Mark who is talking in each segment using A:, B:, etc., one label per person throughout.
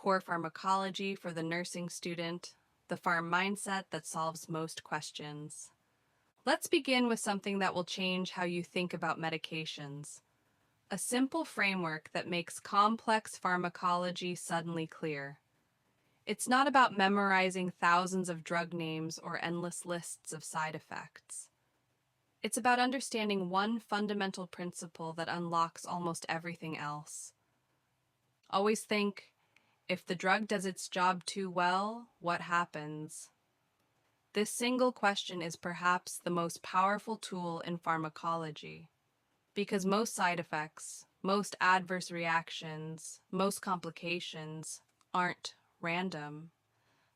A: core pharmacology for the nursing student, the pharm mindset that solves most questions. Let's begin with something that will change how you think about medications. A simple framework that makes complex pharmacology suddenly clear. It's not about memorizing thousands of drug names or endless lists of side effects. It's about understanding one fundamental principle that unlocks almost everything else. Always think, if the drug does its job too well, what happens? This single question is perhaps the most powerful tool in pharmacology, because most side effects, most adverse reactions, most complications aren't random.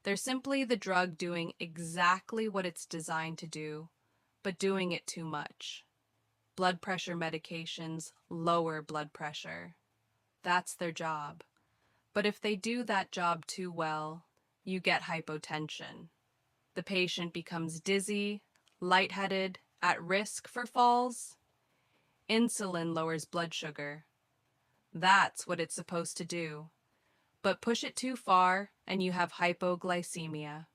A: They're simply the drug doing exactly what it's designed to do, but doing it too much. Blood pressure medications lower blood pressure. That's their job. But if they do that job too well, you get hypotension. The patient becomes dizzy, lightheaded, at risk for falls. Insulin lowers blood sugar. That's what it's supposed to do. But push it too far and you have hypoglycemia.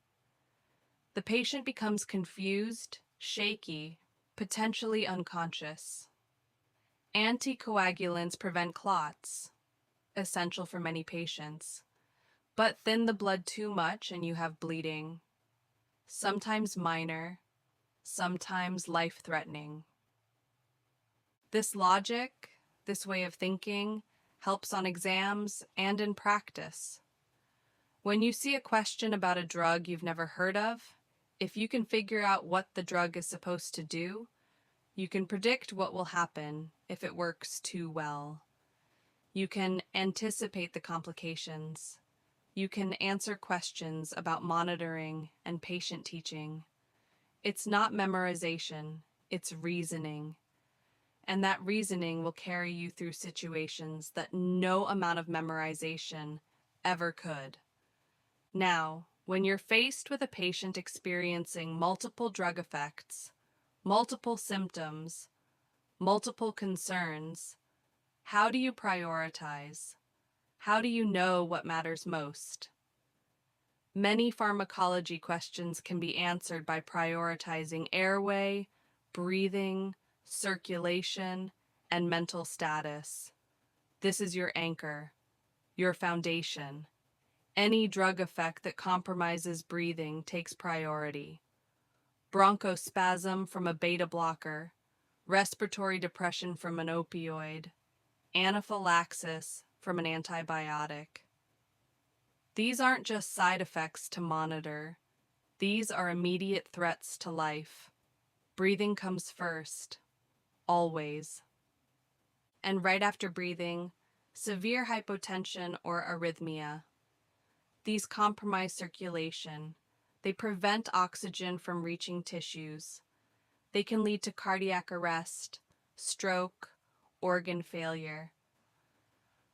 A: The patient becomes confused, shaky, potentially unconscious. Anticoagulants prevent clots, essential for many patients, but thin the blood too much and you have bleeding, sometimes minor, sometimes life-threatening. This logic, this way of thinking, helps on exams and in practice. When you see a question about a drug you've never heard of, if you can figure out what the drug is supposed to do, you can predict what will happen if it works too well. You can anticipate the complications. You can answer questions about monitoring and patient teaching. It's not memorization, it's reasoning. And that reasoning will carry you through situations that no amount of memorization ever could. Now, when you're faced with a patient experiencing multiple drug effects, multiple symptoms, multiple concerns, how do you prioritize? How do you know what matters most? Many pharmacology questions can be answered by prioritizing airway, breathing, circulation, and mental status. This is your anchor, your foundation. Any drug effect that compromises breathing takes priority. Bronchospasm from a beta blocker, respiratory depression from an opioid, anaphylaxis from an antibiotic. These aren't just side effects to monitor. These are immediate threats to life. Breathing comes first, always. And right after breathing, severe hypotension or arrhythmia. These compromise circulation. They prevent oxygen from reaching tissues. They can lead to cardiac arrest, stroke, organ failure.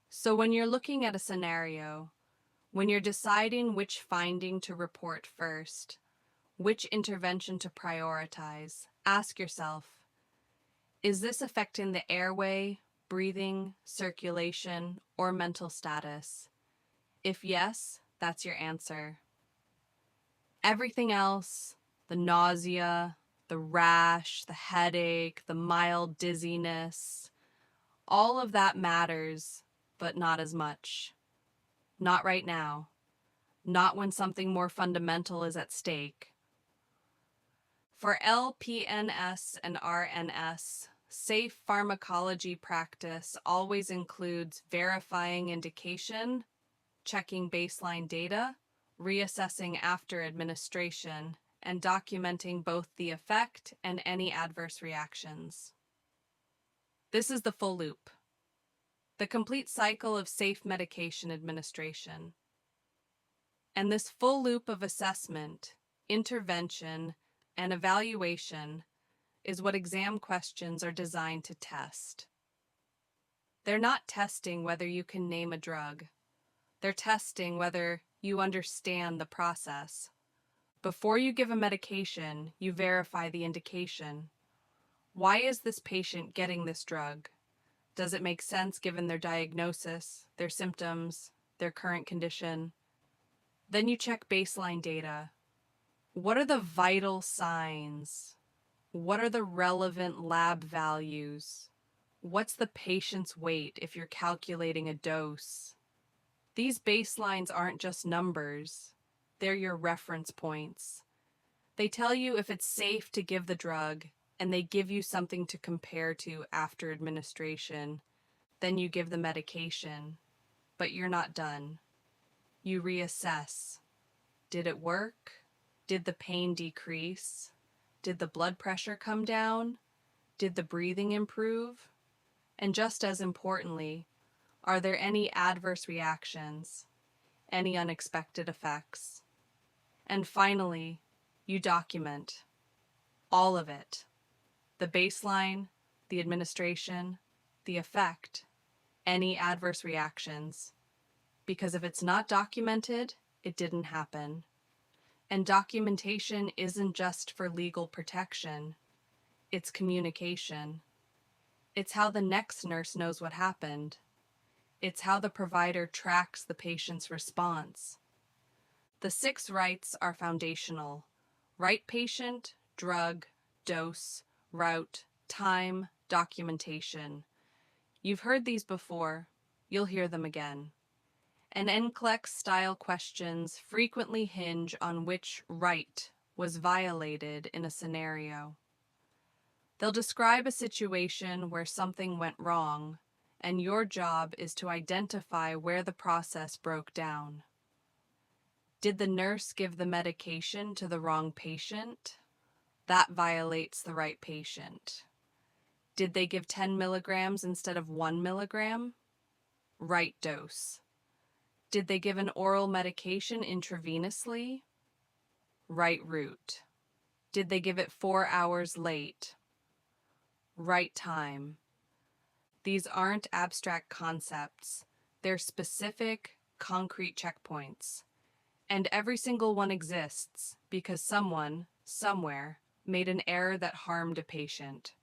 A: So when you're looking at a scenario, when you're deciding which finding to report first, which intervention to prioritize, ask yourself, is this affecting the airway, breathing, circulation, or mental status? If yes, that's your answer. Everything else, the nausea, the rash, the headache, the mild dizziness, all of that matters, but not as much. Not right now. Not when something more fundamental is at stake. For LPNS and RNS, safe pharmacology practice always includes verifying indication, checking baseline data, reassessing after administration, and documenting both the effect and any adverse reactions. This is the full loop, the complete cycle of safe medication administration. And this full loop of assessment, intervention, and evaluation is what exam questions are designed to test. They're not testing whether you can name a drug. They're testing whether you understand the process. Before you give a medication, you verify the indication. Why is this patient getting this drug? Does it make sense given their diagnosis, their symptoms, their current condition. Then you check baseline data. What are the vital signs? What are the relevant lab values? What's the patient's weight if you're calculating a dose? These baselines aren't just numbers. They're your reference points. They tell you if it's safe to give the drug, and they give you something to compare to after administration. Then you give the medication, but you're not done. You reassess. Did it work? Did the pain decrease? Did the blood pressure come down? Did the breathing improve? And just as importantly, are there any adverse reactions? Any unexpected effects? And finally, you document all of it. The baseline, the administration, the effect, any adverse reactions. Because if it's not documented, it didn't happen. And documentation isn't just for legal protection. It's communication. It's how the next nurse knows what happened. It's how the provider tracks the patient's response. The 6 rights are foundational: right patient, drug, dose, route, time, documentation. You've heard these before. You'll hear them again. And NCLEX style questions frequently hinge on which right was violated in a scenario. They'll describe a situation where something went wrong, and your job is to identify where the process broke down. Did the nurse give the medication to the wrong patient? That violates the right patient. Did they give 10 milligrams instead of 1 milligram? Right dose. Did they give an oral medication intravenously? Right route. Did they give it 4 hours late? Right time. These aren't abstract concepts. They're specific, concrete checkpoints. And every single one exists because someone, somewhere, made an error that harmed a patient.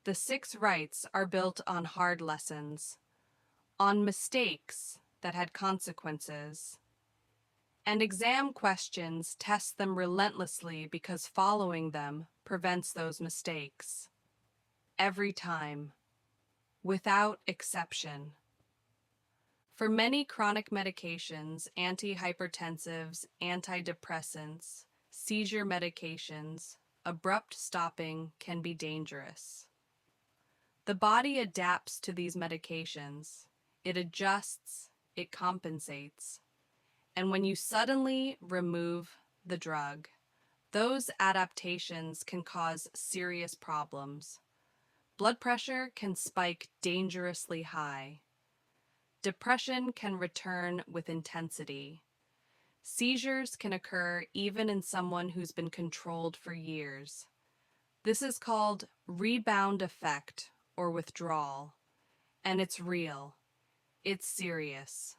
A: The 6 rights are built on hard lessons, on mistakes that had consequences. And exam questions test them relentlessly because following them prevents those mistakes. Every time, without exception. For many chronic medications, antihypertensives, antidepressants, seizure medications, abrupt stopping can be dangerous. The body adapts to these medications. It adjusts, it compensates. And when you suddenly remove the drug, those adaptations can cause serious problems. Blood pressure can spike dangerously high. Depression can return with intensity. Seizures can occur even in someone who's been controlled for years. This is called rebound effect or withdrawal, and it's real. It's serious.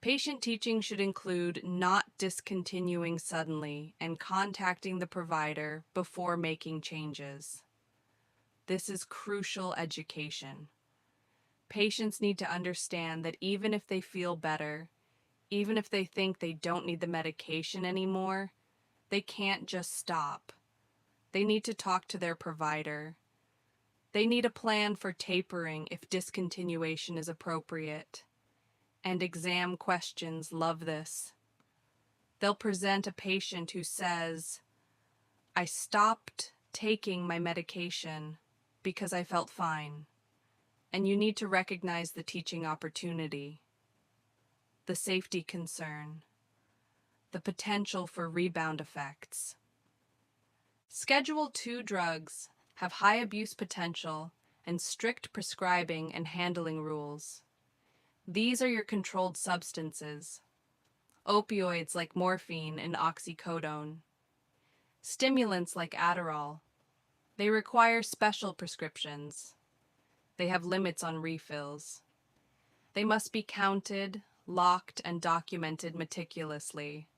A: Patient teaching should include not discontinuing suddenly and contacting the provider before making changes. This is crucial education. Patients need to understand that even if they feel better, even if they think they don't need the medication anymore, they can't just stop. They need to talk to their provider. They need a plan for tapering if discontinuation is appropriate. And exam questions love this. They'll present a patient who says, "I stopped taking my medication because I felt fine." And you need to recognize the teaching opportunity, the safety concern, the potential for rebound effects. Schedule II drugs have high abuse potential and strict prescribing and handling rules. These are your controlled substances: opioids like morphine and oxycodone, stimulants like Adderall. They require special prescriptions. They have limits on refills. They must be counted, locked, and documented meticulously.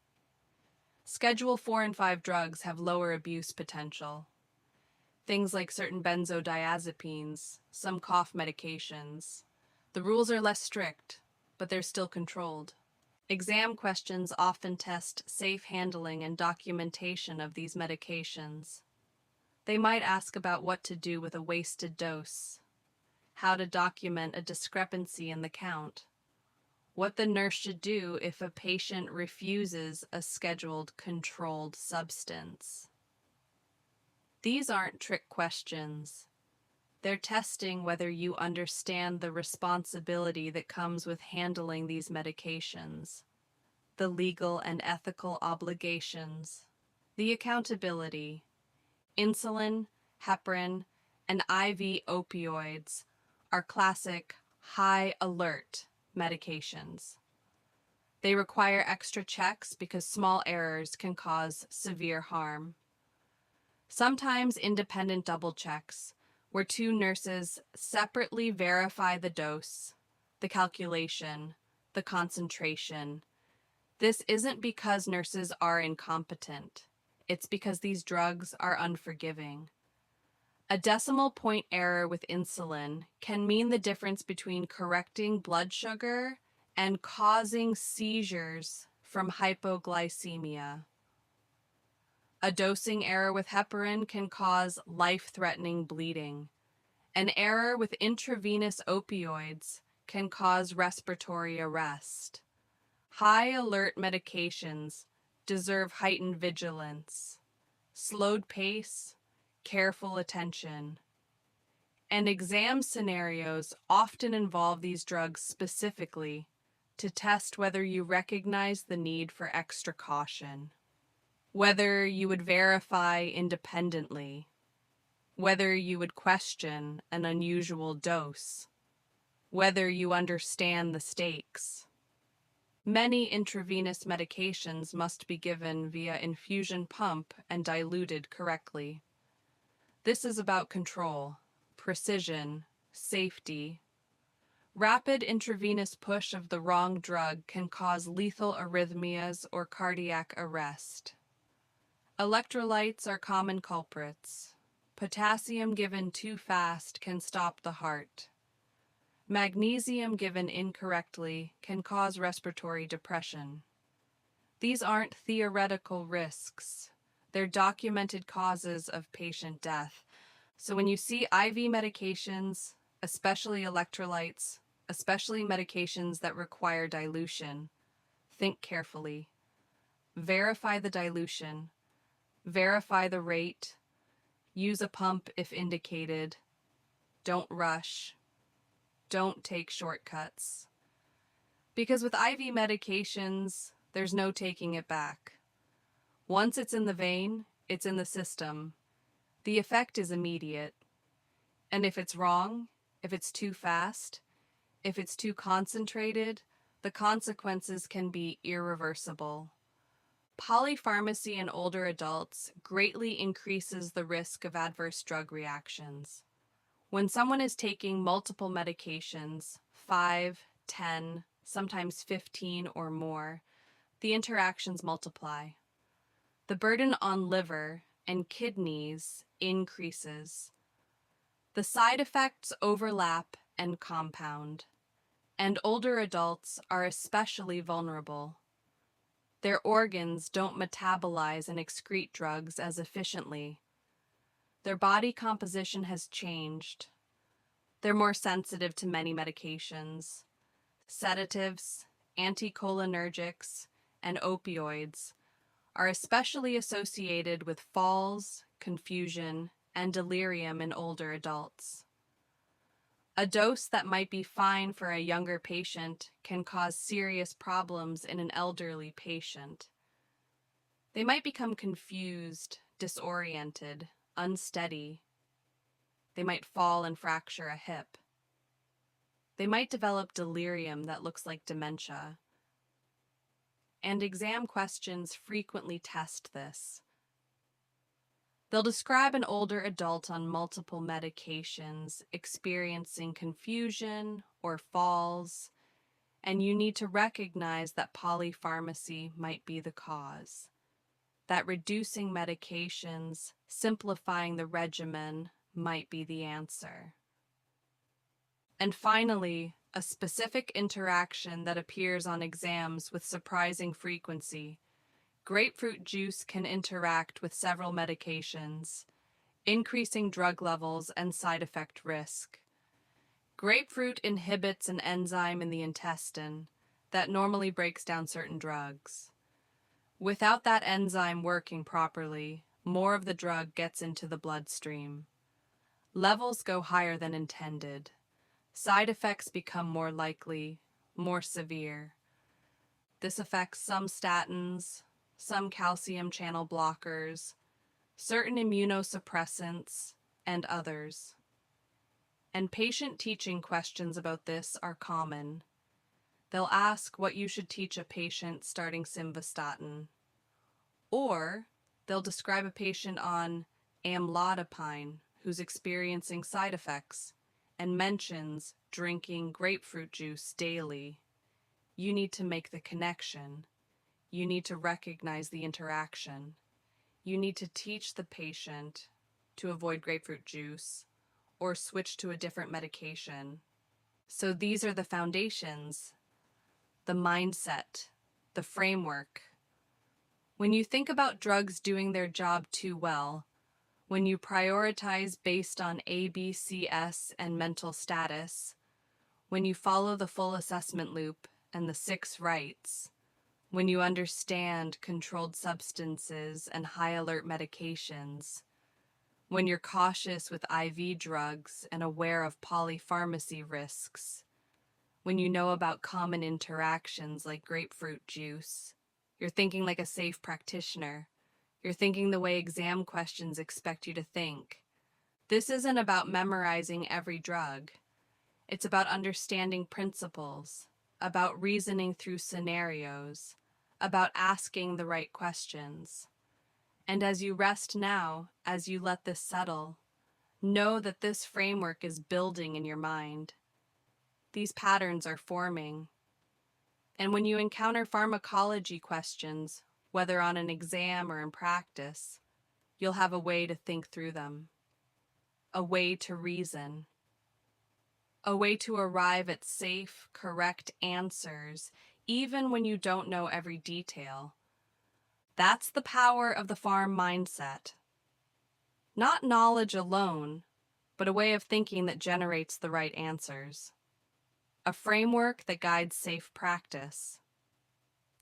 A: Schedule 4 and 5 drugs have lower abuse potential. Things like certain benzodiazepines, some cough medications. The rules are less strict, but they're still controlled. Exam questions often test safe handling and documentation of these medications. They might ask about what to do with a wasted dose, how to document a discrepancy in the count, what the nurse should do if a patient refuses a scheduled controlled substance. These aren't trick questions. They're testing whether you understand the responsibility that comes with handling these medications, the legal and ethical obligations, the accountability. Insulin, heparin, and IV opioids are classic high alert medications. They require extra checks because small errors can cause severe harm. Sometimes independent double checks, where two nurses separately verify the dose, the calculation, the concentration. This isn't because nurses are incompetent. It's because these drugs are unforgiving. A decimal point error with insulin can mean the difference between correcting blood sugar and causing seizures from hypoglycemia. A dosing error with heparin can cause life-threatening bleeding. An error with intravenous opioids can cause respiratory arrest. High alert medications deserve heightened vigilance, slowed pace, careful attention. And exam scenarios often involve these drugs specifically to test whether you recognize the need for extra caution, whether you would verify independently, whether you would question an unusual dose, whether you understand the stakes. Many intravenous medications must be given via infusion pump and diluted correctly. This is about control, precision, safety. Rapid intravenous push of the wrong drug can cause lethal arrhythmias or cardiac arrest. Electrolytes are common culprits. Potassium given too fast can stop the heart. Magnesium given incorrectly can cause respiratory depression. These aren't theoretical risks. They're documented causes of patient death. So when you see IV medications, especially electrolytes, especially medications that require dilution, think carefully. Verify the dilution. Verify the rate. Use a pump if indicated. Don't rush. Don't take shortcuts. Because with IV medications, there's no taking it back. Once it's in the vein, it's in the system. The effect is immediate. And if it's wrong, if it's too fast, if it's too concentrated, the consequences can be irreversible. Polypharmacy in older adults greatly increases the risk of adverse drug reactions. When someone is taking multiple medications, 5, 10, sometimes 15 or more, the interactions multiply. The burden on liver and kidneys increases. The side effects overlap and compound, and older adults are especially vulnerable. Their organs don't metabolize and excrete drugs as efficiently. Their body composition has changed. They're more sensitive to many medications. Sedatives, anticholinergics, and opioids are especially associated with falls, confusion, and delirium in older adults. A dose that might be fine for a younger patient can cause serious problems in an elderly patient. They might become confused, disoriented, unsteady. They might fall and fracture a hip. They might develop delirium that looks like dementia. And exam questions frequently test this. They'll describe an older adult on multiple medications experiencing confusion or falls, and you need to recognize that polypharmacy might be the cause, that reducing medications, simplifying the regimen might be the answer. And finally, a specific interaction that appears on exams with surprising frequency. Grapefruit juice can interact with several medications, increasing drug levels and side effect risk. Grapefruit inhibits an enzyme in the intestine that normally breaks down certain drugs. Without that enzyme working properly, more of the drug gets into the bloodstream. Levels go higher than intended. Side effects become more likely, more severe. This affects some statins, some calcium channel blockers, certain immunosuppressants, and others. And patient teaching questions about this are common. They'll ask what you should teach a patient starting simvastatin. Or they'll describe a patient on amlodipine who's experiencing side effects and mentions drinking grapefruit juice daily. You need to make the connection. You need to recognize the interaction. You need to teach the patient to avoid grapefruit juice or switch to a different medication. So these are the foundations, the mindset, the framework. When you think about drugs doing their job too well, when you prioritize based on ABCS and mental status, when you follow the full assessment loop and the 6 rights, when you understand controlled substances and high alert medications, when you're cautious with IV drugs and aware of polypharmacy risks, when you know about common interactions like grapefruit juice, you're thinking like a safe practitioner. You're thinking the way exam questions expect you to think. This isn't about memorizing every drug. It's about understanding principles, about reasoning through scenarios, about asking the right questions. And as you rest now, as you let this settle, know that this framework is building in your mind. These patterns are forming. And when you encounter pharmacology questions, whether on an exam or in practice, you'll have a way to think through them, a way to reason, a way to arrive at safe, correct answers, even when you don't know every detail. That's the power of the pharm mindset. Not knowledge alone, but a way of thinking that generates the right answers. A framework that guides safe practice.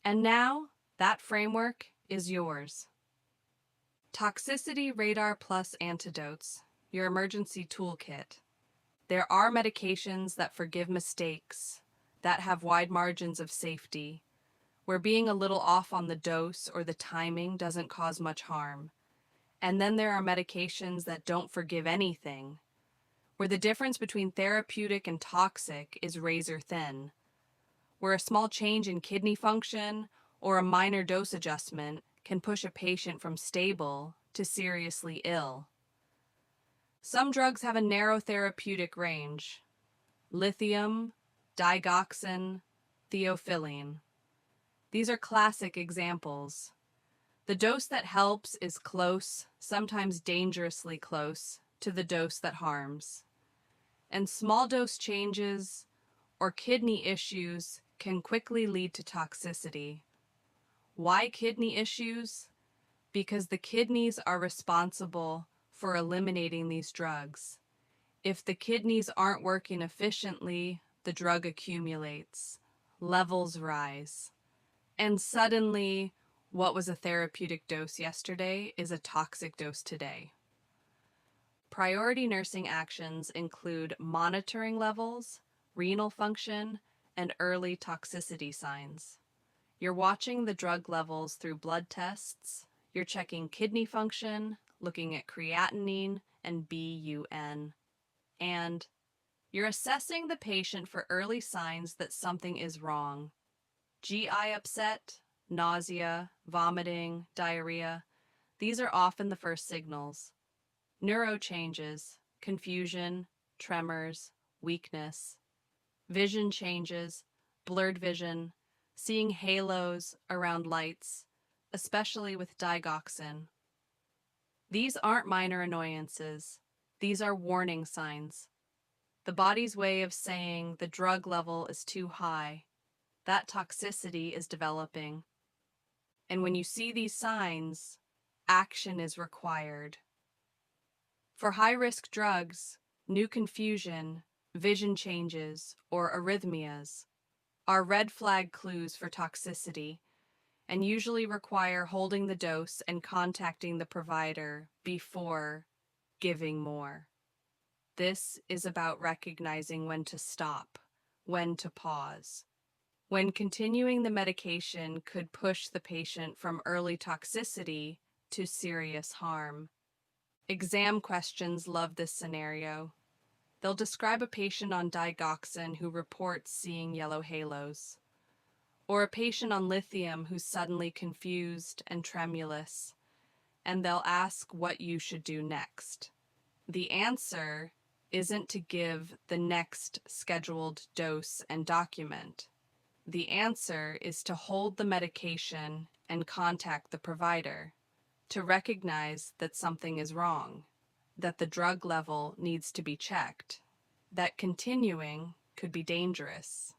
A: And now, that framework is yours. Toxicity Radar Plus Antidotes, your emergency toolkit. There are medications that forgive mistakes, that have wide margins of safety, where being a little off on the dose or the timing doesn't cause much harm. And then there are medications that don't forgive anything, where the difference between therapeutic and toxic is razor thin, where a small change in kidney function or a minor dose adjustment can push a patient from stable to seriously ill. Some drugs have a narrow therapeutic range: lithium, digoxin, theophylline. These are classic examples. The dose that helps is close, sometimes dangerously close, to the dose that harms. And small dose changes or kidney issues can quickly lead to toxicity. Why kidney issues? Because the kidneys are responsible for eliminating these drugs. If the kidneys aren't working efficiently, the drug accumulates, levels rise, and suddenly what was a therapeutic dose yesterday is a toxic dose today. Priority nursing actions include monitoring levels, renal function, and early toxicity signs. You're watching the drug levels through blood tests, you're checking kidney function, looking at creatinine and BUN, and you're assessing the patient for early signs that something is wrong. GI upset, nausea, vomiting, diarrhea, these are often the first signals. Neuro changes, confusion, tremors, weakness. Vision changes, blurred vision, seeing halos around lights, especially with digoxin. These aren't minor annoyances. These are warning signs. the body's way of saying the drug level is too high. That toxicity is developing. And when you see these signs, action is required. For high-risk drugs, new confusion, vision changes, or arrhythmias are red flag clues for toxicity and usually require holding the dose and contacting the provider before giving more. This is about recognizing when to stop, when to pause, when continuing the medication could push the patient from early toxicity to serious harm. Exam questions love this scenario. They'll describe a patient on digoxin who reports seeing yellow halos, or a patient on lithium who's suddenly confused and tremulous, and they'll ask what you should do next. The answer isn't to give the next scheduled dose and document. The answer is to hold the medication and contact the provider, to recognize that something is wrong, that the drug level needs to be checked, that continuing could be dangerous.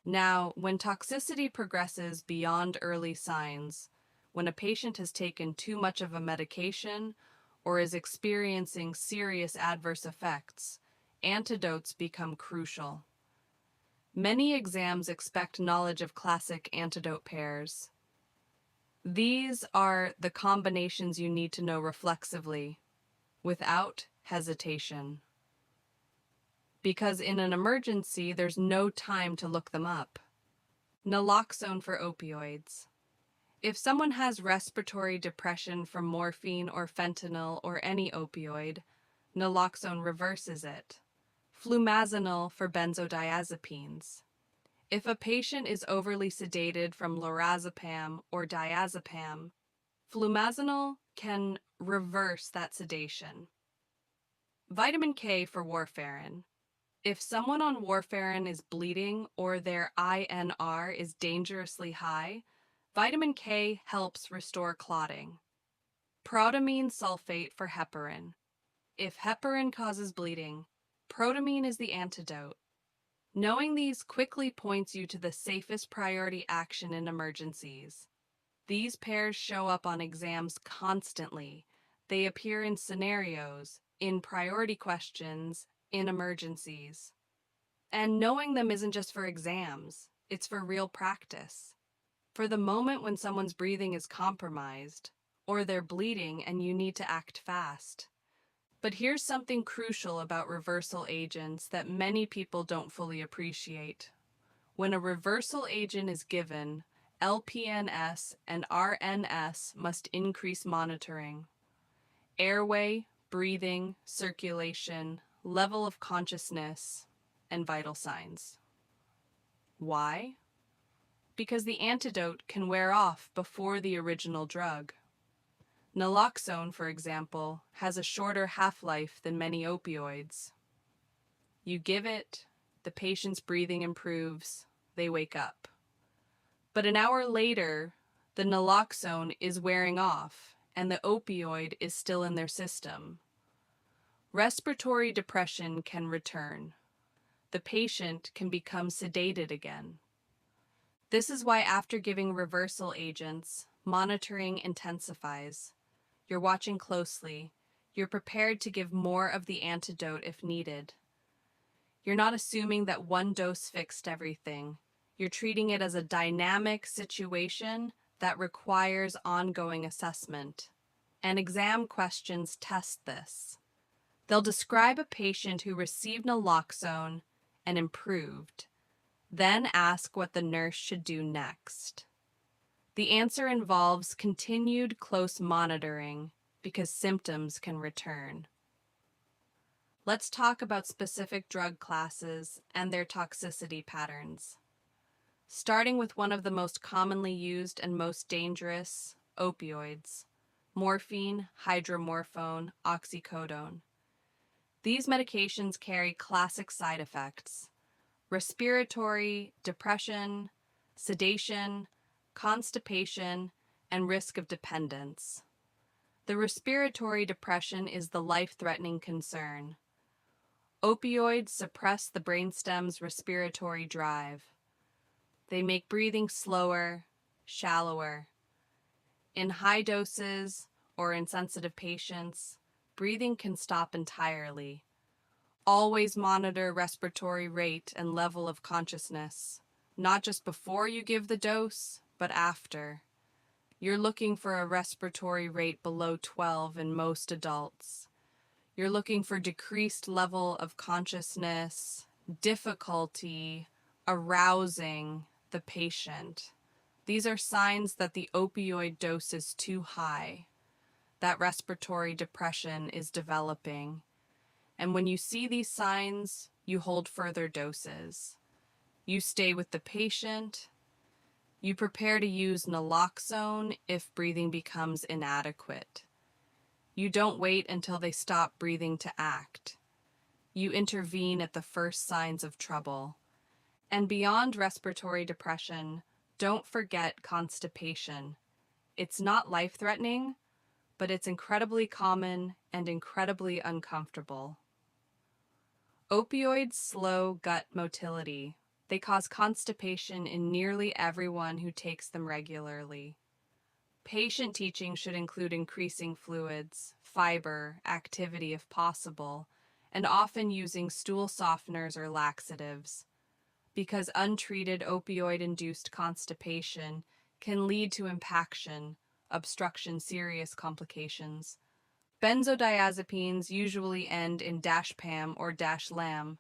A: Now, when toxicity progresses beyond early signs, when a patient has taken too much of a medication or is experiencing serious adverse effects, antidotes become crucial. Many exams expect knowledge of classic antidote pairs. These are the combinations you need to know reflexively, without hesitation. Because in an emergency, there's no time to look them up. Naloxone for opioids. If someone has respiratory depression from morphine or fentanyl or any opioid, naloxone reverses it. Flumazenil for benzodiazepines. If a patient is overly sedated from lorazepam or diazepam, flumazenil can reverse that sedation. Vitamin K for warfarin. If someone on warfarin is bleeding or their INR is dangerously high, vitamin K helps restore clotting. Protamine sulfate for heparin. If heparin causes bleeding, protamine is the antidote. Knowing these quickly points you to the safest priority action in emergencies. These pairs show up on exams constantly. They appear in scenarios, in priority questions, in emergencies. And knowing them isn't just for exams, it's for real practice. For the moment when someone's breathing is compromised, or they're bleeding and you need to act fast. But here's something crucial about reversal agents that many people don't fully appreciate. When a reversal agent is given, LPNS and RNS must increase monitoring. Airway, breathing, circulation, level of consciousness, and vital signs. Why? Because the antidote can wear off before the original drug. Naloxone, for example, has a shorter half-life than many opioids. You give it, the patient's breathing improves, they wake up. But an hour later, the naloxone is wearing off and the opioid is still in their system. Respiratory depression can return. The patient can become sedated again. This is why after giving reversal agents, monitoring intensifies. You're watching closely. You're prepared to give more of the antidote if needed. You're not assuming that one dose fixed everything. You're treating it as a dynamic situation that requires ongoing assessment. And exam questions test this. They'll describe a patient who received naloxone and improved, then ask what the nurse should do next. The answer involves continued close monitoring because symptoms can return. Let's talk about specific drug classes and their toxicity patterns. Starting with one of the most commonly used and most dangerous, opioids, morphine, hydromorphone, oxycodone. These medications carry classic side effects: respiratory, depression, sedation, constipation, and risk of dependence. The respiratory depression is the life-threatening concern. Opioids suppress the brainstem's respiratory drive. They make breathing slower, shallower. In high doses or in sensitive patients, breathing can stop entirely. Always monitor respiratory rate and level of consciousness, not just before you give the dose, but after. You're looking for a respiratory rate below 12 in most adults. You're looking for decreased level of consciousness, difficulty, arousing the patient. These are signs that the opioid dose is too high, that respiratory depression is developing. And when you see these signs, you hold further doses. You stay with the patient. You prepare to use naloxone if breathing becomes inadequate. You don't wait until they stop breathing to act. You intervene at the first signs of trouble. And beyond respiratory depression, don't forget constipation. It's not life-threatening, but it's incredibly common and incredibly uncomfortable. Opioids slow gut motility. They cause constipation in nearly everyone who takes them regularly. Patient teaching should include increasing fluids, fiber, activity if possible, and often using stool softeners or laxatives, because untreated opioid-induced constipation can lead to impaction, obstruction, serious complications. Benzodiazepines usually end in -pam or -lam,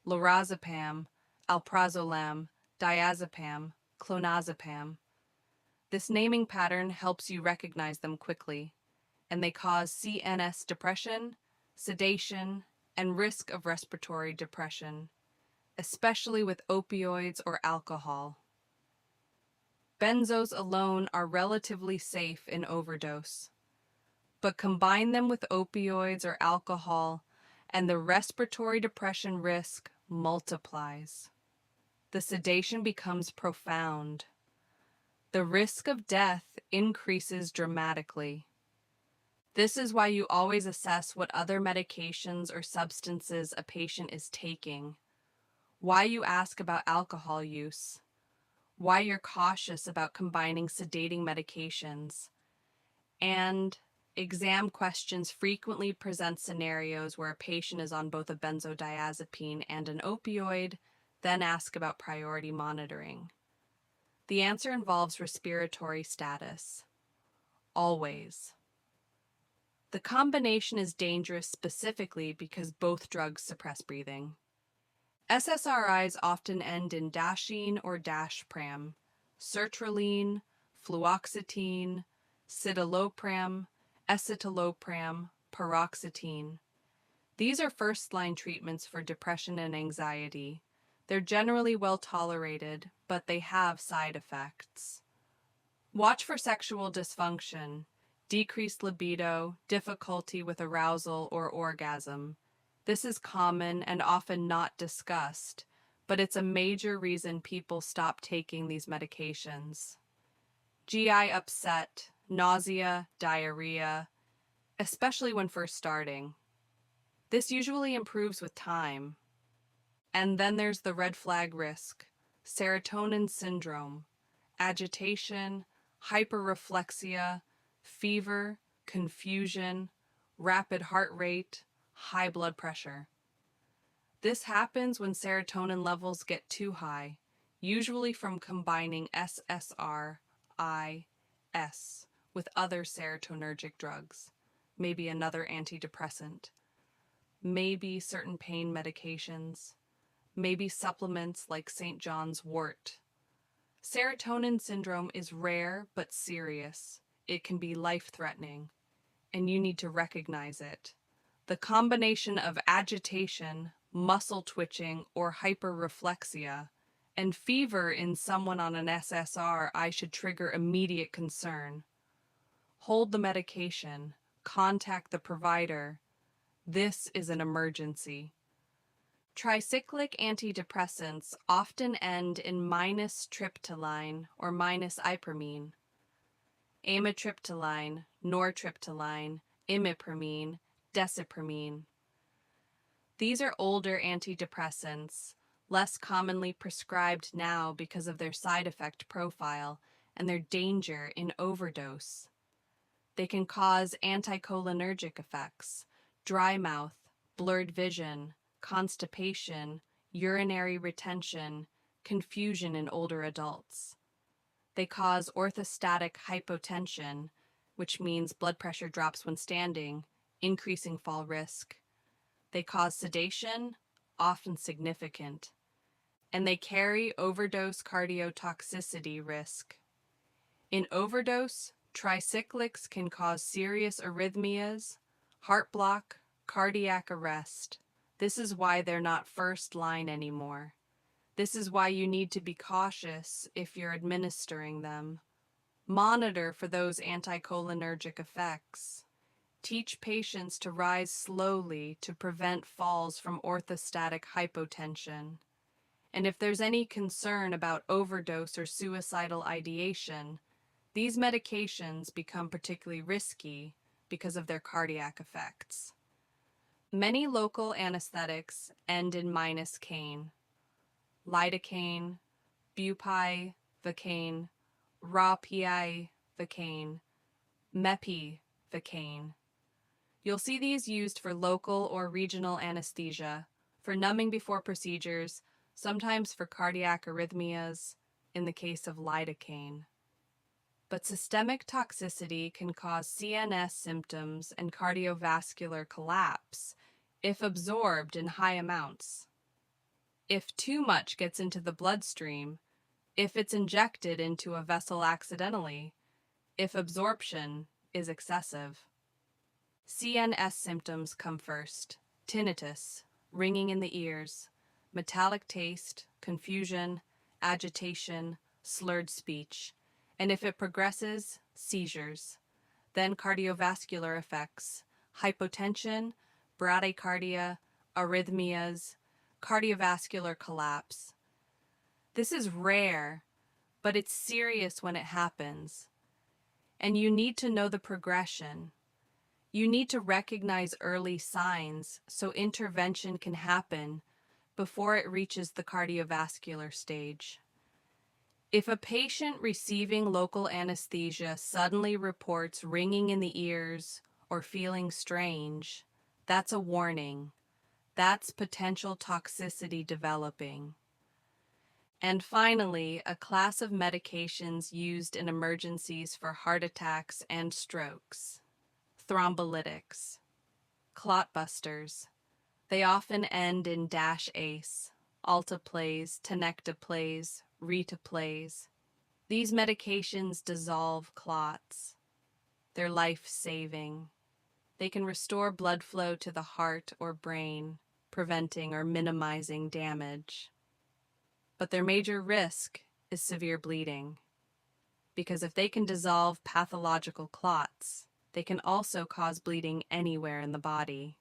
A: lorazepam, alprazolam, diazepam, clonazepam. This naming pattern helps you recognize them quickly, and they cause CNS depression, sedation, and risk of respiratory depression, especially with opioids or alcohol. Benzos alone are relatively safe in overdose, but combine them with opioids or alcohol, and the respiratory depression risk multiplies. The sedation becomes profound. The risk of death increases dramatically. This is why you always assess what other medications or substances a patient is taking, why you ask about alcohol use, why you're cautious about combining sedating medications, and exam questions frequently present scenarios where a patient is on both a benzodiazepine and an opioid, then ask about priority monitoring. The answer involves respiratory status. Always. The combination is dangerous specifically because both drugs suppress breathing. SSRIs often end in dashine or -pram, sertraline, fluoxetine, citalopram, escitalopram, paroxetine. These are first-line treatments for depression and anxiety. They're generally well tolerated, but they have side effects. Watch for sexual dysfunction, decreased libido, difficulty with arousal or orgasm. This is common and often not discussed, but it's a major reason people stop taking these medications. GI upset, nausea, diarrhea, especially when first starting. This usually improves with time. And then there's the red flag risk, serotonin syndrome, agitation, hyperreflexia, fever, confusion, rapid heart rate, high blood pressure. This happens when serotonin levels get too high, usually from combining SSRIs with other serotonergic drugs, maybe another antidepressant, maybe certain pain medications, maybe supplements like St. John's wort. Serotonin syndrome is rare but serious. It can be life-threatening, and you need to recognize it. The combination of agitation, muscle twitching, or hyperreflexia, and fever in someone on an SSRI should trigger immediate concern. Hold the medication. Contact the provider. This is an emergency. Tricyclic antidepressants often end in -triptyline or -ipramine. Amitriptyline, nortriptyline, imipramine, desipramine. These are older antidepressants, less commonly prescribed now because of their side effect profile and their danger in overdose. They can cause anticholinergic effects, dry mouth, blurred vision, constipation, urinary retention, confusion in older adults. They cause orthostatic hypotension, which means blood pressure drops when standing, increasing fall risk. They cause sedation, often significant. And they carry overdose cardiotoxicity risk. In overdose, tricyclics can cause serious arrhythmias, heart block, cardiac arrest. This is why they're not first line anymore. This is why you need to be cautious if you're administering them. Monitor for those anticholinergic effects. Teach patients to rise slowly to prevent falls from orthostatic hypotension. And if there's any concern about overdose or suicidal ideation, these medications become particularly risky because of their cardiac effects. Many local anesthetics end in minus cane. Lidocaine, bupivacaine, rapivacaine, mepivacaine. You'll see these used for local or regional anesthesia, for numbing before procedures, sometimes for cardiac arrhythmias, in the case of lidocaine. But systemic toxicity can cause CNS symptoms and cardiovascular collapse if absorbed in high amounts. If too much gets into the bloodstream, if it's injected into a vessel accidentally, if absorption is excessive. CNS symptoms come first: tinnitus, ringing in the ears, metallic taste, confusion, agitation, slurred speech, and if it progresses, seizures. Then cardiovascular effects: hypotension, bradycardia, arrhythmias, cardiovascular collapse. This is rare, but it's serious when it happens. And you need to know the progression. You need to recognize early signs so intervention can happen before it reaches the cardiovascular stage. If a patient receiving local anesthesia suddenly reports ringing in the ears or feeling strange, that's a warning. That's potential toxicity developing. And finally, a class of medications used in emergencies for heart attacks and strokes: thrombolytics, clot busters. They often end in -ACE, alteplase, tenecteplase, retaplase. These medications dissolve clots. They're life-saving. They can restore blood flow to the heart or brain, preventing or minimizing damage. But their major risk is severe bleeding, because if they can dissolve pathological clots, they can also cause bleeding anywhere in the body.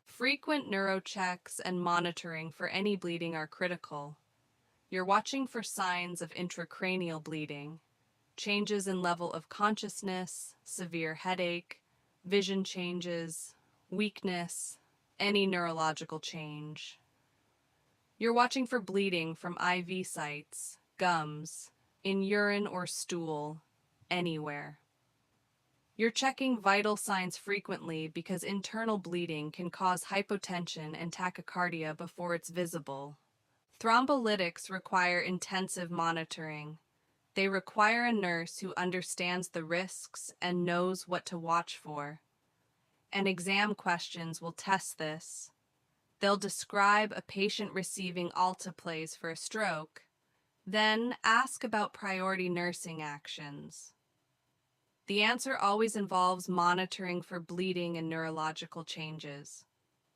A: Frequent neurochecks and monitoring for any bleeding are critical. You're watching for signs of intracranial bleeding, changes in level of consciousness, severe headache, vision changes, weakness, any neurological change. You're watching for bleeding from IV sites, gums, in urine or stool, anywhere. You're checking vital signs frequently because internal bleeding can cause hypotension and tachycardia before it's visible. Thrombolytics require intensive monitoring. They require a nurse who understands the risks and knows what to watch for. And exam questions will test this. They'll describe a patient receiving alteplase for a stroke, then ask about priority nursing actions. The answer always involves monitoring for bleeding and neurological changes.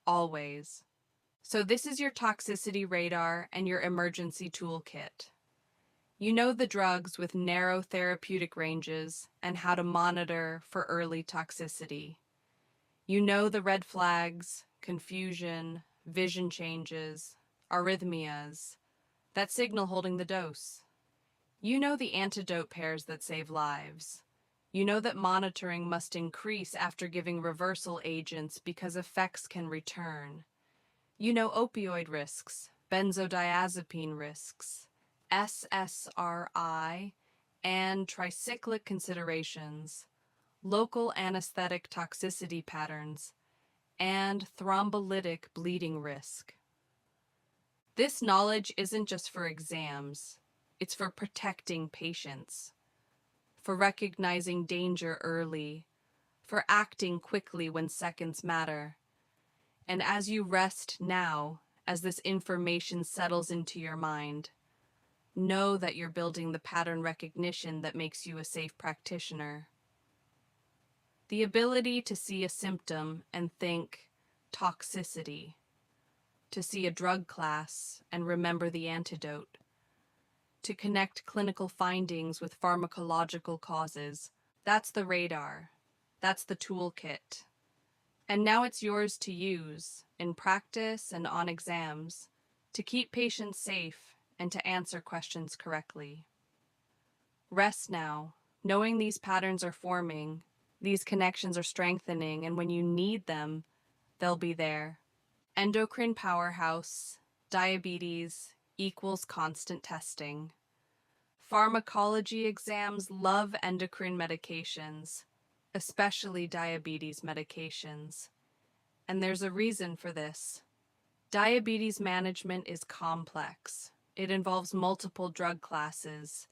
A: Always. So this is your toxicity radar and your emergency toolkit. You know the drugs with narrow therapeutic ranges and how to monitor for early toxicity. You know the red flags, confusion, vision changes, arrhythmias, that signal holding the dose. You know the antidote pairs that save lives. You know that monitoring must increase after giving reversal agents because effects can return. You know opioid risks, benzodiazepine risks, SSRI, and tricyclic considerations, local anesthetic toxicity patterns, and thrombolytic bleeding risk. This knowledge isn't just for exams, it's for protecting patients, for recognizing danger early, for acting quickly when seconds matter. And as you rest now, as this information settles into your mind, know that you're building the pattern recognition that makes you a safe practitioner. The ability to see a symptom and think toxicity, to see a drug class and remember the antidote, to connect clinical findings with pharmacological causes. That's the radar. That's the toolkit. And now it's yours to use in practice and on exams to keep patients safe and to answer questions correctly. Rest now, knowing these patterns are forming, these connections are strengthening, and when you need them, they'll be there. Endocrine powerhouse, diabetes equals constant testing. Pharmacology exams love endocrine medications, especially diabetes medications. And there's a reason for this. Diabetes management is complex. It involves multiple drug classes.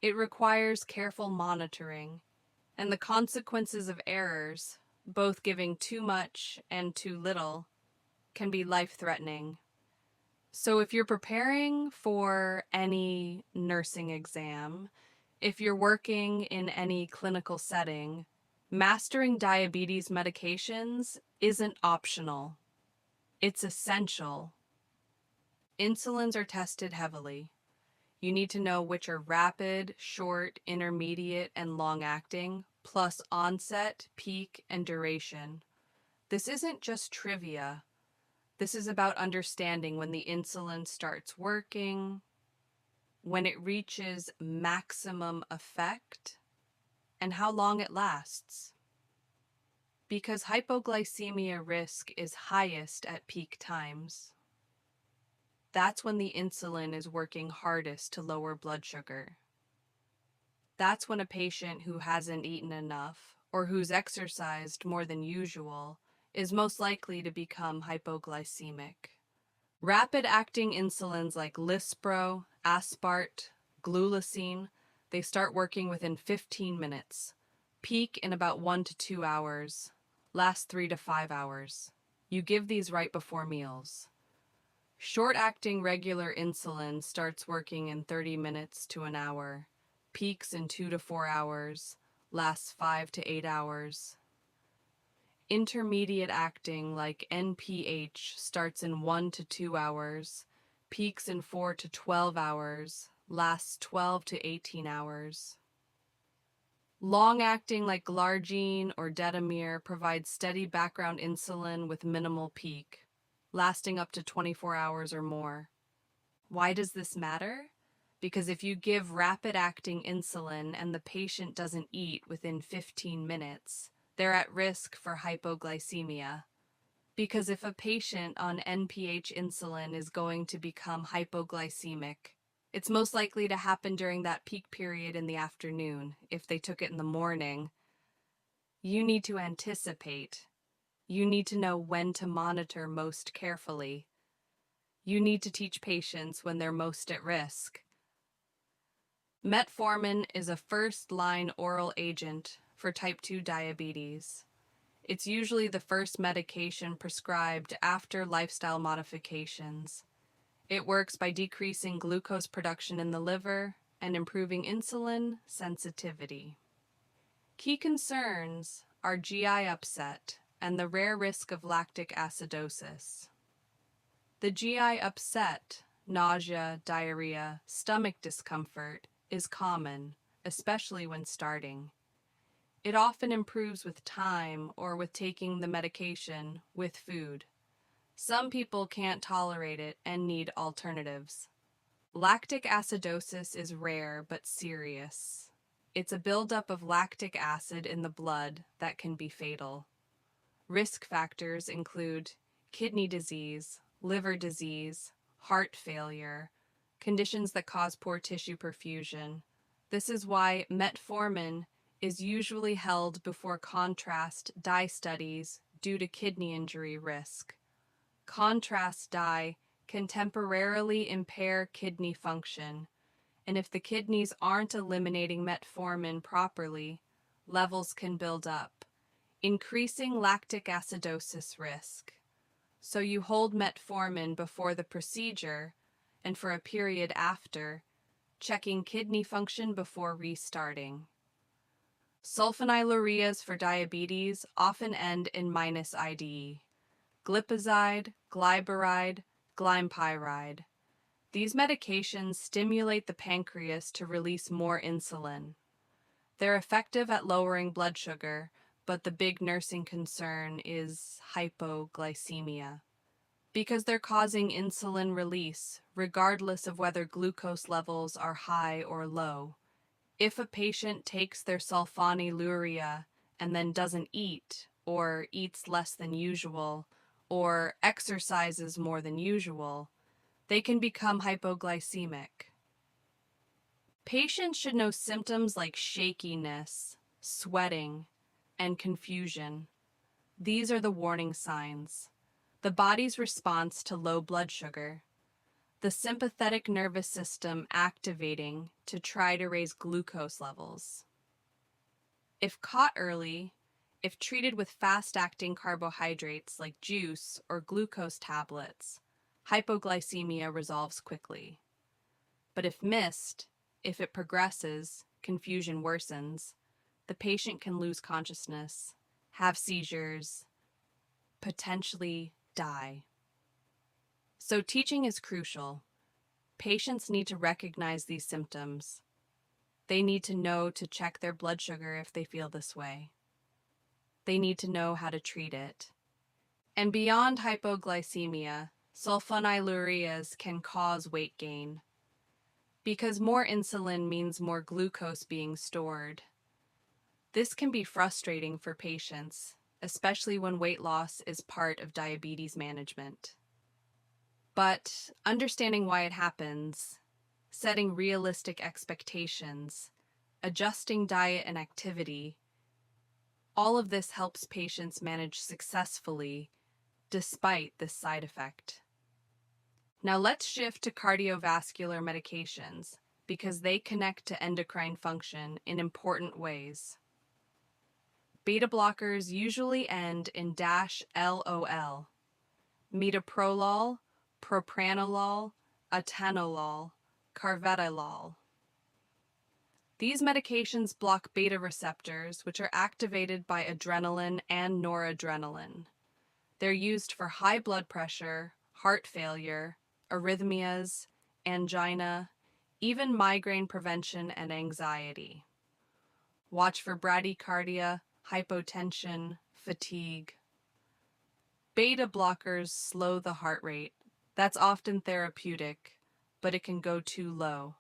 A: It requires careful monitoring. And the consequences of errors, both giving too much and too little, can be life-threatening. So if you're preparing for any nursing exam, if you're working in any clinical setting, mastering diabetes medications isn't optional. It's essential. Insulins are tested heavily. You need to know which are rapid, short, intermediate, and long-acting, plus onset, peak, and duration. This isn't just trivia. This is about understanding when the insulin starts working, when it reaches maximum effect, and how long it lasts. Because hypoglycemia risk is highest at peak times. That's when the insulin is working hardest to lower blood sugar. That's when a patient who hasn't eaten enough or who's exercised more than usual is most likely to become hypoglycemic. Rapid-acting insulins like Lispro, Aspart, Glulisine, they start working within 15 minutes, peak in about 1 to 2 hours, last 3 to 5 hours. You give these right before meals. Short-acting regular insulin starts working in 30 minutes to an hour, peaks in 2 to 4 hours, lasts 5 to 8 hours. Intermediate acting like NPH starts in 1 to 2 hours, peaks in 4 to 12 hours, lasts 12 to 18 hours. Long-acting like glargine or detamir provides steady background insulin with minimal peak, lasting up to 24 hours or more. Why does this matter? Because if you give rapid-acting insulin and the patient doesn't eat within 15 minutes, they're at risk for hypoglycemia. Because if a patient on NPH insulin is going to become hypoglycemic, it's most likely to happen during that peak period in the afternoon. If they took it in the morning, you need to anticipate. You need to know when to monitor most carefully. You need to teach patients when they're most at risk. Metformin is a first-line oral agent for type 2 diabetes. It's usually the first medication prescribed after lifestyle modifications. It works by decreasing glucose production in the liver and improving insulin sensitivity. Key concerns are GI upset and the rare risk of lactic acidosis. The GI upset, nausea, diarrhea, stomach discomfort, is common, especially when starting. It often improves with time or with taking the medication with food. Some people can't tolerate it and need alternatives. Lactic acidosis is rare but serious. It's a buildup of lactic acid in the blood that can be fatal. Risk factors include kidney disease, liver disease, heart failure, conditions that cause poor tissue perfusion. This is why metformin is usually held before contrast dye studies due to kidney injury risk. Contrast dye can temporarily impair kidney function, and if the kidneys aren't eliminating metformin properly, levels can build up, increasing lactic acidosis risk. So you hold metformin before the procedure and for a period after, checking kidney function before restarting. Sulfonylureas for diabetes often end in -IDE. Glipizide, glyburide, glympyride. These medications stimulate the pancreas to release more insulin. They're effective at lowering blood sugar, but the big nursing concern is hypoglycemia, because they're causing insulin release, regardless of whether glucose levels are high or low. If a patient takes their sulfonylurea and then doesn't eat, or eats less than usual, or exercises more than usual, they can become hypoglycemic. Patients should know symptoms like shakiness, sweating, and confusion. These are the warning signs. The body's response to low blood sugar. The sympathetic nervous system activating to try to raise glucose levels. If caught early, if treated with fast-acting carbohydrates like juice or glucose tablets, hypoglycemia resolves quickly. But if missed, if it progresses, confusion worsens, the patient can lose consciousness, have seizures, potentially die. So teaching is crucial. Patients need to recognize these symptoms. They need to know to check their blood sugar if they feel this way. They need to know how to treat it. And beyond hypoglycemia, sulfonylureas can cause weight gain, because more insulin means more glucose being stored. This can be frustrating for patients, especially when weight loss is part of diabetes management. But understanding why it happens, setting realistic expectations, adjusting diet and activity, all of this helps patients manage successfully despite this side effect. Now let's shift to cardiovascular medications because they connect to endocrine function in important ways. Beta blockers usually end in -LOL. Metoprolol, propranolol, atenolol, carvedilol. These medications block beta receptors, which are activated by adrenaline and noradrenaline. They're used for high blood pressure, heart failure, arrhythmias, angina, even migraine prevention and anxiety. Watch for bradycardia, hypotension, fatigue. Beta blockers slow the heart rate. That's often therapeutic, but it can go too low.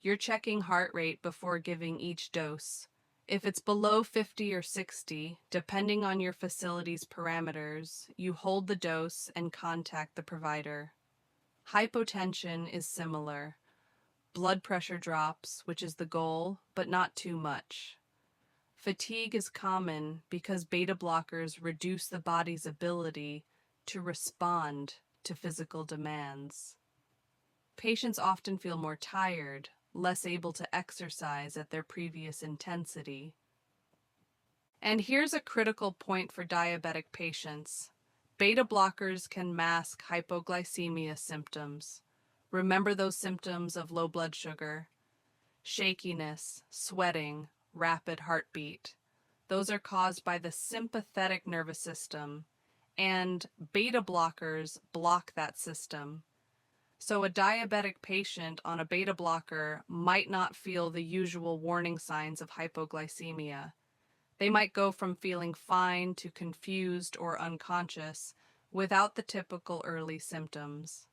A: You're checking heart rate before giving each dose. If it's below 50 or 60, depending on your facility's parameters, you hold the dose and contact the provider. Hypotension is similar. Blood pressure drops, which is the goal, but not too much. Fatigue is common because beta blockers reduce the body's ability to respond to physical demands. Patients often feel more tired, less able to exercise at their previous intensity. And here's a critical point for diabetic patients. Beta blockers can mask hypoglycemia symptoms. Remember those symptoms of low blood sugar, shakiness, sweating, rapid heartbeat. Those are caused by the sympathetic nervous system, and beta blockers block that system. So a diabetic patient on a beta blocker might not feel the usual warning signs of hypoglycemia. They might go from feeling fine to confused or unconscious without the typical early symptoms.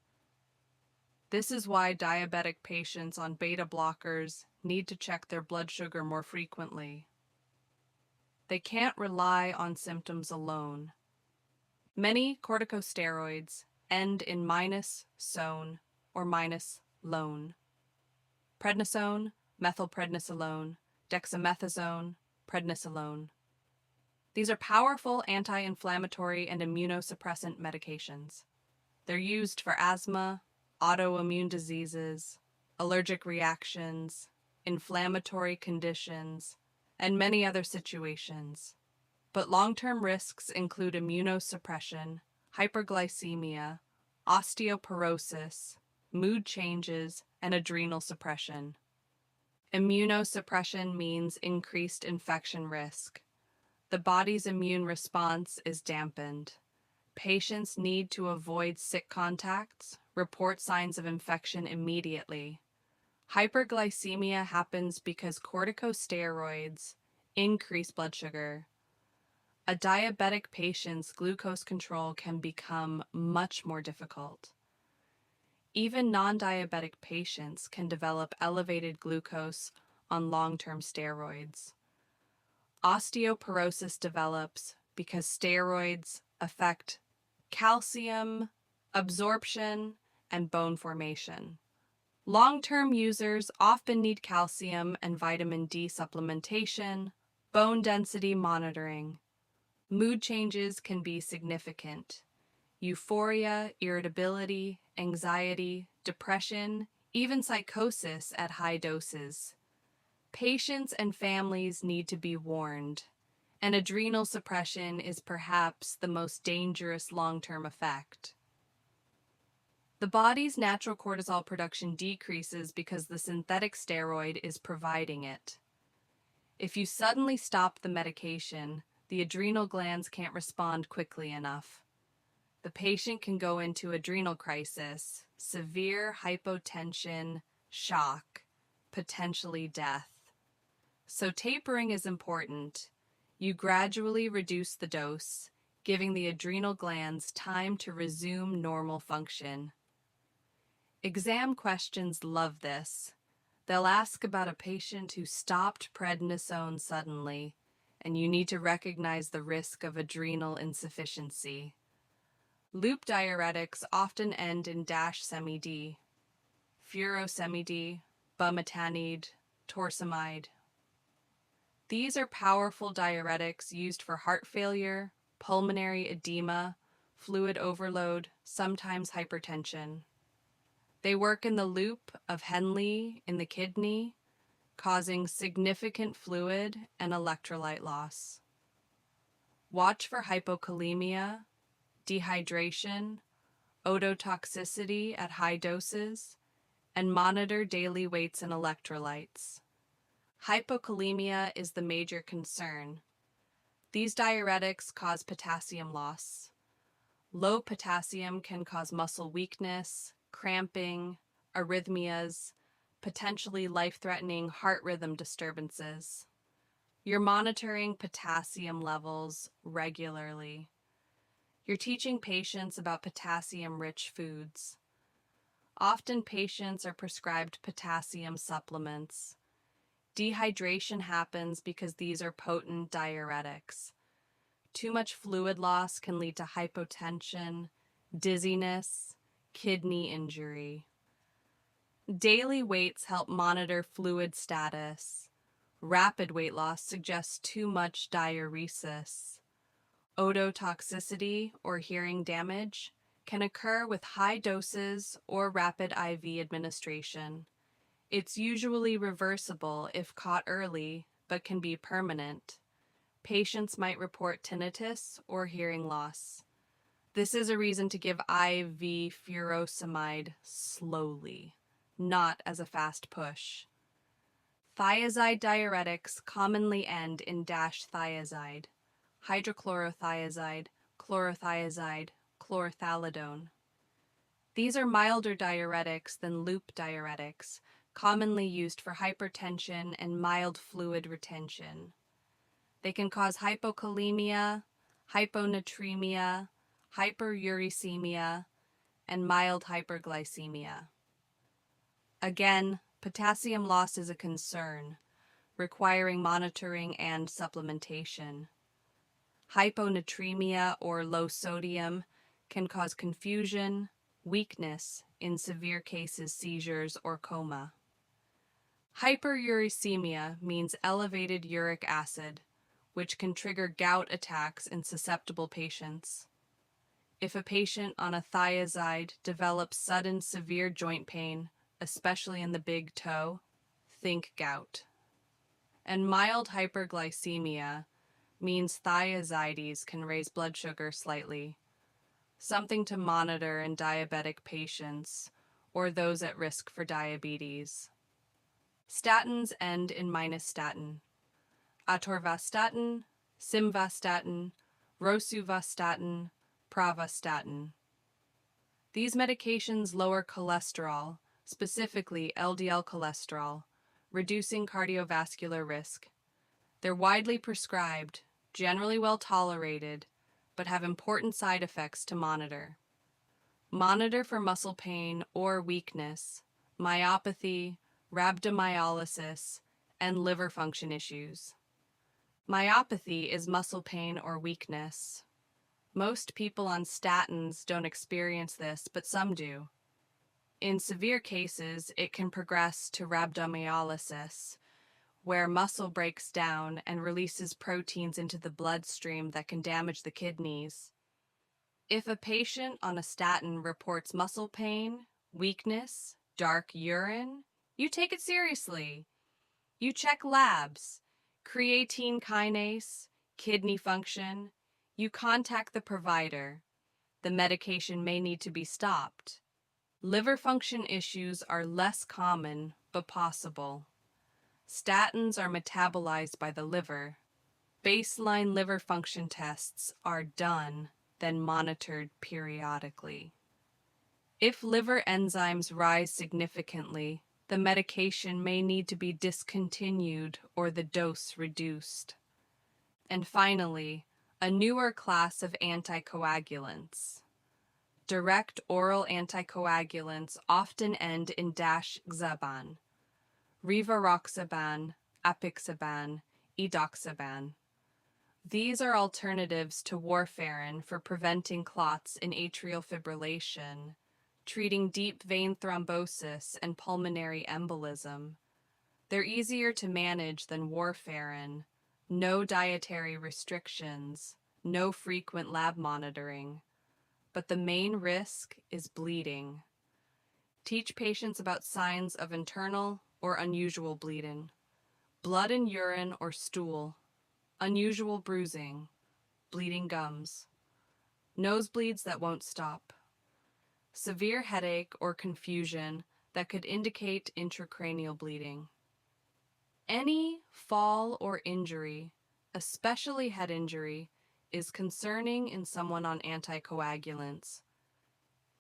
A: This is why diabetic patients on beta blockers need to check their blood sugar more frequently. They can't rely on symptoms alone. Many corticosteroids end in -sone or -lone. Prednisone, methylprednisolone, dexamethasone, prednisolone. These are powerful anti-inflammatory and immunosuppressant medications. They're used for asthma, autoimmune diseases, allergic reactions, inflammatory conditions, and many other situations. But long-term risks include immunosuppression, hyperglycemia, osteoporosis, mood changes, and adrenal suppression. Immunosuppression means increased infection risk. The body's immune response is dampened. Patients need to avoid sick contacts, report signs of infection immediately. Hyperglycemia happens because corticosteroids increase blood sugar. A diabetic patient's glucose control can become much more difficult. Even non-diabetic patients can develop elevated glucose on long-term steroids. Osteoporosis develops because steroids affect calcium absorption and bone formation. Long-term users often need calcium and vitamin D supplementation, bone density monitoring. Mood changes can be significant. Euphoria, irritability, anxiety, depression, even psychosis at high doses. Patients and families need to be warned, and adrenal suppression is perhaps the most dangerous long-term effect. The body's natural cortisol production decreases because the synthetic steroid is providing it. If you suddenly stop the medication, the adrenal glands can't respond quickly enough. The patient can go into adrenal crisis, severe hypotension, shock, potentially death. So tapering is important. You gradually reduce the dose, giving the adrenal glands time to resume normal function. Exam questions love this. They'll ask about a patient who stopped prednisone suddenly, and you need to recognize the risk of adrenal insufficiency. Loop diuretics often end in -semi-D, furosemide, bumetanide, torsemide. These are powerful diuretics used for heart failure, pulmonary edema, fluid overload, sometimes hypertension. They work in the loop of Henle in the kidney, causing significant fluid and electrolyte loss. Watch for hypokalemia, dehydration, ototoxicity at high doses, and monitor daily weights and electrolytes. Hypokalemia is the major concern. These diuretics cause potassium loss. Low potassium can cause muscle weakness, cramping, arrhythmias, potentially life-threatening heart rhythm disturbances. You're monitoring potassium levels regularly. You're teaching patients about potassium-rich foods. Often patients are prescribed potassium supplements. Dehydration happens because these are potent diuretics. Too much fluid loss can lead to hypotension, dizziness, kidney injury. Daily weights help monitor fluid status. Rapid weight loss suggests too much diuresis. Ototoxicity, or hearing damage, can occur with high doses or rapid IV administration. It's usually reversible if caught early, but can be permanent. Patients might report tinnitus or hearing loss. This is a reason to give IV furosemide slowly, not as a fast push. Thiazide diuretics commonly end in -thiazide, hydrochlorothiazide, chlorothiazide, chlorthalidone. These are milder diuretics than loop diuretics, commonly used for hypertension and mild fluid retention. They can cause hypokalemia, hyponatremia, hyperuricemia, and mild hyperglycemia. Again, potassium loss is a concern, requiring monitoring and supplementation. Hyponatremia or low sodium can cause confusion, weakness, in severe cases seizures or coma. Hyperuricemia means elevated uric acid, which can trigger gout attacks in susceptible patients. If a patient on a thiazide develops sudden severe joint pain, especially in the big toe, think gout. And mild hyperglycemia means thiazides can raise blood sugar slightly, something to monitor in diabetic patients or those at risk for diabetes. Statins end in -statin. Atorvastatin, simvastatin, rosuvastatin, pravastatin. These medications lower cholesterol, specifically LDL cholesterol, reducing cardiovascular risk. They're widely prescribed, generally well tolerated, but have important side effects to monitor. Monitor for muscle pain or weakness, myopathy, rhabdomyolysis, and liver function issues. Myopathy is muscle pain or weakness. Most people on statins don't experience this, but some do. In severe cases, it can progress to rhabdomyolysis, where muscle breaks down and releases proteins into the bloodstream that can damage the kidneys. If a patient on a statin reports muscle pain, weakness, dark urine, you take it seriously. You check labs, creatine kinase, kidney function. You contact the provider. The medication may need to be stopped. Liver function issues are less common, but possible. Statins are metabolized by the liver. Baseline liver function tests are done, then monitored periodically. If liver enzymes rise significantly, the medication may need to be discontinued or the dose reduced. And finally, a newer class of anticoagulants. Direct oral anticoagulants often end in -xaban, rivaroxaban, apixaban, edoxaban. These are alternatives to warfarin for preventing clots in atrial fibrillation, treating deep vein thrombosis and pulmonary embolism. They're easier to manage than warfarin, no dietary restrictions, no frequent lab monitoring. But the main risk is bleeding. Teach patients about signs of internal or unusual bleeding, blood in urine or stool, unusual bruising, bleeding gums, nosebleeds that won't stop, severe headache or confusion that could indicate intracranial bleeding. Any fall or injury, especially head injury, is concerning in someone on anticoagulants.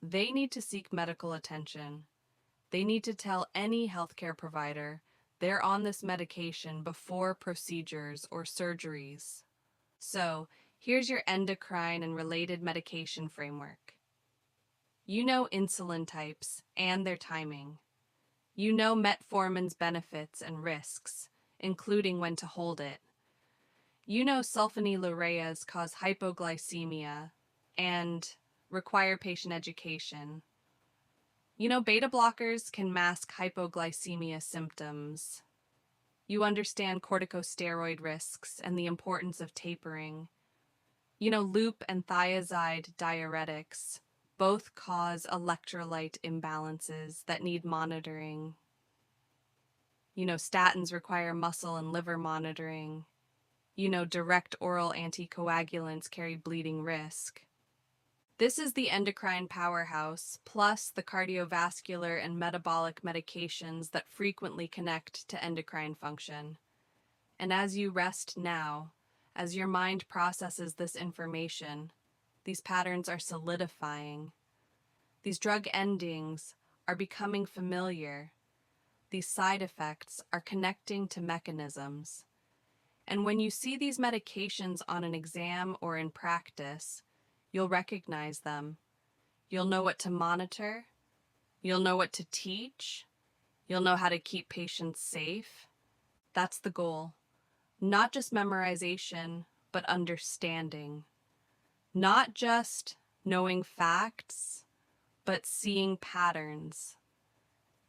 A: They need to seek medical attention. They need to tell any healthcare provider they're on this medication before procedures or surgeries. So, here's your endocrine and related medication framework. You know insulin types and their timing. You know metformin's benefits and risks, including when to hold it. You know sulfonylureas cause hypoglycemia and require patient education. You know beta blockers can mask hypoglycemia symptoms. You understand corticosteroid risks and the importance of tapering. You know loop and thiazide diuretics both cause electrolyte imbalances that need monitoring. You know statins require muscle and liver monitoring. You know direct oral anticoagulants carry bleeding risk. This is the endocrine powerhouse, plus the cardiovascular and metabolic medications that frequently connect to endocrine function. And as you rest now, as your mind processes this information, these patterns are solidifying. These drug endings are becoming familiar. These side effects are connecting to mechanisms. And when you see these medications on an exam or in practice, you'll recognize them. You'll know what to monitor. You'll know what to teach. You'll know how to keep patients safe. That's the goal. Not just memorization, but understanding. Not just knowing facts, but seeing patterns.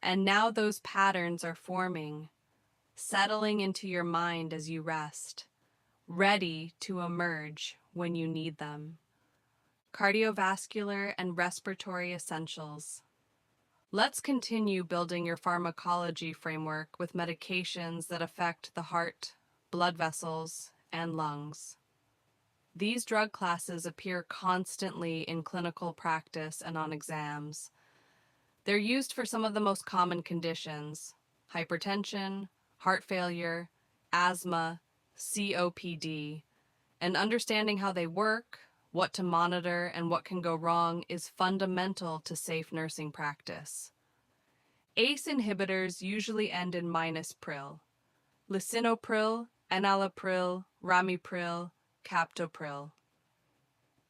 A: And now those patterns are forming, settling into your mind as you rest, ready to emerge when you need them. Cardiovascular and respiratory essentials. Let's continue building your pharmacology framework with medications that affect the heart, blood vessels, and lungs. These drug classes appear constantly in clinical practice and on exams. They're used for some of the most common conditions: hypertension, heart failure, asthma, COPD, and understanding how they work, what to monitor, and what can go wrong is fundamental to safe nursing practice. ACE inhibitors usually end in -pril: lisinopril, enalapril, ramipril, captopril.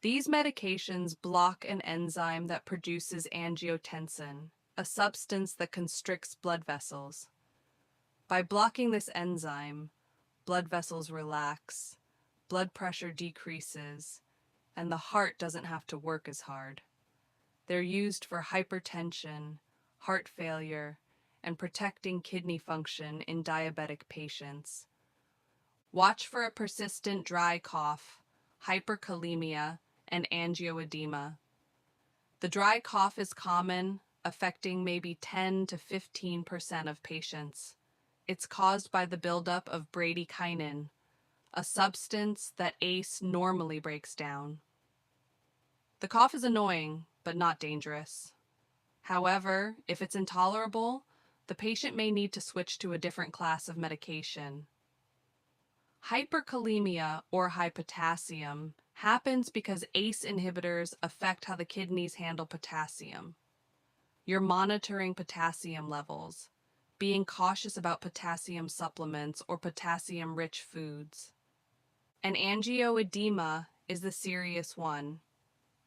A: These medications block an enzyme that produces angiotensin, a substance that constricts blood vessels. By blocking this enzyme, blood vessels relax, blood pressure decreases, and the heart doesn't have to work as hard. They're used for hypertension, heart failure, and protecting kidney function in diabetic patients. Watch for a persistent dry cough, hyperkalemia, and angioedema. The dry cough is common, affecting maybe 10 to 15% of patients. It's caused by the buildup of bradykinin, a substance that ACE normally breaks down. The cough is annoying, but not dangerous. However, if it's intolerable, the patient may need to switch to a different class of medication. Hyperkalemia, or high potassium, happens because ACE inhibitors affect how the kidneys handle potassium. You're monitoring potassium levels, being cautious about potassium supplements or potassium-rich foods. And angioedema is the serious one.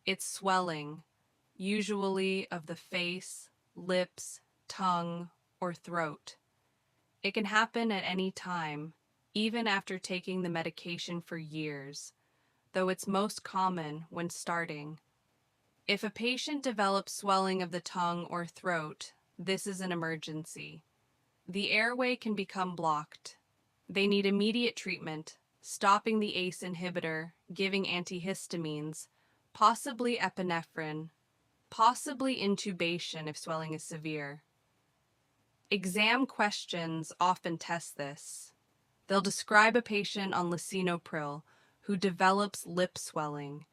A: It's swelling, usually of the face, lips, tongue, or throat. It can happen at any time, even after taking the medication for years, though it's most common when starting. If a patient develops swelling of the tongue or throat, this is an emergency. The airway can become blocked. They need immediate treatment, stopping the ACE inhibitor, giving antihistamines, possibly epinephrine, possibly intubation if swelling is severe. Exam questions often test this. They'll describe a patient on lisinopril who develops lip swelling,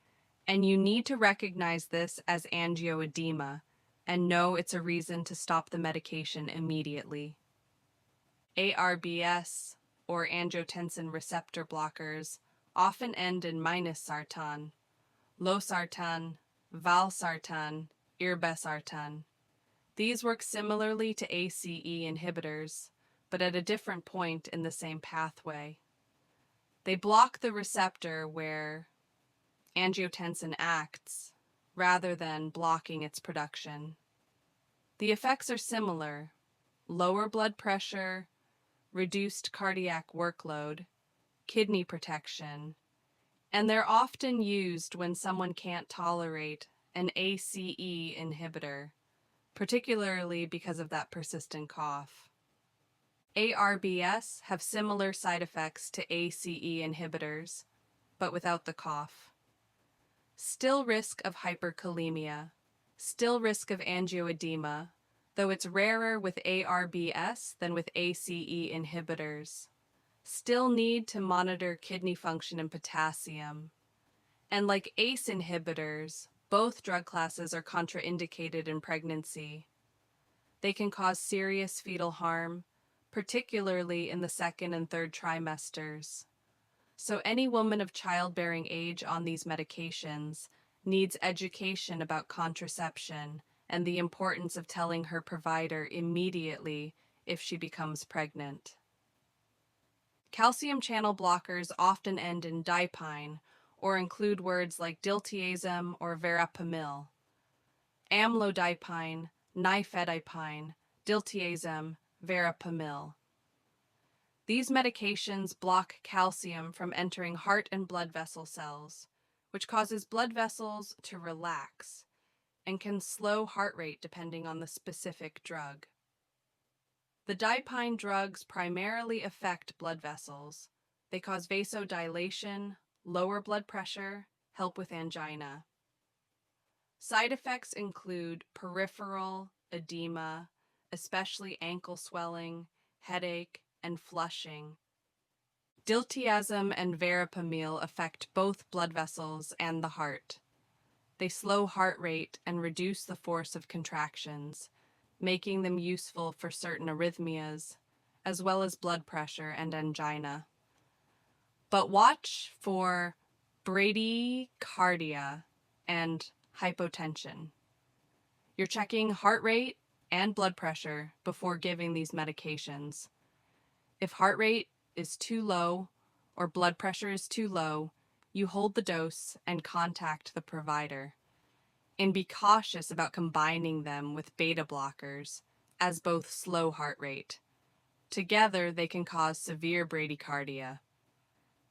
A: and you need to recognize this as angioedema and know it's a reason to stop the medication immediately. ARBS, or angiotensin receptor blockers, often end in -sartan, losartan, valsartan, irbesartan. These work similarly to ACE inhibitors, but at a different point in the same pathway. They block the receptor where angiotensin acts, rather than blocking its production. The effects are similar: lower blood pressure, reduced cardiac workload, kidney protection, and they're often used when someone can't tolerate an ACE inhibitor, particularly because of that persistent cough. ARBS have similar side effects to ACE inhibitors, but without the cough. Still risk of hyperkalemia, still risk of angioedema, though it's rarer with ARBS than with ACE inhibitors. Still need to monitor kidney function and potassium. And like ACE inhibitors, both drug classes are contraindicated in pregnancy. They can cause serious fetal harm, particularly in the second and third trimesters. So any woman of childbearing age on these medications needs education about contraception and the importance of telling her provider immediately if she becomes pregnant. Calcium channel blockers often end in dipine or include words like diltiazem or verapamil. Amlodipine, nifedipine, diltiazem, verapamil. These medications block calcium from entering heart and blood vessel cells, which causes blood vessels to relax and can slow heart rate depending on the specific drug. The dipine drugs primarily affect blood vessels. They cause vasodilation, lower blood pressure, help with angina. Side effects include peripheral edema, especially ankle swelling, headache, and flushing. Diltiazem and verapamil affect both blood vessels and the heart. They slow heart rate and reduce the force of contractions, making them useful for certain arrhythmias, as well as blood pressure and angina. But watch for bradycardia and hypotension. You're checking heart rate and blood pressure before giving these medications. If heart rate is too low or blood pressure is too low, you hold the dose and contact the provider. And be cautious about combining them with beta blockers, as both slow heart rate. Together, they can cause severe bradycardia.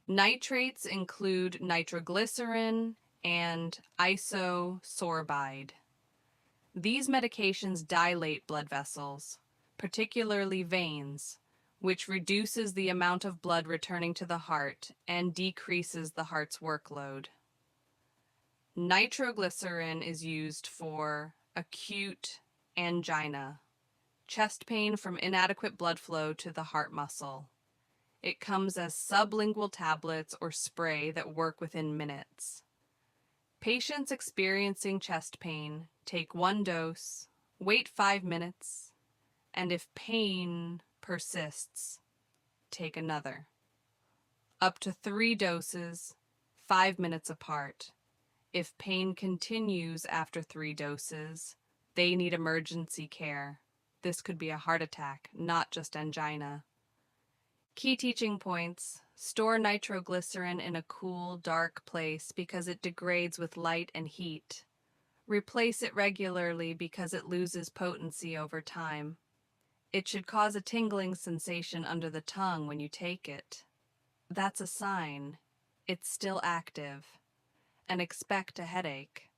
A: Nitrates include nitroglycerin and isosorbide. These medications dilate blood vessels, particularly veins, which reduces the amount of blood returning to the heart and decreases the heart's workload. Nitroglycerin is used for acute angina, chest pain from inadequate blood flow to the heart muscle. It comes as sublingual tablets or spray that work within minutes. Patients experiencing chest pain take one dose, wait 5 minutes, and if pain persists, take another. Up to 3 doses, 5 minutes apart. If pain continues after 3 doses, they need emergency care. This could be a heart attack, not just angina. Key teaching points: store nitroglycerin in a cool, dark place because it degrades with light and heat. Replace it regularly because it loses potency over time. It should cause a tingling sensation under the tongue when you take it. That's a sign. It's still active. And expect a headache.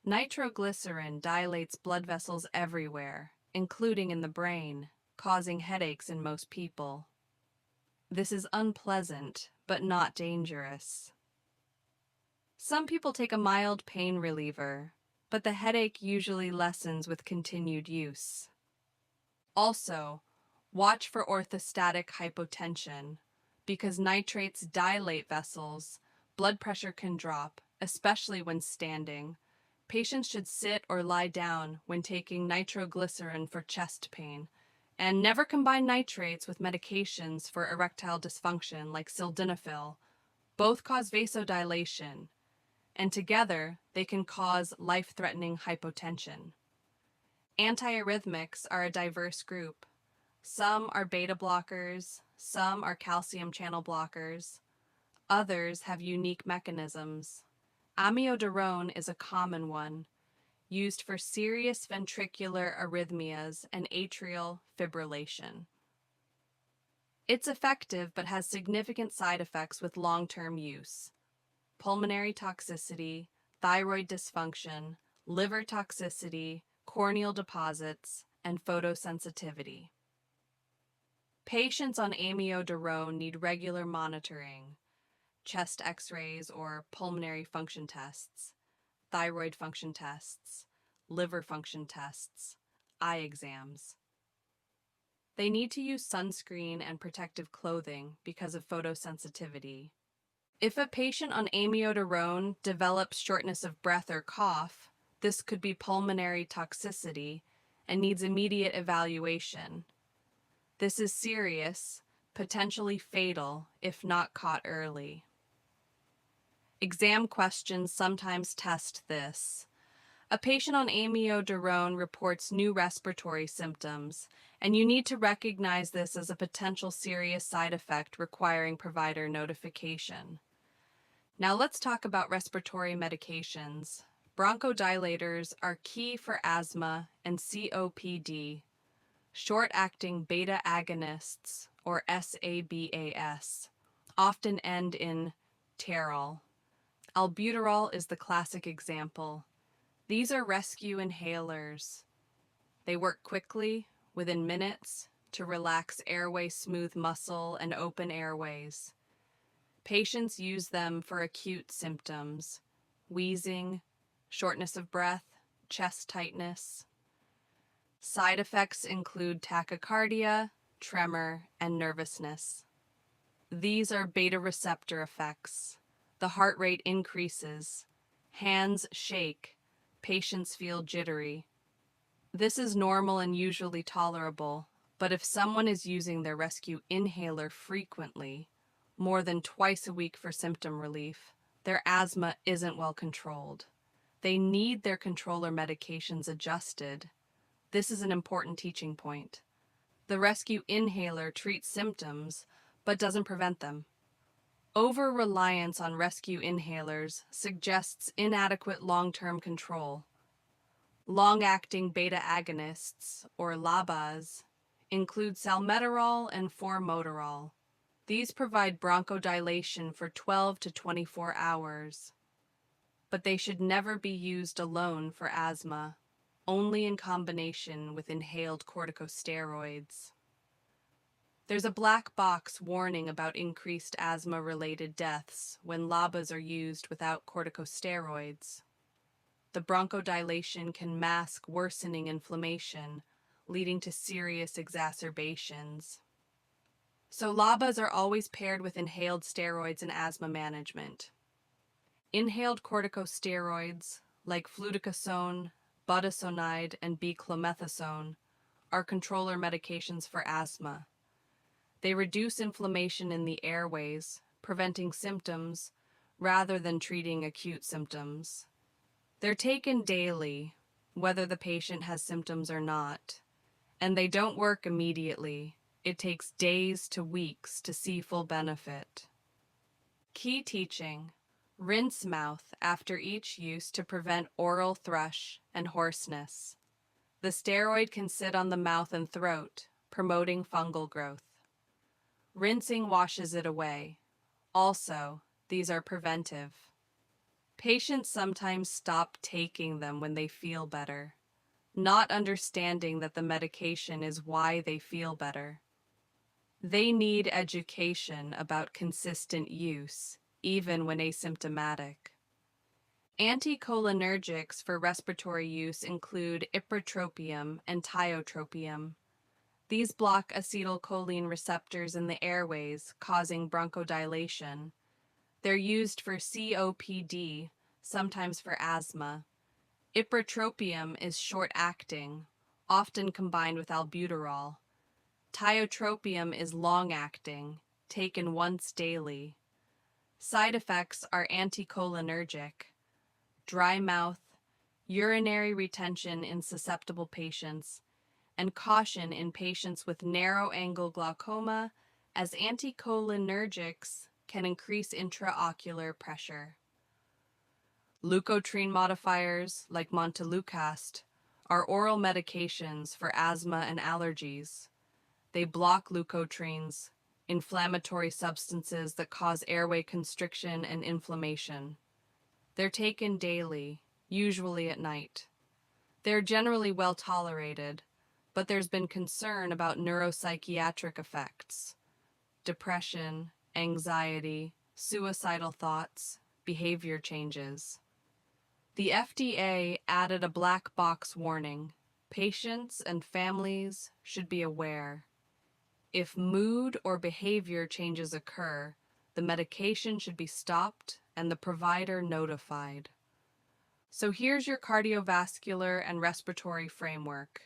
A: Nitroglycerin dilates blood vessels everywhere, including in the brain, causing headaches in most people. This is unpleasant, but not dangerous. Some people take a mild pain reliever, but the headache usually lessens with continued use. Also, watch for orthostatic hypotension. Because nitrates dilate vessels, blood pressure can drop, especially when standing. Patients should sit or lie down when taking nitroglycerin for chest pain, and never combine nitrates with medications for erectile dysfunction like sildenafil. Both cause vasodilation, and together they can cause life-threatening hypotension. Antiarrhythmics are a diverse group. Some are beta blockers, some are calcium channel blockers. Others have unique mechanisms. Amiodarone is a common one, used for serious ventricular arrhythmias and atrial fibrillation. It's effective but has significant side effects with long-term use: pulmonary toxicity, thyroid dysfunction, liver toxicity, corneal deposits, and photosensitivity. Patients on amiodarone need regular monitoring: chest x-rays or pulmonary function tests, thyroid function tests, liver function tests, eye exams. They need to use sunscreen and protective clothing because of photosensitivity. If a patient on amiodarone develops shortness of breath or cough, this could be pulmonary toxicity and needs immediate evaluation. This is serious, potentially fatal if not caught early. Exam questions sometimes test this. A patient on amiodarone reports new respiratory symptoms, and you need to recognize this as a potential serious side effect requiring provider notification. Now let's talk about respiratory medications. Bronchodilators are key for asthma and COPD. Short-acting beta agonists, or SABAS, often end in terol. Albuterol is the classic example. These are rescue inhalers. They work quickly, within minutes, to relax airway smooth muscle and open airways. Patients use them for acute symptoms: wheezing, shortness of breath, chest tightness. Side effects include tachycardia, tremor, and nervousness. These are beta receptor effects. The heart rate increases, hands shake, patients feel jittery. This is normal and usually tolerable, but if someone is using their rescue inhaler frequently, more than twice a week for symptom relief, their asthma isn't well controlled. They need their controller medications adjusted. This is an important teaching point. The rescue inhaler treats symptoms, but doesn't prevent them. Over-reliance on rescue inhalers suggests inadequate long-term control. Long-acting beta agonists, or LABAs, include salmeterol and formoterol. These provide bronchodilation for 12 to 24 hours, but they should never be used alone for asthma, only in combination with inhaled corticosteroids. There's a black box warning about increased asthma-related deaths when LABAs are used without corticosteroids. The bronchodilation can mask worsening inflammation, leading to serious exacerbations. So LABAs are always paired with inhaled steroids in asthma management. Inhaled corticosteroids, like fluticasone, budesonide, and beclomethasone, are controller medications for asthma. They reduce inflammation in the airways, preventing symptoms rather than treating acute symptoms. They're taken daily, whether the patient has symptoms or not, and they don't work immediately. It takes days to weeks to see full benefit. Key teaching: rinse mouth after each use to prevent oral thrush and hoarseness. The steroid can sit on the mouth and throat, promoting fungal growth. Rinsing washes it away. Also, these are preventive. Patients sometimes stop taking them when they feel better, not understanding that the medication is why they feel better. They need education about consistent use, even when asymptomatic. Anticholinergics for respiratory use include ipratropium and tiotropium. These block acetylcholine receptors in the airways, causing bronchodilation. They're used for COPD, sometimes for asthma. Ipratropium is short-acting, often combined with albuterol. Tiotropium is long-acting, taken once daily. Side effects are anticholinergic, dry mouth, urinary retention in susceptible patients, and caution in patients with narrow-angle glaucoma, as anticholinergics can increase intraocular pressure. Leukotriene modifiers, like montelukast, are oral medications for asthma and allergies. They block leukotrienes, inflammatory substances that cause airway constriction and inflammation. They're taken daily, usually at night. They're generally well tolerated, but there's been concern about neuropsychiatric effects: depression, anxiety, suicidal thoughts, behavior changes. The FDA added a black box warning. Patients and families should be aware. If mood or behavior changes occur, the medication should be stopped and the provider notified. So here's your cardiovascular and respiratory framework.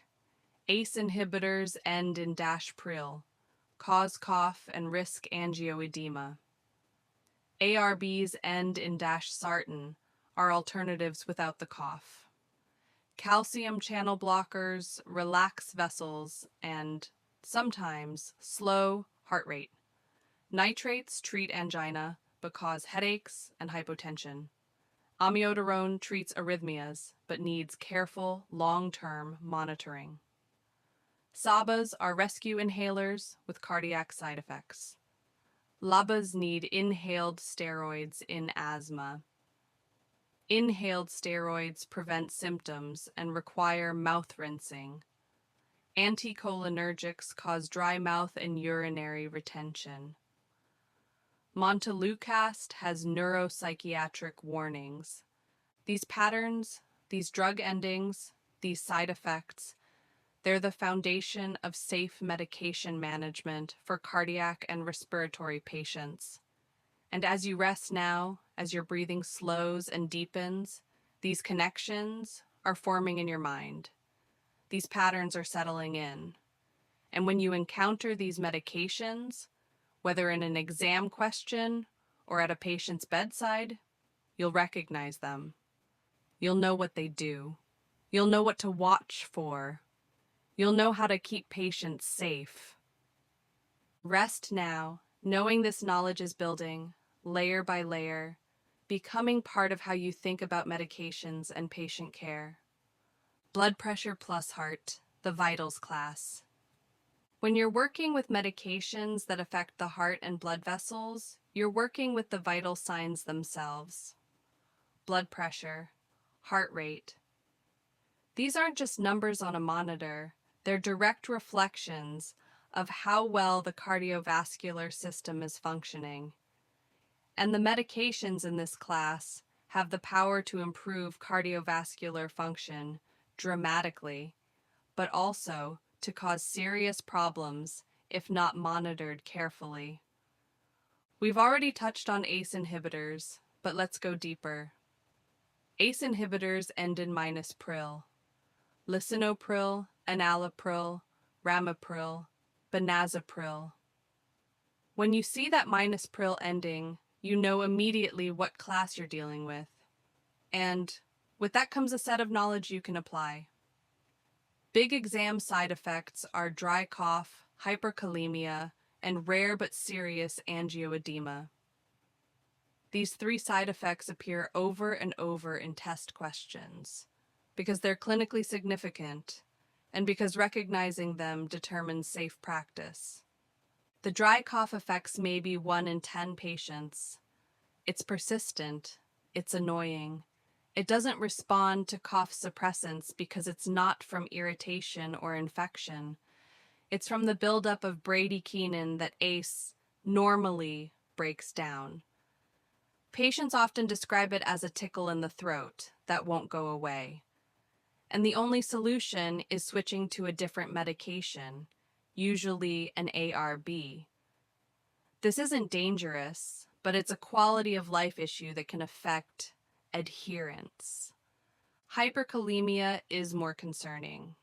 A: ACE inhibitors end in -pril, cause cough and risk angioedema. ARBs end in -sartan, are alternatives without the cough. Calcium channel blockers relax vessels and, sometimes, slow heart rate. Nitrates treat angina but cause headaches and hypotension. Amiodarone treats arrhythmias but needs careful, long-term monitoring. SABAs are rescue inhalers with cardiac side effects. LABAs need inhaled steroids in asthma. Inhaled steroids prevent symptoms and require mouth rinsing. Anticholinergics cause dry mouth and urinary retention. Montelukast has neuropsychiatric warnings. These patterns, these drug endings, these side effects, they're the foundation of safe medication management for cardiac and respiratory patients. And as you rest now, as your breathing slows and deepens, these connections are forming in your mind. These patterns are settling in. And when you encounter these medications, whether in an exam question or at a patient's bedside, you'll recognize them. You'll know what they do. You'll know what to watch for. You'll know how to keep patients safe. Rest now, knowing this knowledge is building, layer by layer, becoming part of how you think about medications and patient care. Blood pressure plus heart, the vitals class. When you're working with medications that affect the heart and blood vessels, you're working with the vital signs themselves. Blood pressure, heart rate. These aren't just numbers on a monitor, they're direct reflections of how well the cardiovascular system is functioning. And the medications in this class have the power to improve cardiovascular function dramatically, but also to cause serious problems if not monitored carefully. We've already touched on ACE inhibitors, but let's go deeper. ACE inhibitors end in -pril. Lisinopril, enalapril, ramipril, benazepril. When you see that -pril ending, you know immediately what class you're dealing with. And with that comes a set of knowledge you can apply. Big exam side effects are dry cough, hyperkalemia, and rare but serious angioedema. These 3 side effects appear over and over in test questions because they're clinically significant and because recognizing them determines safe practice. The dry cough affects maybe 1 in 10 patients. It's persistent. It's annoying. It doesn't respond to cough suppressants because it's not from irritation or infection. It's from the buildup of bradykinin that ACE normally breaks down. Patients often describe it as a tickle in the throat that won't go away. And the only solution is switching to a different medication, usually an ARB. This isn't dangerous, but it's a quality of life issue that can affect adherence. Hyperkalemia is more concerning.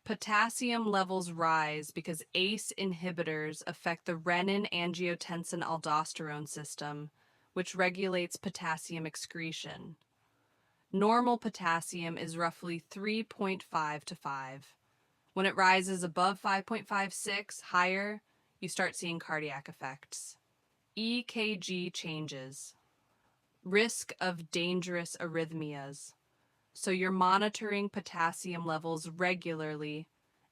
A: Potassium levels rise because ACE inhibitors affect the renin-angiotensin-aldosterone system, which regulates potassium excretion. Normal potassium is roughly 3.5 to 5. When it rises above 5.56, higher, you start seeing cardiac effects. EKG changes. Risk of dangerous arrhythmias. So you're monitoring potassium levels regularly,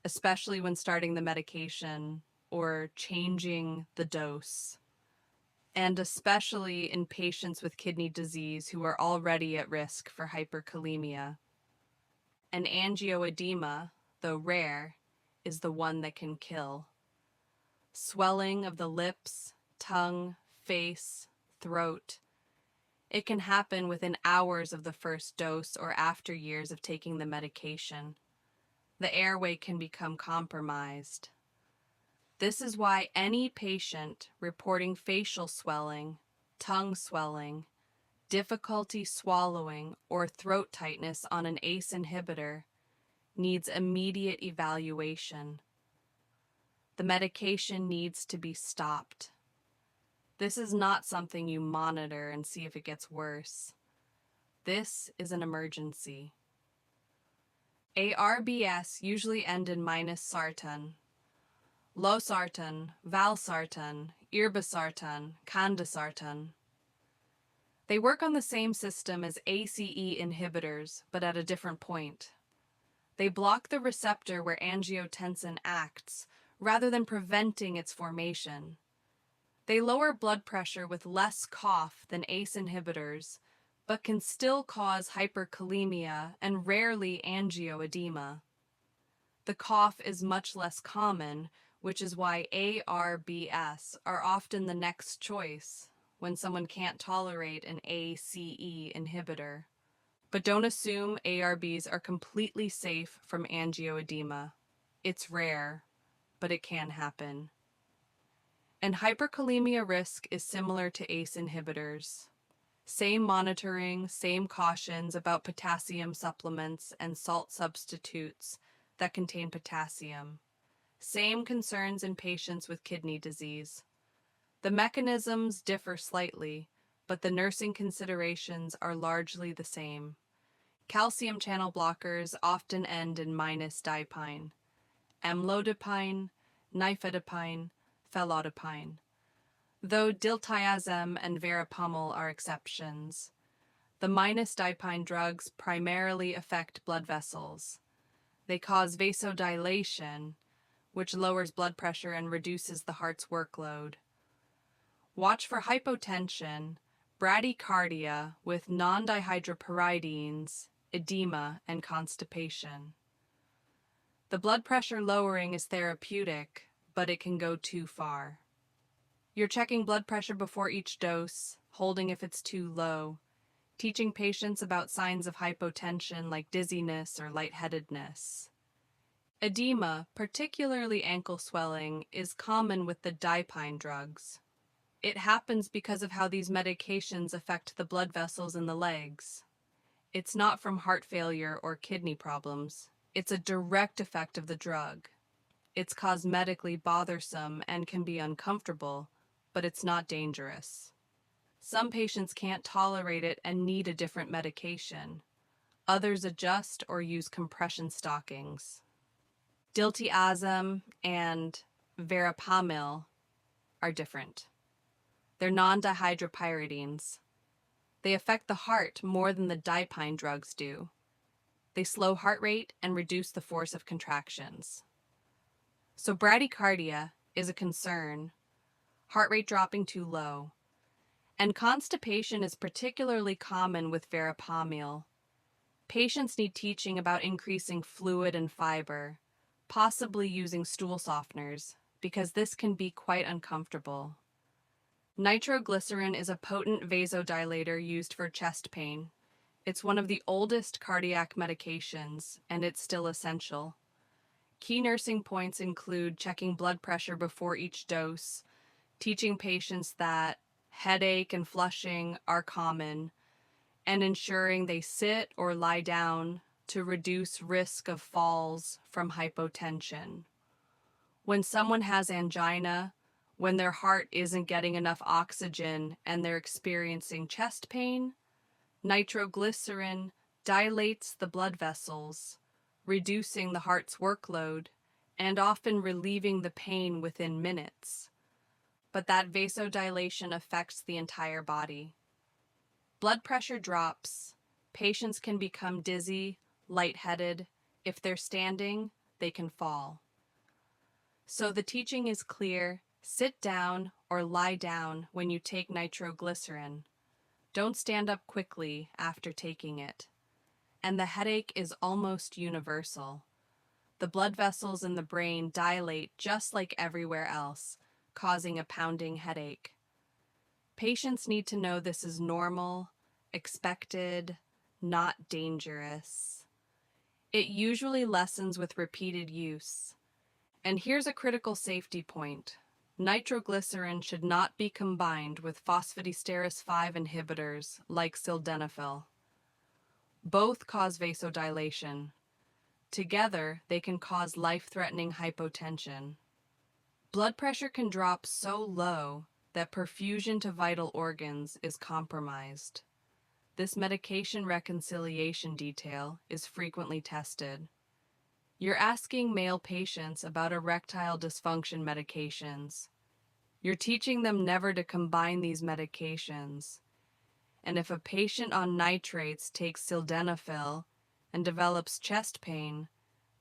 A: especially when starting the medication or changing the dose. And especially in patients with kidney disease who are already at risk for hyperkalemia. And angioedema, though rare, is the one that can kill. Swelling of the lips, tongue, face, throat. It can happen within hours of the first dose or after years of taking the medication. The airway can become compromised. This is why any patient reporting facial swelling, tongue swelling, difficulty swallowing, or throat tightness on an ACE inhibitor needs immediate evaluation. The medication needs to be stopped. This is not something you monitor and see if it gets worse. This is an emergency. ARBS usually end in -sartan. Losartan, valsartan, irbesartan, candesartan. They work on the same system as ACE inhibitors, but at a different point. They block the receptor where angiotensin acts, rather than preventing its formation. They lower blood pressure with less cough than ACE inhibitors, but can still cause hyperkalemia and rarely angioedema. The cough is much less common, which is why ARBs are often the next choice when someone can't tolerate an ACE inhibitor. But don't assume ARBs are completely safe from angioedema. It's rare, but it can happen. And hyperkalemia risk is similar to ACE inhibitors. Same monitoring, same cautions about potassium supplements and salt substitutes that contain potassium. Same concerns in patients with kidney disease. The mechanisms differ slightly, but the nursing considerations are largely the same. Calcium channel blockers often end in -dipine, amlodipine, nifedipine, felodipine, though diltiazem and verapamil are exceptions. The -dipine drugs primarily affect blood vessels. They cause vasodilation, which lowers blood pressure and reduces the heart's workload. Watch for hypotension, bradycardia with non-dihydropyridines, edema, and constipation. The blood pressure lowering is therapeutic, but it can go too far. You're checking blood pressure before each dose, holding if it's too low, teaching patients about signs of hypotension like dizziness or lightheadedness. Edema, particularly ankle swelling, is common with the dipine drugs. It happens because of how these medications affect the blood vessels in the legs. It's not from heart failure or kidney problems. It's a direct effect of the drug. It's cosmetically bothersome and can be uncomfortable, but it's not dangerous. Some patients can't tolerate it and need a different medication. Others adjust or use compression stockings. Diltiazem and verapamil are different. They're non-dihydropyridines. They affect the heart more than the dipine drugs do. They slow heart rate and reduce the force of contractions. So bradycardia is a concern, heart rate dropping too low. And constipation is particularly common with verapamil. Patients need teaching about increasing fluid and fiber, possibly using stool softeners, because this can be quite uncomfortable. Nitroglycerin is a potent vasodilator used for chest pain. It's one of the oldest cardiac medications, and it's still essential. Key nursing points include checking blood pressure before each dose, teaching patients that headache and flushing are common, and ensuring they sit or lie down to reduce risk of falls from hypotension. When someone has angina, when their heart isn't getting enough oxygen and they're experiencing chest pain, nitroglycerin dilates the blood vessels, reducing the heart's workload and often relieving the pain within minutes. But that vasodilation affects the entire body. Blood pressure drops, patients can become dizzy, lightheaded. If they're standing, they can fall. So the teaching is clear: sit down or lie down when you take nitroglycerin. Don't stand up quickly after taking it. And the headache is almost universal. The blood vessels in the brain dilate just like everywhere else, causing a pounding headache. Patients need to know this is normal, expected, not dangerous. It usually lessens with repeated use. And here's a critical safety point. Nitroglycerin should not be combined with phosphodiesterase 5 inhibitors like sildenafil. Both cause vasodilation. Together, they can cause life-threatening hypotension. Blood pressure can drop so low that perfusion to vital organs is compromised. This medication reconciliation detail is frequently tested. You're asking male patients about erectile dysfunction medications. You're teaching them never to combine these medications. And if a patient on nitrates takes sildenafil and develops chest pain,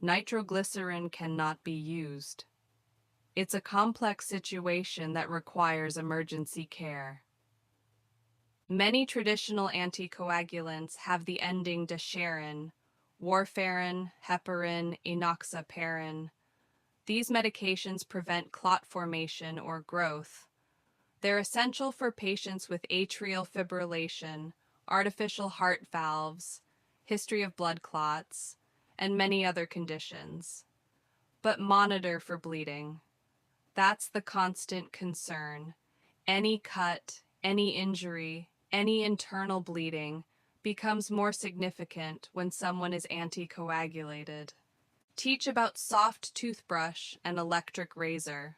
A: nitroglycerin cannot be used. It's a complex situation that requires emergency care. Many traditional anticoagulants have the ending dasherin, warfarin, heparin, enoxaparin. These medications prevent clot formation or growth. They're essential for patients with atrial fibrillation, artificial heart valves, history of blood clots, and many other conditions. But monitor for bleeding. That's the constant concern. Any cut, any injury, any internal bleeding becomes more significant when someone is anticoagulated. Teach about soft toothbrush and electric razor.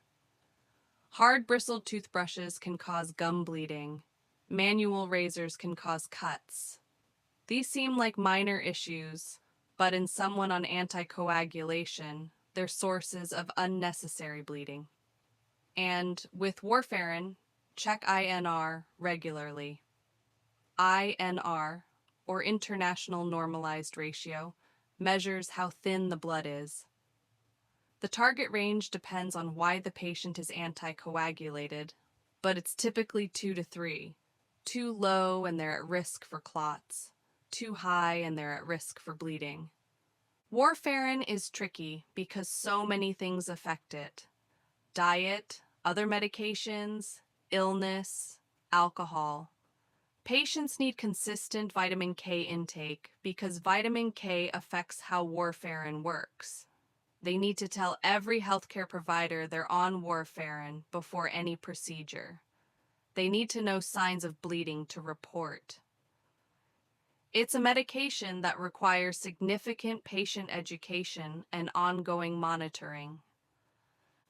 A: Hard bristled toothbrushes can cause gum bleeding. Manual razors can cause cuts. These seem like minor issues, but in someone on anticoagulation, they're sources of unnecessary bleeding. And with warfarin, check INR regularly. INR, or International Normalized Ratio, measures how thin the blood is. The target range depends on why the patient is anticoagulated, but it's typically 2 to 3. Too low and they're at risk for clots. Too high and they're at risk for bleeding. Warfarin is tricky because so many things affect it. Diet, other medications, illness, alcohol. Patients need consistent vitamin K intake because vitamin K affects how warfarin works. They need to tell every healthcare provider they're on warfarin before any procedure. They need to know signs of bleeding to report. It's a medication that requires significant patient education and ongoing monitoring.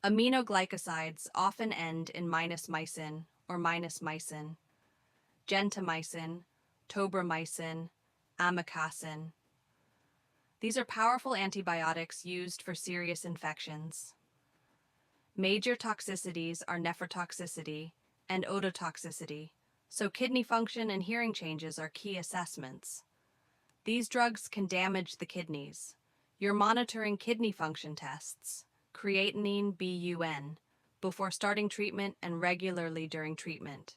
A: Aminoglycosides often end in -mycin or -mycin, gentamicin, tobramycin, amikacin. These are powerful antibiotics used for serious infections. Major toxicities are nephrotoxicity and ototoxicity, so kidney function and hearing changes are key assessments. These drugs can damage the kidneys. You're monitoring kidney function tests, creatinine BUN, before starting treatment and regularly during treatment.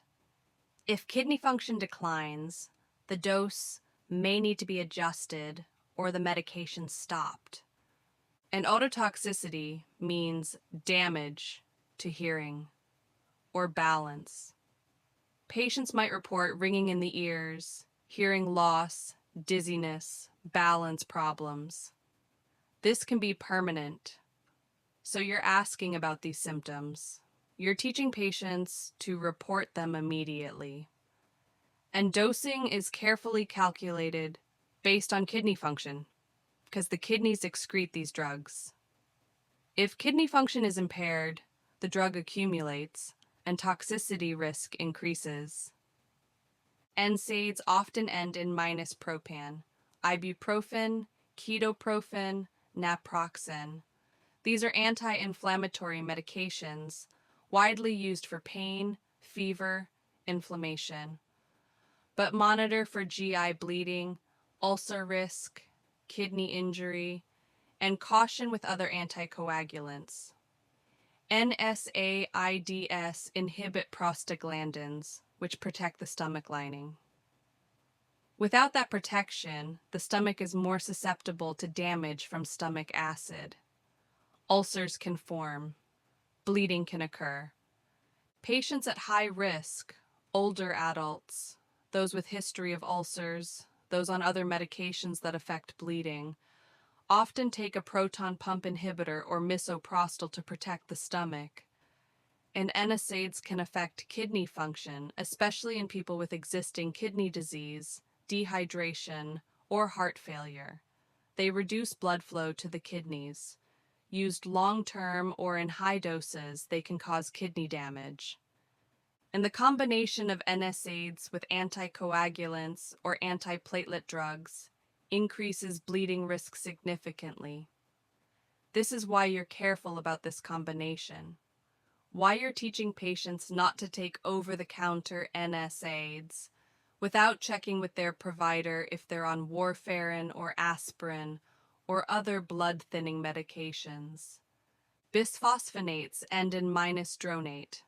A: If kidney function declines, the dose may need to be adjusted or the medication stopped. And ototoxicity means damage to hearing or balance. Patients might report ringing in the ears, hearing loss, dizziness, balance problems. This can be permanent. So you're asking about these symptoms. You're teaching patients to report them immediately. And dosing is carefully calculated based on kidney function, because the kidneys excrete these drugs. If kidney function is impaired, the drug accumulates and toxicity risk increases. NSAIDs often end in -propan, ibuprofen, ketoprofen, naproxen. These are anti-inflammatory medications widely used for pain, fever, inflammation. But monitor for GI bleeding, ulcer risk, kidney injury, and caution with other anticoagulants. NSAIDs inhibit prostaglandins, which protect the stomach lining. Without that protection, the stomach is more susceptible to damage from stomach acid. Ulcers can form. Bleeding can occur. Patients at high risk, older adults, those with history of ulcers, those on other medications that affect bleeding, often take a proton pump inhibitor or misoprostol to protect the stomach. And NSAIDs can affect kidney function, especially in people with existing kidney disease, dehydration, or heart failure. They reduce blood flow to the kidneys. Used long-term or in high doses, they can cause kidney damage. And the combination of NSAIDs with anticoagulants or antiplatelet drugs increases bleeding risk significantly. This is why you're careful about this combination. Why you're teaching patients not to take over-the-counter NSAIDs without checking with their provider if they're on warfarin or aspirin or other blood-thinning medications. Bisphosphonates end in -dronate,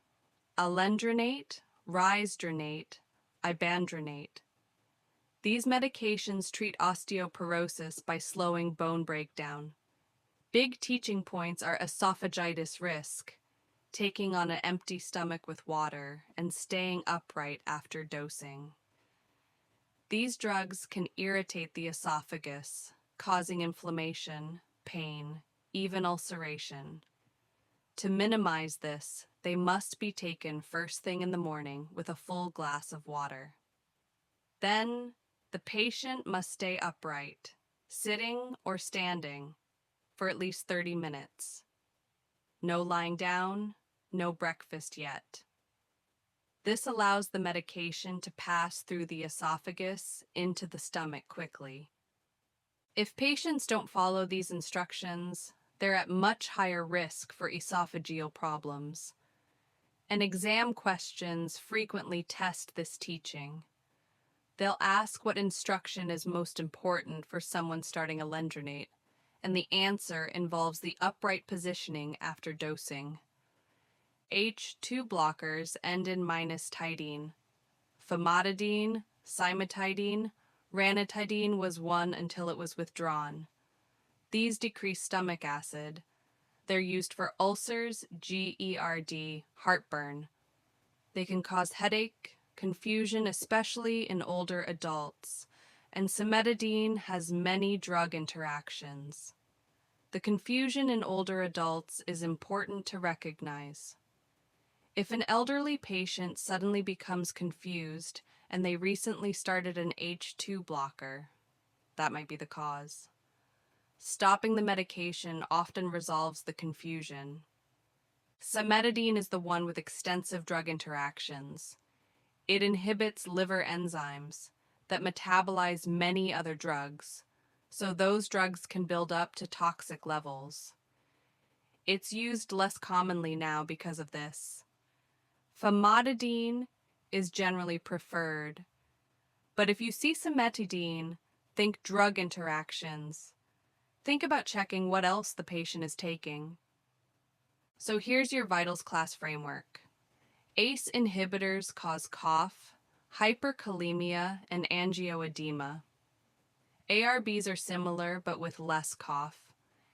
A: alendronate, risdronate, ibandronate. These medications treat osteoporosis by slowing bone breakdown. Big teaching points are esophagitis risk, taking on an empty stomach with water, and staying upright after dosing. These drugs can irritate the esophagus, causing inflammation, pain, even ulceration. To minimize this, they must be taken first thing in the morning with a full glass of water. Then, the patient must stay upright, sitting or standing, for at least 30 minutes. No lying down, no breakfast yet. This allows the medication to pass through the esophagus into the stomach quickly. If patients don't follow these instructions, they're at much higher risk for esophageal problems. And exam questions frequently test this teaching. They'll ask what instruction is most important for someone starting alendronate, and the answer involves the upright positioning after dosing. H2 blockers end in -tidine. Famotidine, cimetidine, ranitidine was one until it was withdrawn. These decrease stomach acid. They're used for ulcers, GERD, heartburn. They can cause headache, confusion, especially in older adults, and cimetidine has many drug interactions. The confusion in older adults is important to recognize. If an elderly patient suddenly becomes confused and they recently started an H2 blocker, that might be the cause. Stopping the medication often resolves the confusion. Cimetidine is the one with extensive drug interactions. It inhibits liver enzymes that metabolize many other drugs, so those drugs can build up to toxic levels. It's used less commonly now because of this. Famotidine is generally preferred, but if you see cimetidine, think drug interactions. Think about checking what else the patient is taking. So here's your vitals class framework. ACE inhibitors cause cough, hyperkalemia, and angioedema. ARBs are similar but with less cough.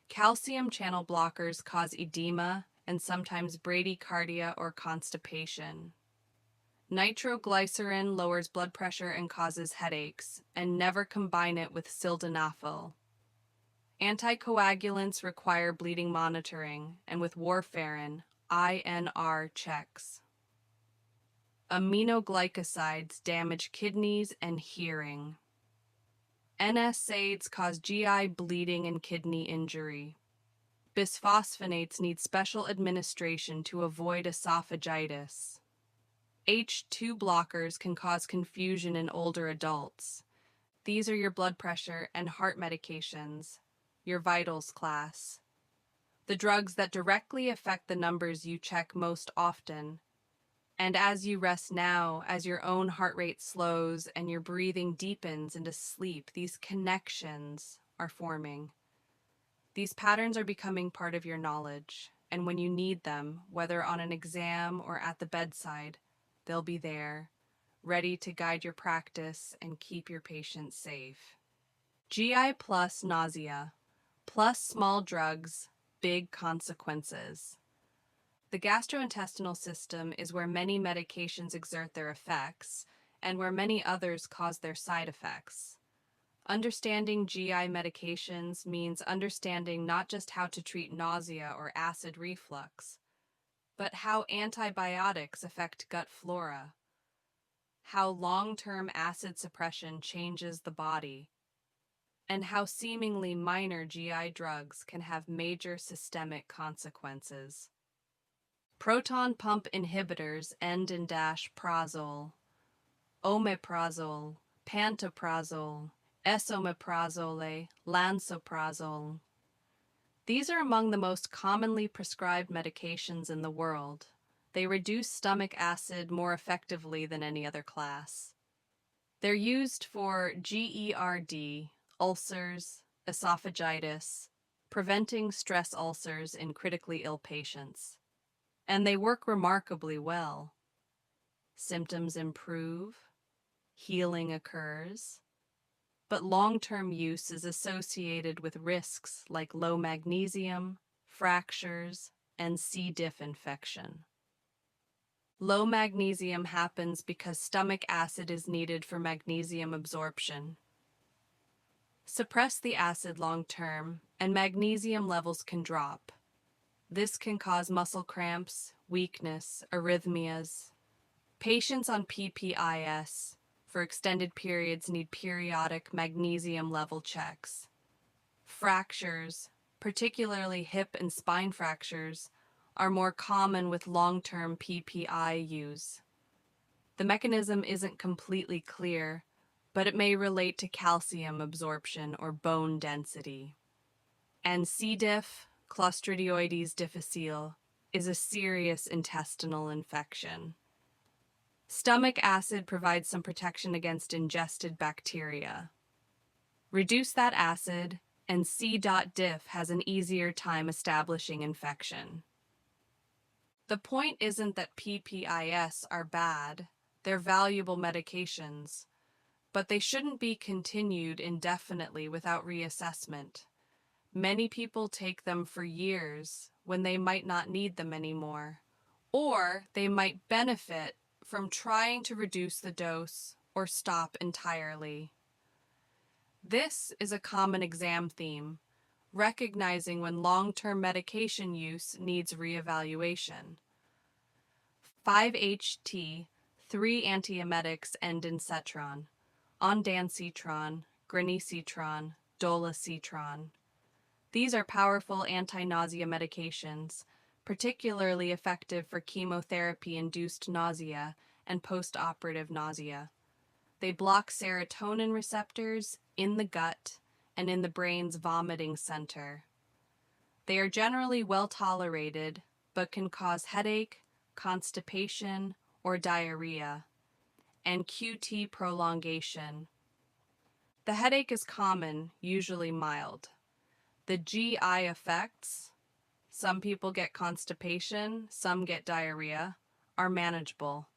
A: Calcium channel blockers cause edema and sometimes bradycardia or constipation. Nitroglycerin lowers blood pressure and causes headaches, and never combine it with sildenafil. Anticoagulants require bleeding monitoring, and with warfarin, INR checks. Aminoglycosides damage kidneys and hearing. NSAIDs cause GI bleeding and kidney injury. Bisphosphonates need special administration to avoid esophagitis. H2 blockers can cause confusion in older adults. These are your blood pressure and heart medications, your vitals class. The drugs that directly affect the numbers you check most often. And as you rest now, as your own heart rate slows and your breathing deepens into sleep, these connections are forming. These patterns are becoming part of your knowledge, and when you need them, whether on an exam or at the bedside, they'll be there, ready to guide your practice and keep your patients safe. GI plus nausea, plus small drugs, big consequences. The gastrointestinal system is where many medications exert their effects and where many others cause their side effects. Understanding GI medications means understanding not just how to treat nausea or acid reflux, but how antibiotics affect gut flora, how long-term acid suppression changes the body, and how seemingly minor GI drugs can have major systemic consequences. Proton pump inhibitors end in -prazole, omeprazole, pantoprazole, esomeprazole, lansoprazole. These are among the most commonly prescribed medications in the world. They reduce stomach acid more effectively than any other class. They're used for GERD, ulcers, esophagitis, preventing stress ulcers in critically ill patients. And they work remarkably well. Symptoms improve, healing occurs, but long-term use is associated with risks like low magnesium, fractures, and C. diff infection. Low magnesium happens because stomach acid is needed for magnesium absorption. Suppress the acid long-term, and magnesium levels can drop. This can cause muscle cramps, weakness, arrhythmias. Patients on PPIS for extended periods need periodic magnesium level checks. Fractures, particularly hip and spine fractures, are more common with long-term PPI use. The mechanism isn't completely clear, but it may relate to calcium absorption or bone density. And C. diff, Clostridioides difficile, is a serious intestinal infection. Stomach acid provides some protection against ingested bacteria. Reduce that acid, and C. diff has an easier time establishing infection. The point isn't that PPIS are bad, they're valuable medications, but they shouldn't be continued indefinitely without reassessment. Many people take them for years when they might not need them anymore, or they might benefit from trying to reduce the dose or stop entirely. This is a common exam theme, recognizing when long-term medication use needs reevaluation. 5-HT, 3 antiemetics end in cetron, ondansetron, granisetron, dolacetron. These are powerful anti-nausea medications, particularly effective for chemotherapy-induced nausea and post-operative nausea. They block serotonin receptors in the gut and in the brain's vomiting center. They are generally well tolerated, but can cause headache, constipation, or diarrhea, and QT prolongation. The headache is common, usually mild. The GI effects, some people get constipation, some get diarrhea, are manageable,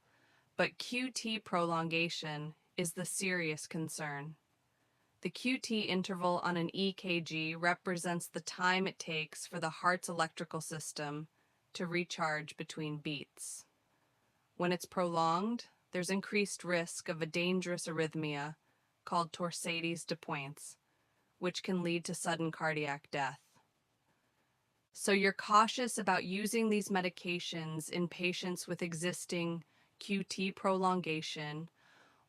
A: but QT prolongation is the serious concern. The QT interval on an EKG represents the time it takes for the heart's electrical system to recharge between beats. When it's prolonged, there's increased risk of a dangerous arrhythmia called torsades de pointes, which can lead to sudden cardiac death. So you're cautious about using these medications in patients with existing QT prolongation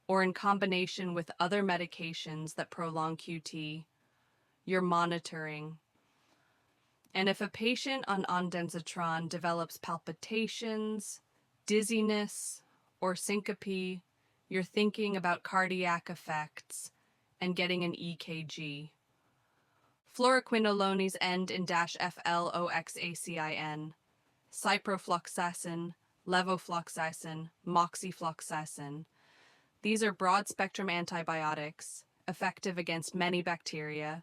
A: or in combination with other medications that prolong QT. You're monitoring. And if a patient on ondansetron develops palpitations, dizziness, or syncope, you're thinking about cardiac effects and getting an EKG. Fluoroquinolones end in -FLOXACIN, ciprofloxacin, levofloxacin, moxifloxacin. These are broad-spectrum antibiotics, effective against many bacteria.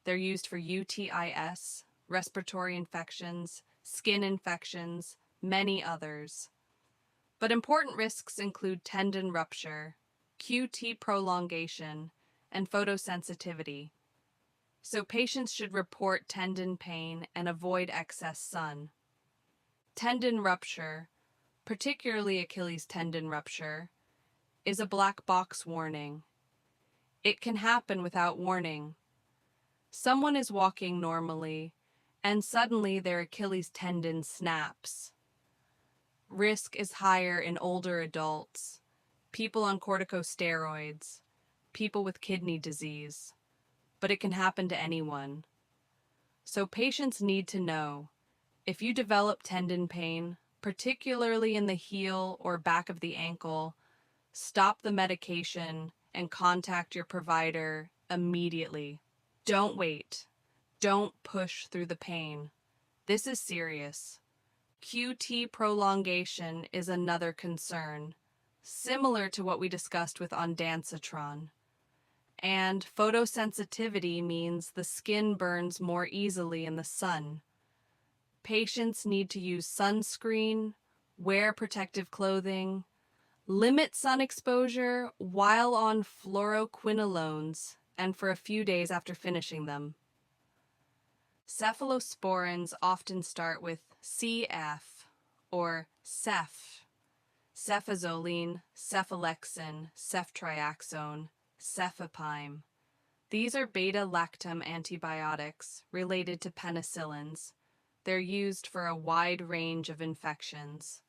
A: They're used for UTIS, respiratory infections, skin infections, many others. But important risks include tendon rupture, QT prolongation, and photosensitivity. So patients should report tendon pain and avoid excess sun. Tendon rupture, particularly Achilles tendon rupture, is a black box warning. It can happen without warning. Someone is walking normally, and suddenly their Achilles tendon snaps. Risk is higher in older adults, people on corticosteroids, people with kidney disease, but it can happen to anyone. So patients need to know, if you develop tendon pain, particularly in the heel or back of the ankle, stop the medication and contact your provider immediately. Don't wait. Don't push through the pain. This is serious. QT prolongation is another concern, similar to what we discussed with ondansetron. And photosensitivity means the skin burns more easily in the sun. Patients need to use sunscreen, wear protective clothing, limit sun exposure while on fluoroquinolones and for a few days after finishing them. Cephalosporins often start with CF or Ceph, cefazoline, cephalexin, ceftriaxone, cefepime. These are beta-lactam antibiotics related to penicillins. They're used for a wide range of infections.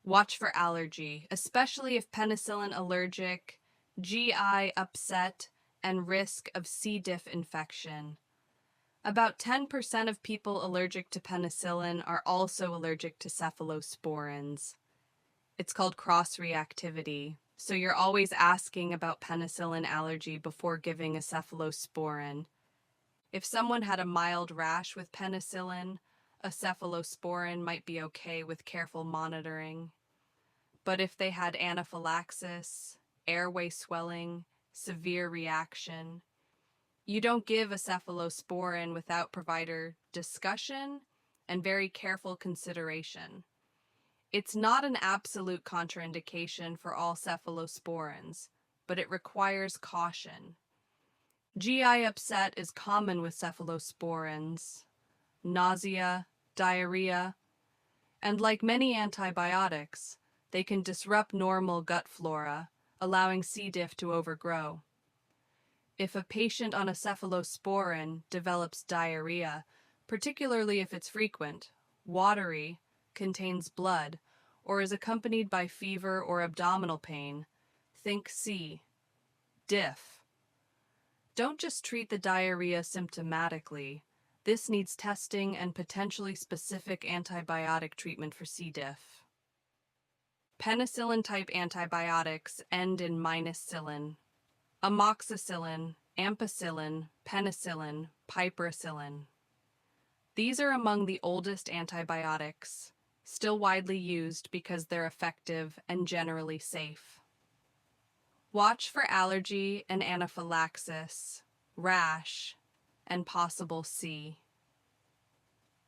A: Watch for allergy, especially if penicillin allergic, GI upset, and risk of C. diff infection. About 10% of people allergic to penicillin are also allergic to cephalosporins. It's called cross-reactivity, so you're always asking about penicillin allergy before giving a cephalosporin. If someone had a mild rash with penicillin, a cephalosporin might be okay with careful monitoring. But if they had anaphylaxis, airway swelling, severe reaction, you don't give a cephalosporin without provider discussion and very careful consideration. It's not an absolute contraindication for all cephalosporins, but it requires caution. GI upset is common with cephalosporins, nausea, diarrhea, and like many antibiotics, they can disrupt normal gut flora, allowing C. diff to overgrow. If a patient on a cephalosporin develops diarrhea, particularly if it's frequent, watery, contains blood, or is accompanied by fever or abdominal pain, think C. diff. Don't just treat the diarrhea symptomatically. This needs testing and potentially specific antibiotic treatment for C. diff. Penicillin-type antibiotics end in -cillin. Amoxicillin, ampicillin, penicillin, piperacillin. These are among the oldest antibiotics, still widely used because they're effective and generally safe. Watch for allergy and anaphylaxis, rash, and possible C.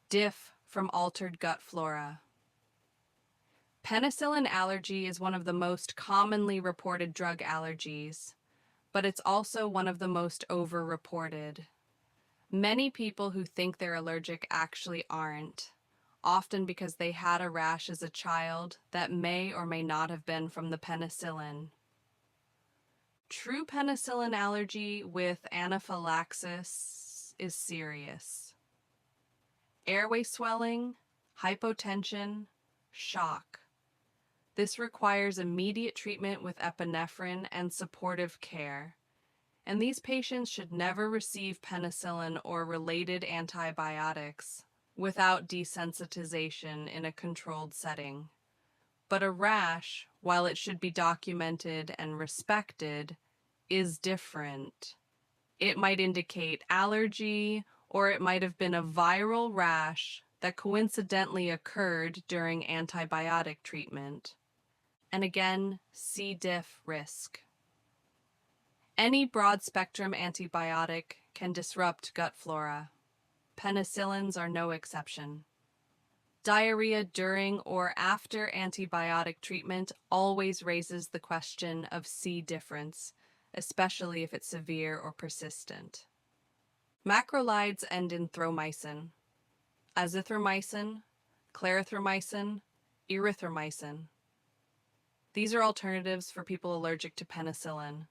A: diff from altered gut flora. Penicillin allergy is one of the most commonly reported drug allergies, but it's also one of the most over-reported. Many people who think they're allergic actually aren't, often because they had a rash as a child that may or may not have been from the penicillin. True penicillin allergy with anaphylaxis is serious. Airway swelling, hypotension, shock. This requires immediate treatment with epinephrine and supportive care, and these patients should never receive penicillin or related antibiotics without desensitization in a controlled setting. But a rash, while it should be documented and respected, is different. It might indicate allergy, or it might have been a viral rash that coincidentally occurred during antibiotic treatment. And again, C. diff risk. Any broad-spectrum antibiotic can disrupt gut flora. Penicillins are no exception. Diarrhea during or after antibiotic treatment always raises the question of C. difference, especially if it's severe or persistent. Macrolides end in thromycin. Azithromycin, clarithromycin, erythromycin. These are alternatives for people allergic to penicillin.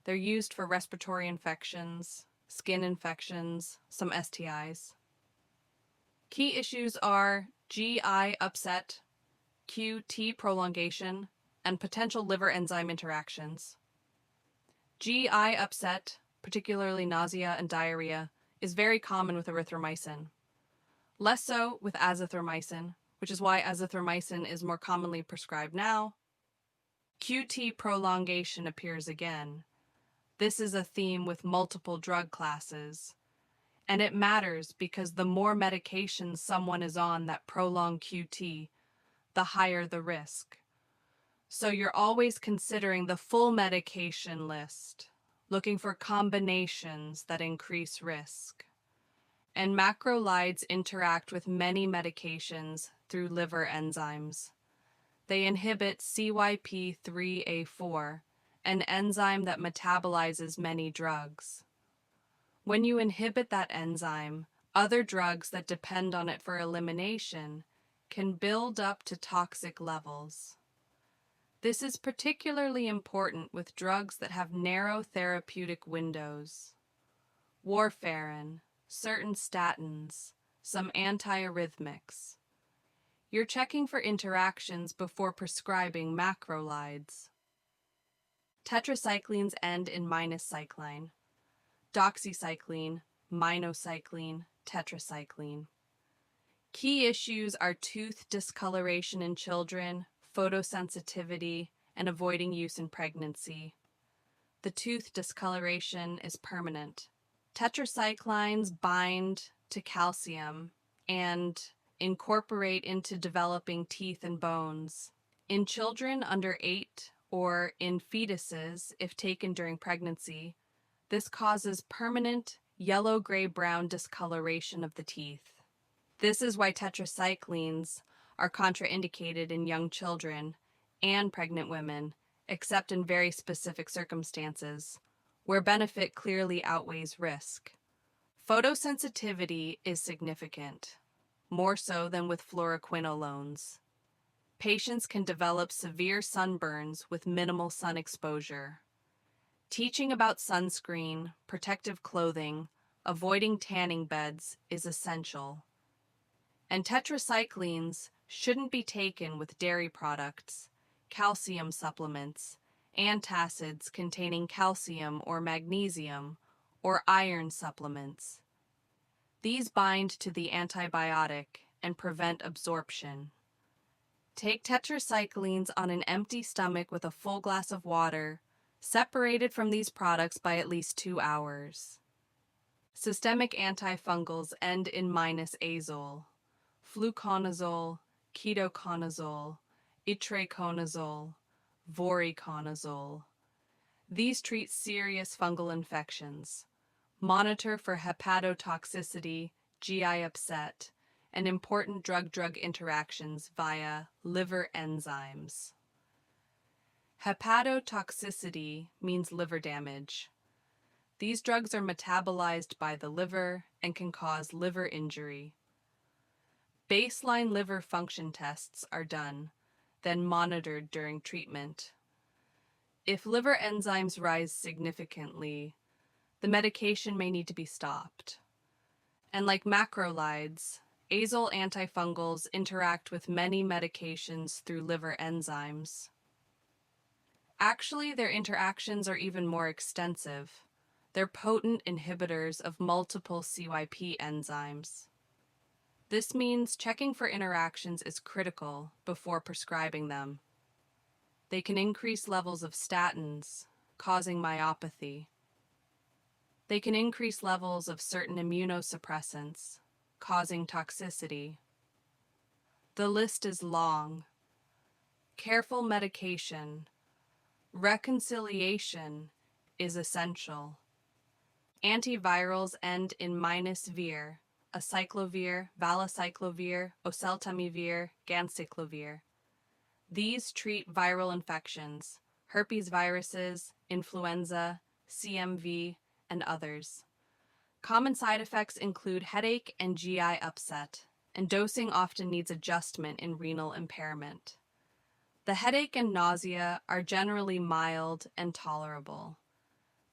A: They're used for respiratory infections, skin infections, some STIs. Key issues are GI upset, QT prolongation, and potential liver enzyme interactions. GI upset, particularly nausea and diarrhea, is very common with erythromycin. Less so with azithromycin, which is why azithromycin is more commonly prescribed now. QT prolongation appears again. This is a theme with multiple drug classes, and it matters because the more medications someone is on that prolong QT, the higher the risk. So you're always considering the full medication list. looking for combinations that increase risk. And macrolides interact with many medications through liver enzymes. They inhibit CYP3A4, an enzyme that metabolizes many drugs. When you inhibit that enzyme, other drugs that depend on it for elimination can build up to toxic levels. This is particularly important with drugs that have narrow therapeutic windows. Warfarin, certain statins, some antiarrhythmics. You're checking for interactions before prescribing macrolides. Tetracyclines end in -cycline. Doxycycline, minocycline, tetracycline. Key issues are tooth discoloration in children, photosensitivity, and avoiding use in pregnancy. The tooth discoloration is permanent. Tetracyclines bind to calcium and incorporate into developing teeth and bones. In children under 8 or in fetuses, if taken during pregnancy, this causes permanent yellow-gray-brown discoloration of the teeth. This is why tetracyclines are contraindicated in young children and pregnant women, except in very specific circumstances, where benefit clearly outweighs risk. Photosensitivity is significant, more so than with fluoroquinolones. Patients can develop severe sunburns with minimal sun exposure. Teaching about sunscreen, protective clothing, avoiding tanning beds is essential. And tetracyclines shouldn't be taken with dairy products, calcium supplements, antacids containing calcium or magnesium, or iron supplements. These bind to the antibiotic and prevent absorption. Take tetracyclines on an empty stomach with a full glass of water, separated from these products by at least 2 hours. Systemic antifungals end in -azole, fluconazole, ketoconazole, itraconazole, voriconazole. These treat serious fungal infections, monitor for hepatotoxicity, GI upset, and important drug-drug interactions via liver enzymes. Hepatotoxicity means liver damage. These drugs are metabolized by the liver and can cause liver injury. Baseline liver function tests are done, then monitored during treatment. If liver enzymes rise significantly, the medication may need to be stopped. And like macrolides, azole antifungals interact with many medications through liver enzymes. Actually, their interactions are even more extensive. They're potent inhibitors of multiple CYP enzymes. This means checking for interactions is critical before prescribing them. They can increase levels of statins, causing myopathy. They can increase levels of certain immunosuppressants, causing toxicity. The list is long. Careful medication, reconciliation is essential. Antivirals end in -vir, acyclovir, valacyclovir, oseltamivir, ganciclovir. These treat viral infections, herpes viruses, influenza, CMV, and others. Common side effects include headache and GI upset, and dosing often needs adjustment in renal impairment. The headache and nausea are generally mild and tolerable.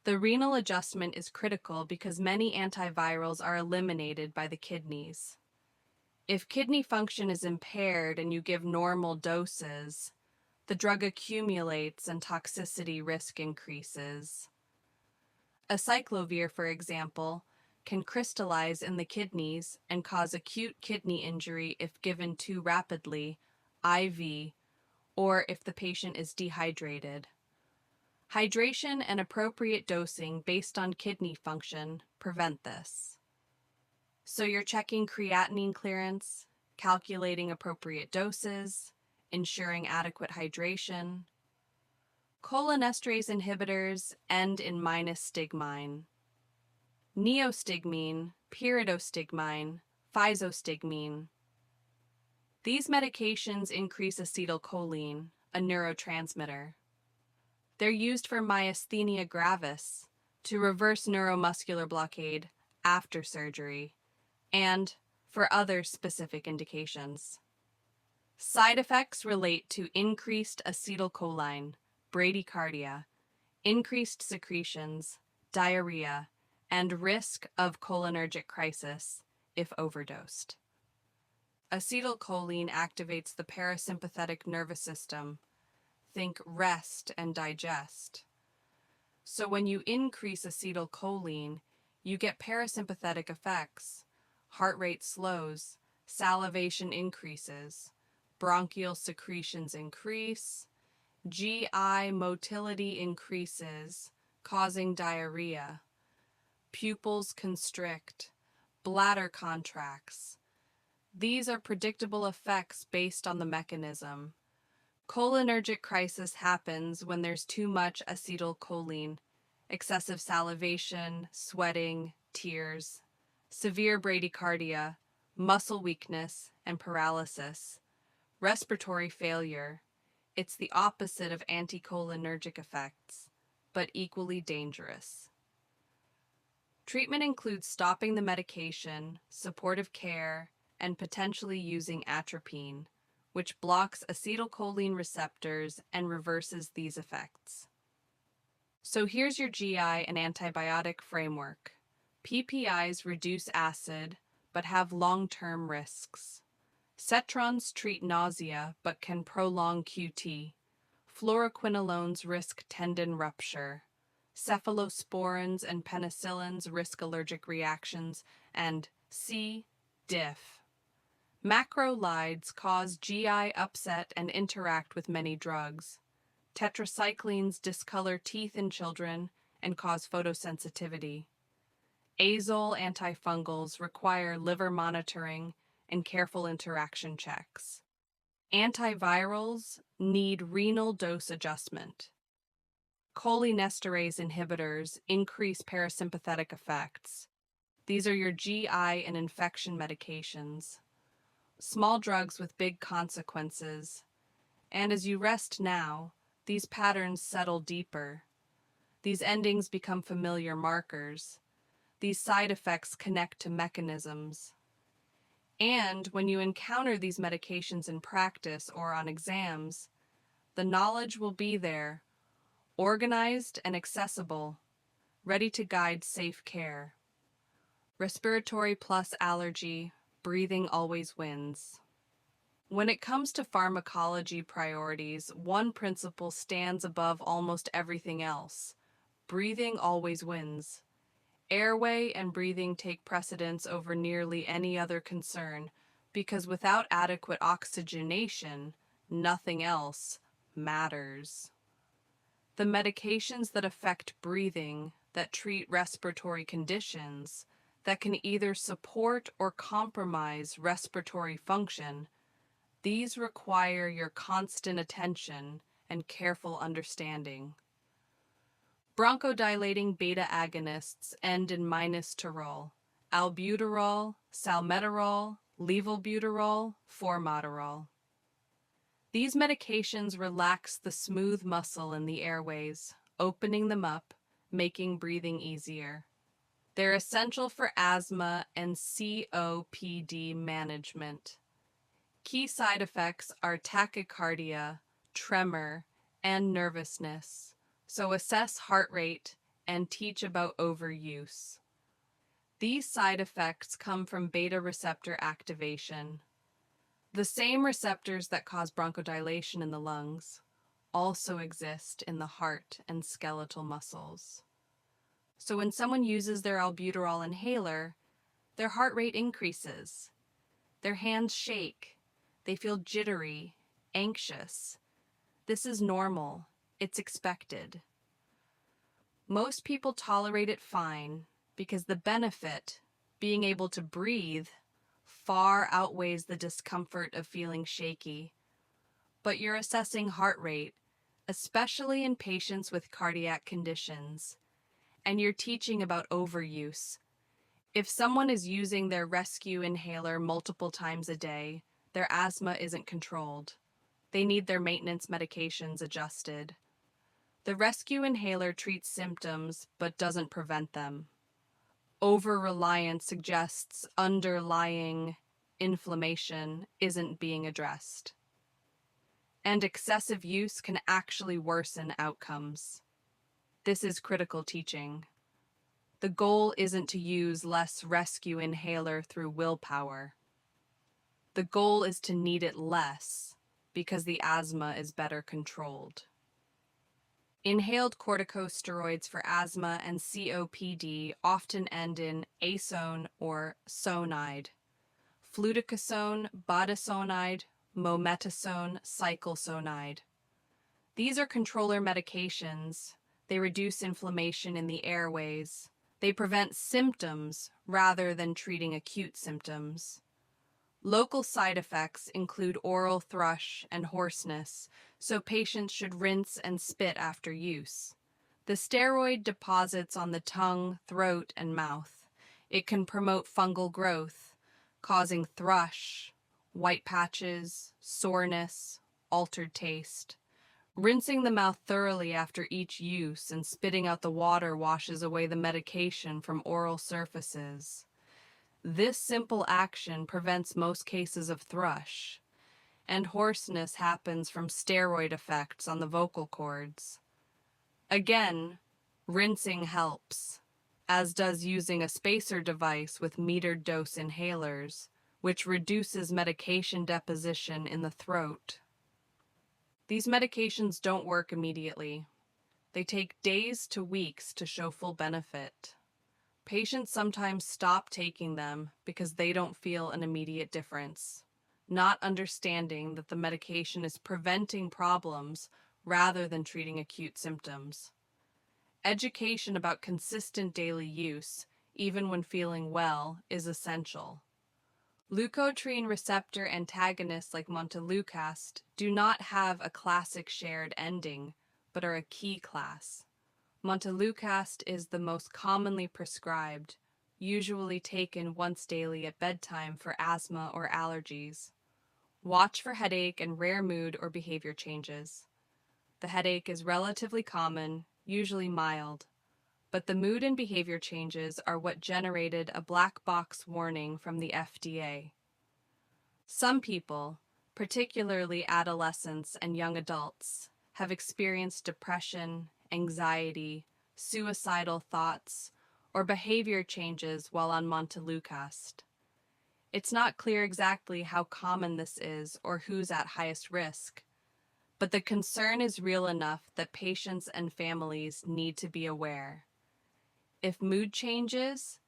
A: The renal adjustment is critical because many antivirals are eliminated by the kidneys. If kidney function is impaired and you give normal doses, the drug accumulates and toxicity risk increases. Acyclovir, for example, can crystallize in the kidneys and cause acute kidney injury if given too rapidly, IV, or if the patient is dehydrated. Hydration and appropriate dosing based on kidney function prevent this. So you're checking creatinine clearance, calculating appropriate doses, ensuring adequate hydration. Cholinesterase inhibitors end in -stigmine. Neostigmine, pyridostigmine, physostigmine. These medications increase acetylcholine, a neurotransmitter. They're used for myasthenia gravis, to reverse neuromuscular blockade after surgery, and for other specific indications. Side effects relate to increased acetylcholine, bradycardia, increased secretions, diarrhea, and risk of cholinergic crisis if overdosed. Acetylcholine activates the parasympathetic nervous system. Think rest and digest. So when you increase acetylcholine, you get parasympathetic effects. Heart rate slows, salivation increases, bronchial secretions increase, GI motility increases, causing diarrhea. Pupils constrict, bladder contracts. These are predictable effects based on the mechanism. Cholinergic crisis happens when there's too much acetylcholine, excessive salivation, sweating, tears, severe bradycardia, muscle weakness, and paralysis, respiratory failure. It's the opposite of anticholinergic effects, but equally dangerous. Treatment includes stopping the medication, supportive care, and potentially using atropine, which blocks acetylcholine receptors and reverses these effects. So here's your GI and antibiotic framework. PPIs reduce acid, but have long-term risks. Cetrons treat nausea, but can prolong QT. Fluoroquinolones risk tendon rupture. Cephalosporins and penicillins risk allergic reactions, and C. diff. Macrolides cause GI upset and interact with many drugs. Tetracyclines discolor teeth in children and cause photosensitivity. Azole antifungals require liver monitoring and careful interaction checks. Antivirals need renal dose adjustment. Cholinesterase inhibitors increase parasympathetic effects. These are your GI and infection medications. Small drugs with big consequences. And as you rest now, these patterns settle deeper. These endings become familiar markers. These side effects connect to mechanisms. And when you encounter these medications in practice or on exams, the knowledge will be there, organized and accessible, ready to guide safe care. Respiratory plus allergy, breathing always wins. When it comes to pharmacology priorities, one principle stands above almost everything else. Breathing always wins. Airway and breathing take precedence over nearly any other concern, because without adequate oxygenation, nothing else matters. The medications that affect breathing, that treat respiratory conditions, that can either support or compromise respiratory function, these require your constant attention and careful understanding. Bronchodilating beta agonists end in -terol, albuterol, salmeterol, levobuterol, formoterol. These medications relax the smooth muscle in the airways, opening them up, making breathing easier. They're essential for asthma and COPD management. Key side effects are tachycardia, tremor, and nervousness. So assess heart rate and teach about overuse. These side effects come from beta receptor activation. The same receptors that cause bronchodilation in the lungs also exist in the heart and skeletal muscles. So when someone uses their albuterol inhaler, their heart rate increases. Their hands shake. They feel jittery, anxious. This is normal. It's expected. Most people tolerate it fine because the benefit, being able to breathe, far outweighs the discomfort of feeling shaky. But you're assessing heart rate, especially in patients with cardiac conditions. And you're teaching about overuse. If someone is using their rescue inhaler multiple times a day, their asthma isn't controlled. They need their maintenance medications adjusted. The rescue inhaler treats symptoms but doesn't prevent them. Over-reliance suggests underlying inflammation isn't being addressed. And excessive use can actually worsen outcomes. This is critical teaching. The goal isn't to use less rescue inhaler through willpower. The goal is to need it less because the asthma is better controlled. Inhaled corticosteroids for asthma and COPD often end in azone or sonide. Fluticasone, budesonide, mometasone, cyclosonide. These are controller medications. They reduce inflammation in the airways. They prevent symptoms rather than treating acute symptoms. Local side effects include oral thrush and hoarseness, so patients should rinse and spit after use. The steroid deposits on the tongue, throat, and mouth. It can promote fungal growth, causing thrush, white patches, soreness, altered taste. Rinsing the mouth thoroughly after each use and spitting out the water washes away the medication from oral surfaces. This simple action prevents most cases of thrush, and hoarseness happens from steroid effects on the vocal cords. Again, rinsing helps, as does using a spacer device with metered dose inhalers, which reduces medication deposition in the throat. These medications don't work immediately. They take days to weeks to show full benefit. Patients sometimes stop taking them because they don't feel an immediate difference, not understanding that the medication is preventing problems rather than treating acute symptoms. Education about consistent daily use, even when feeling well, is essential. Leukotriene receptor antagonists like montelukast do not have a classic shared ending, but are a key class. Montelukast is the most commonly prescribed, usually taken once daily at bedtime for asthma or allergies. Watch for headache and rare mood or behavior changes. The headache is relatively common, usually mild, but the mood and behavior changes are what generated a black box warning from the FDA. Some people, particularly adolescents and young adults, have experienced depression, anxiety, suicidal thoughts, or behavior changes while on montelukast. It's not clear exactly how common this is or who's at highest risk, but the concern is real enough that patients and families need to be aware. If mood changes,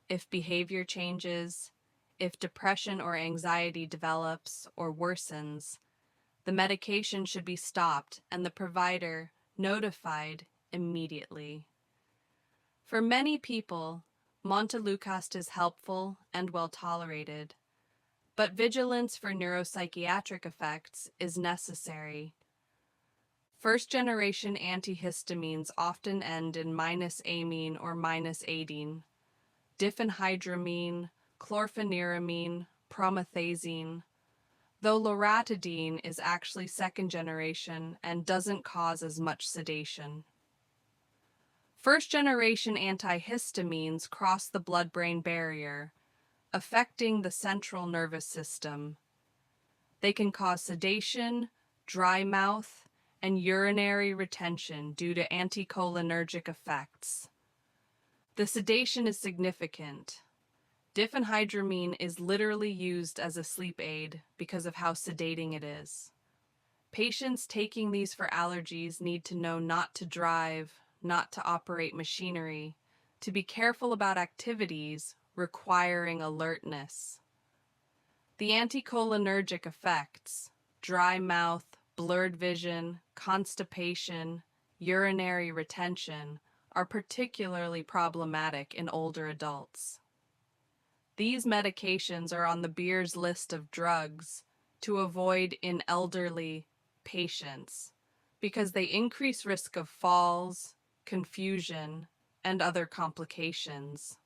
A: if behavior changes, if depression or anxiety develops or worsens, the medication should be stopped and the provider notified immediately. For many people, montelukast is helpful and well tolerated, but vigilance for neuropsychiatric effects is necessary. First-generation antihistamines often end in -amine or -adine. Diphenhydramine, chlorpheniramine, promethazine, though loratadine is actually second generation and doesn't cause as much sedation. First-generation antihistamines cross the blood-brain barrier, affecting the central nervous system. They can cause sedation, dry mouth, and urinary retention due to anticholinergic effects. The sedation is significant. Diphenhydramine is literally used as a sleep aid because of how sedating it is. Patients taking these for allergies need to know not to drive, not to operate machinery, to be careful about activities requiring alertness. The anticholinergic effects, dry mouth, blurred vision, constipation, urinary retention, are particularly problematic in older adults. These medications are on the Beers list of drugs to avoid in elderly patients because they increase risk of falls, confusion, and other complications.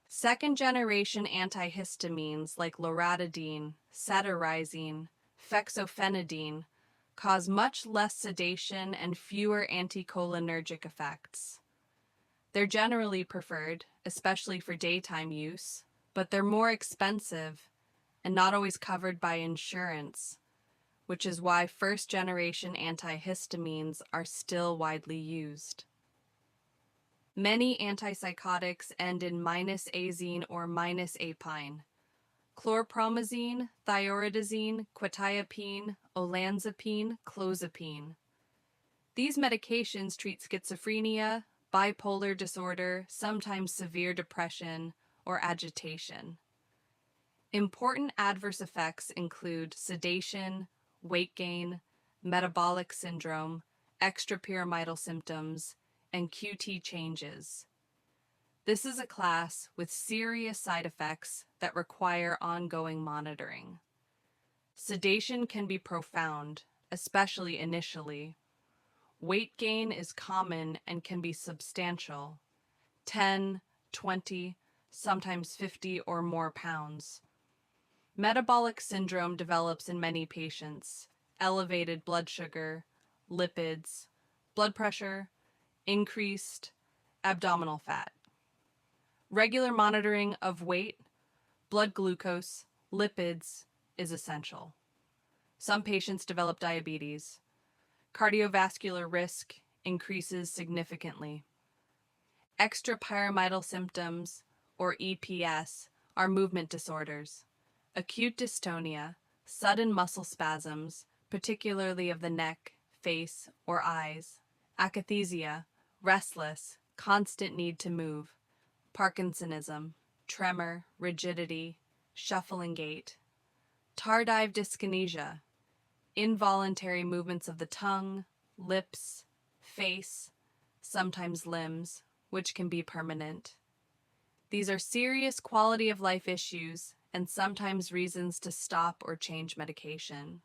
A: Second-generation antihistamines like loratadine, cetirizine, fexofenadine cause much less sedation and fewer anticholinergic effects. They're generally preferred, especially for daytime use, but they're more expensive and not always covered by insurance, which is why first-generation antihistamines are still widely used. Many antipsychotics end in -azine or -apine. Chlorpromazine, thioridazine, quetiapine, olanzapine, clozapine. These medications treat schizophrenia, bipolar disorder, sometimes severe depression, or agitation. Important adverse effects include sedation, weight gain, metabolic syndrome, extrapyramidal symptoms, and QT changes. This is a class with serious side effects that require ongoing monitoring. Sedation can be profound, especially initially. Weight gain is common and can be substantial, 10, 20, sometimes 50 or more pounds. Metabolic syndrome develops in many patients: elevated blood sugar, lipids, blood pressure, increased abdominal fat. Regular monitoring of weight, blood glucose, lipids is essential. Some patients develop diabetes. Cardiovascular risk increases significantly. Extrapyramidal symptoms, or EPS, are movement disorders. Acute dystonia, sudden muscle spasms, particularly of the neck, face, or eyes. Akathisia, restless, constant need to move. Parkinsonism, tremor, rigidity, shuffling gait. Tardive dyskinesia, involuntary movements of the tongue, lips, face, sometimes limbs, which can be permanent. These are serious quality of life issues and sometimes reasons to stop or change medication.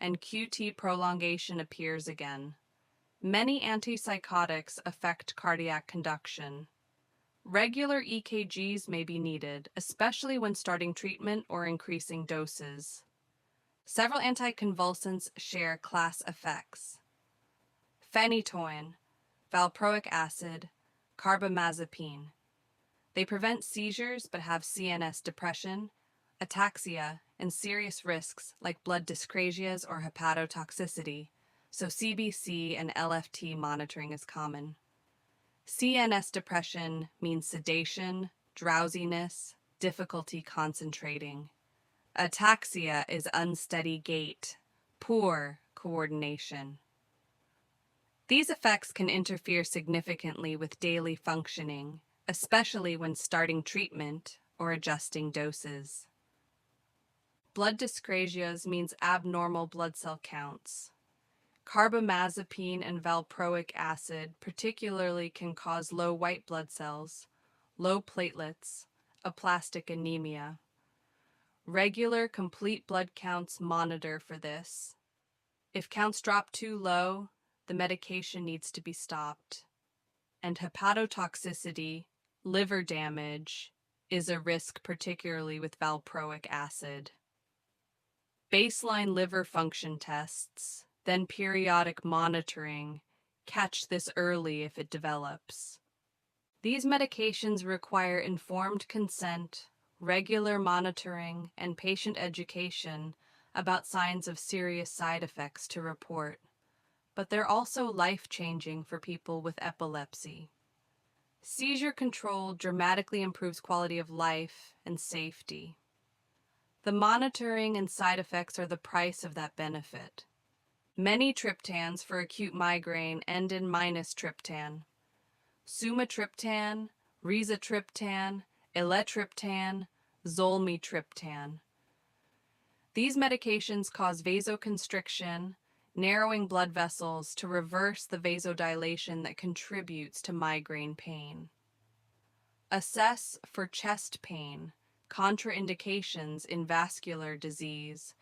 A: And QT prolongation appears again. Many antipsychotics affect cardiac conduction. Regular EKGs may be needed, especially when starting treatment or increasing doses. Several anticonvulsants share class effects. Phenytoin, valproic acid, carbamazepine. They prevent seizures but have CNS depression, ataxia, and serious risks like blood dyscrasias or hepatotoxicity, so CBC and LFT monitoring is common. CNS depression means sedation, drowsiness, difficulty concentrating. Ataxia is unsteady gait, poor coordination. These effects can interfere significantly with daily functioning, especially when starting treatment or adjusting doses. Blood dyscrasias means abnormal blood cell counts. Carbamazepine and valproic acid particularly can cause low white blood cells, low platelets, aplastic anemia. Regular complete blood counts monitor for this. If counts drop too low, the medication needs to be stopped. And hepatotoxicity, liver damage, is a risk, particularly with valproic acid. Baseline liver function tests, then periodic monitoring, catch this early if it develops. These medications require informed consent, regular monitoring, and patient education about signs of serious side effects to report. But they're also life-changing for people with epilepsy. Seizure control dramatically improves quality of life and safety. The monitoring and side effects are the price of that benefit. Many triptans for acute migraine end in -triptan. Sumatriptan, rizatriptan, elatriptan, zolmitriptan. These medications cause vasoconstriction, narrowing blood vessels to reverse the vasodilation that contributes to migraine pain. Assess for chest pain, contraindications in vascular disease,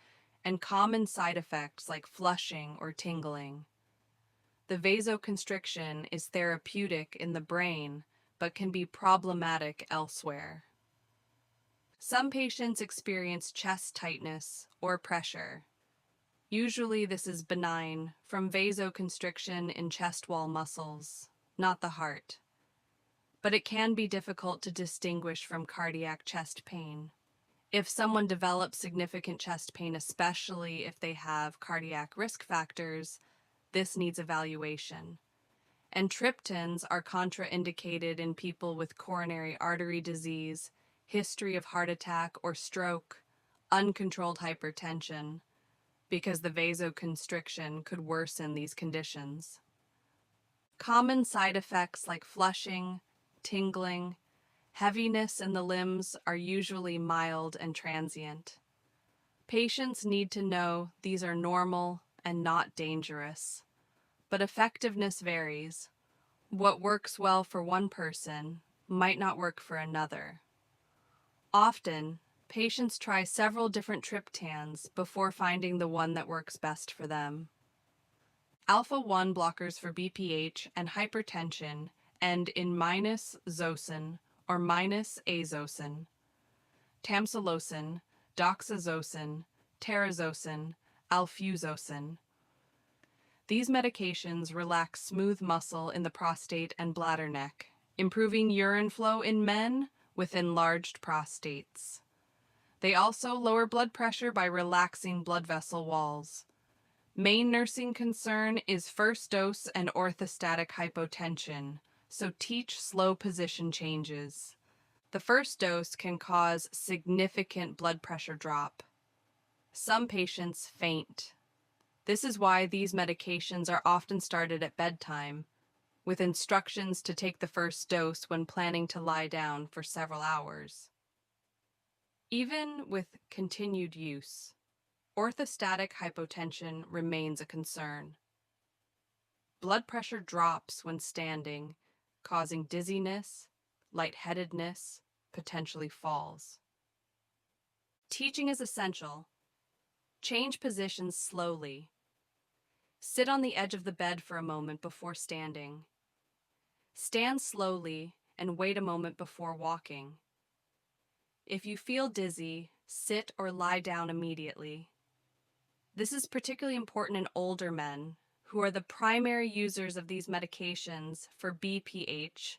A: and common side effects like flushing or tingling. The vasoconstriction is therapeutic in the brain, but can be problematic elsewhere. Some patients experience chest tightness or pressure. Usually this is benign from vasoconstriction in chest wall muscles, not the heart. But it can be difficult to distinguish from cardiac chest pain. If someone develops significant chest pain, especially if they have cardiac risk factors, this needs evaluation. And triptans are contraindicated in people with coronary artery disease, history of heart attack or stroke, uncontrolled hypertension, because the vasoconstriction could worsen these conditions. Common side effects like flushing, tingling, heaviness in the limbs are usually mild and transient. Patients need to know these are normal and not dangerous, but effectiveness varies. What works well for one person might not work for another. Often, patients try several different triptans before finding the one that works best for them. Alpha-1 blockers for BPH and hypertension end in -zosyn or -azosyn. Tamsulosin, doxazosyn, terazosin, alfuzosin. These medications relax smooth muscle in the prostate and bladder neck, improving urine flow in men with enlarged prostates. They also lower blood pressure by relaxing blood vessel walls. Main nursing concern is first dose and orthostatic hypotension, so teach slow position changes. The first dose can cause significant blood pressure drop. Some patients faint. This is why these medications are often started at bedtime, with instructions to take the first dose when planning to lie down for several hours. Even with continued use, orthostatic hypotension remains a concern. Blood pressure drops when standing, causing dizziness, lightheadedness, potentially falls. Teaching is essential. Change positions slowly. Sit on the edge of the bed for a moment before standing. Stand slowly and wait a moment before walking. If you feel dizzy, sit or lie down immediately. This is particularly important in older men, who are the primary users of these medications for BPH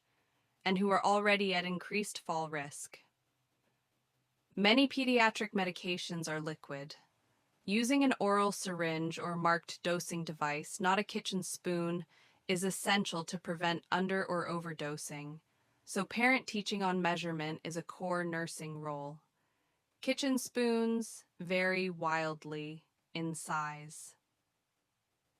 A: and who are already at increased fall risk. Many pediatric medications are liquid. Using an oral syringe or marked dosing device, not a kitchen spoon, is essential to prevent under- or overdosing, so parent teaching on measurement is a core nursing role. Kitchen spoons vary wildly in size.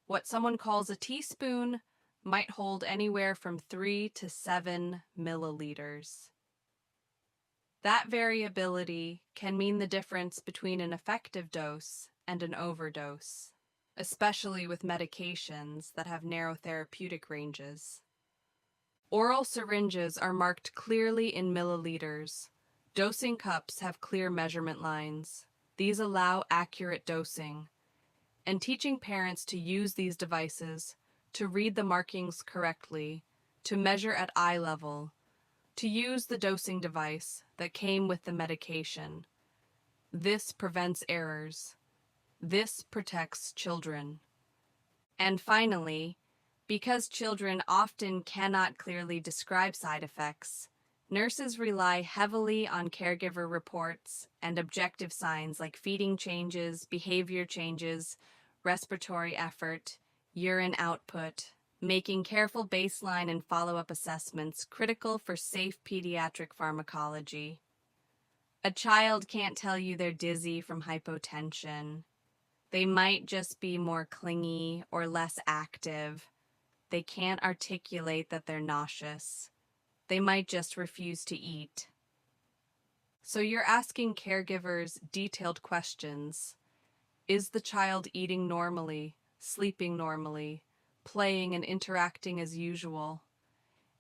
A: What someone calls a teaspoon might hold anywhere from 3 to 7 milliliters. That variability can mean the difference between an effective dose and an overdose, especially with medications that have narrow therapeutic ranges. Oral syringes are marked clearly in milliliters. Dosing cups have clear measurement lines. These allow accurate dosing. And teaching parents to use these devices, to read the markings correctly, to measure at eye level, to use the dosing device that came with the medication. This prevents errors. This protects children. And finally, because children often cannot clearly describe side effects, nurses rely heavily on caregiver reports and objective signs like feeding changes, behavior changes, respiratory effort, urine output, making careful baseline and follow-up assessments critical for safe pediatric pharmacology. A child can't tell you they're dizzy from hypotension. They might just be more clingy or less active. They can't articulate that they're nauseous. They might just refuse to eat. So you're asking caregivers detailed questions. Is the child eating normally, sleeping normally, playing and interacting as usual?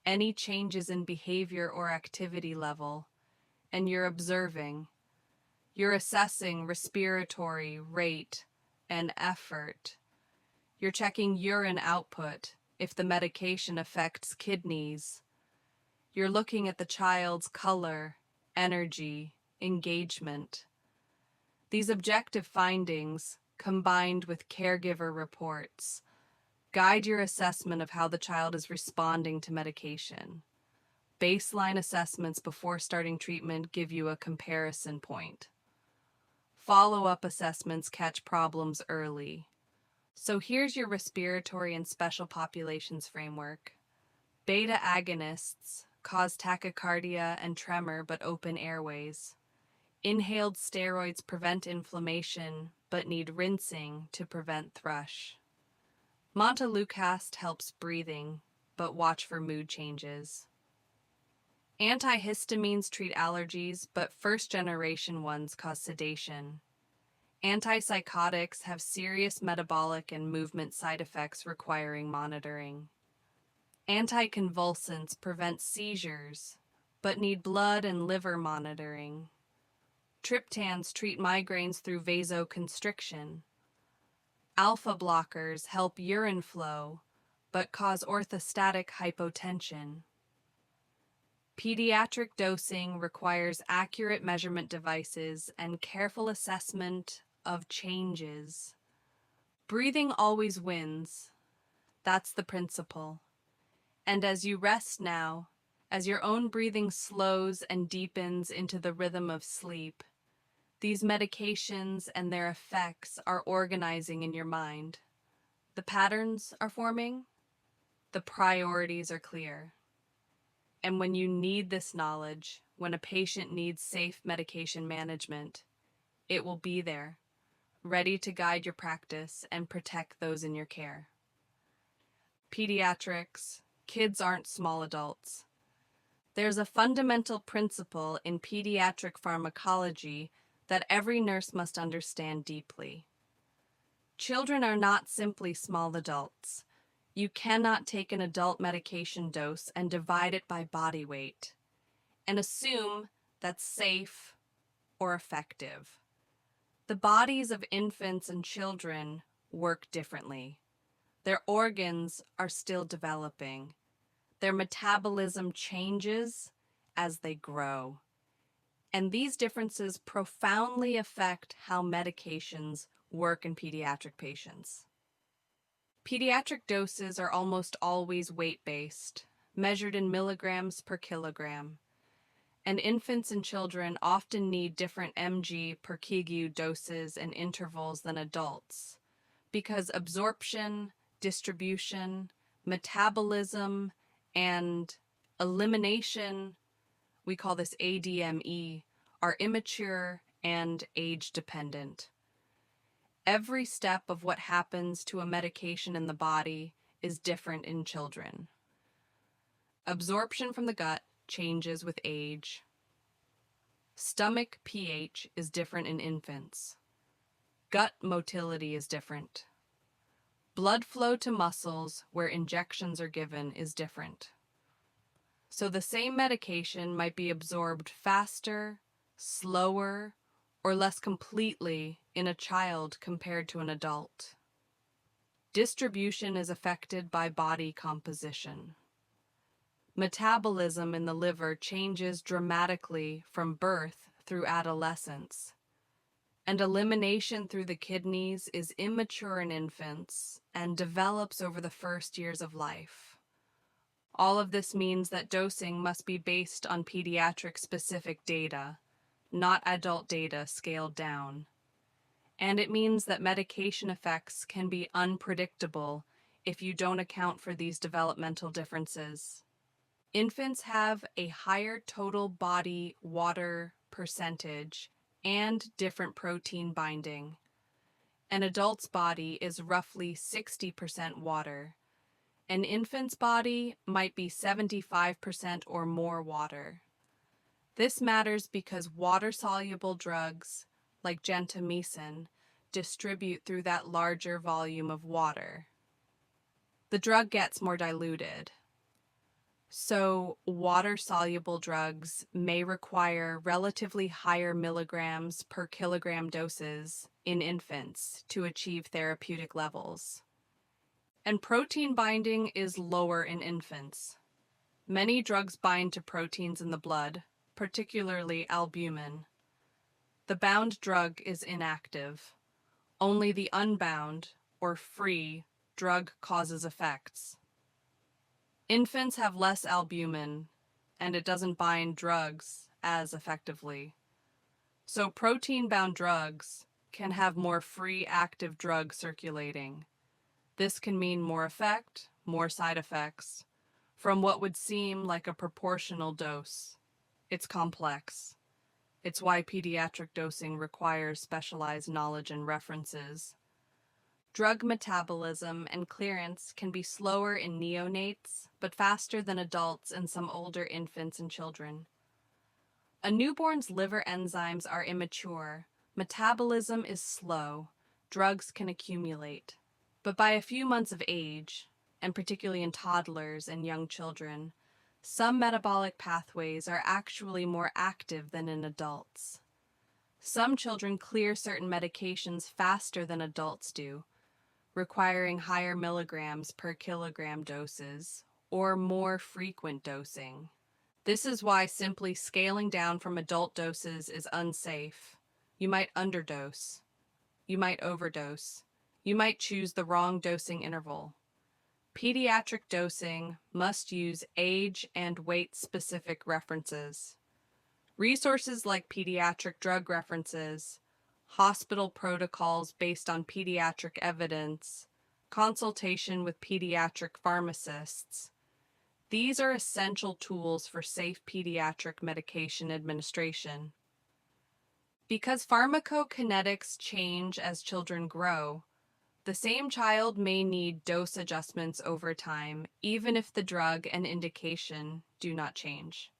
A: Any changes in behavior or activity level? And you're observing. You're assessing respiratory rate and effort. You're checking urine output if the medication affects kidneys. You're looking at the child's color, energy, engagement. These objective findings, combined with caregiver reports, guide your assessment of how the child is responding to medication. Baseline assessments before starting treatment give you a comparison point. Follow-up assessments catch problems early. So here's your respiratory and special populations framework. Beta agonists cause tachycardia and tremor but open airways. Inhaled steroids prevent inflammation but need rinsing to prevent thrush. Montelukast helps breathing but watch for mood changes. Antihistamines treat allergies, but first-generation ones cause sedation. Antipsychotics have serious metabolic and movement side effects requiring monitoring. Anticonvulsants prevent seizures, but need blood and liver monitoring. Triptans treat migraines through vasoconstriction. Alpha blockers help urine flow, but cause orthostatic hypotension. Pediatric dosing requires accurate measurement devices and careful assessment of changes. Breathing always wins. That's the principle. And as you rest now, as your own breathing slows and deepens into the rhythm of sleep, these medications and their effects are organizing in your mind. The patterns are forming. The priorities are clear. And when you need this knowledge, when a patient needs safe medication management, it will be there, ready to guide your practice and protect those in your care. Pediatrics, kids aren't small adults. There's a fundamental principle in pediatric pharmacology that every nurse must understand deeply. Children are not simply small adults. You cannot take an adult medication dose and divide it by body weight and assume that's safe or effective. The bodies of infants and children work differently. Their organs are still developing. Their metabolism changes as they grow. And these differences profoundly affect how medications work in pediatric patients. Pediatric doses are almost always weight-based, measured in milligrams per kilogram, and infants and children often need different mg per kg doses and intervals than adults because absorption, distribution, metabolism, and elimination, we call this ADME, are immature and age-dependent. Every step of what happens to a medication in the body is different in children. Absorption from the gut changes with age. Stomach pH is different in infants. Gut motility is different. Blood flow to muscles where injections are given is different. So the same medication might be absorbed faster, slower, or less completely in a child compared to an adult. Distribution is affected by body composition. Metabolism in the liver changes dramatically from birth through adolescence, and elimination through the kidneys is immature in infants and develops over the first years of life. All of this means that dosing must be based on pediatric-specific data, not adult data scaled down. And it means that medication effects can be unpredictable if you don't account for these developmental differences. Infants have a higher total body water percentage and different protein binding. An adult's body is roughly 60% water. An infant's body might be 75% or more water. This matters because water-soluble drugs, like gentamicin, distribute through that larger volume of water. The drug gets more diluted. So water-soluble drugs may require relatively higher milligrams per kilogram doses in infants to achieve therapeutic levels. And protein binding is lower in infants. Many drugs bind to proteins in the blood, particularly albumin. The bound drug is inactive. Only the unbound, or free, drug causes effects. Infants have less albumin, and it doesn't bind drugs as effectively. So protein-bound drugs can have more free active drug circulating. This can mean more effect, more side effects, from what would seem like a proportional dose. It's complex. It's why pediatric dosing requires specialized knowledge and references. Drug metabolism and clearance can be slower in neonates, but faster than adults and some older infants and children. A newborn's liver enzymes are immature. Metabolism is slow. Drugs can accumulate. But by a few months of age, and particularly in toddlers and young children, some metabolic pathways are actually more active than in adults. Some children clear certain medications faster than adults do, requiring higher milligrams per kilogram doses or more frequent dosing. This is why simply scaling down from adult doses is unsafe. You might underdose. You might overdose. You might choose the wrong dosing interval. Pediatric dosing must use age and weight-specific references. Resources like pediatric drug references, hospital protocols based on pediatric evidence, consultation with pediatric pharmacists. These are essential tools for safe pediatric medication administration. Because pharmacokinetics change as children grow, the same child may need dose adjustments over time, even if the drug and indication do not change.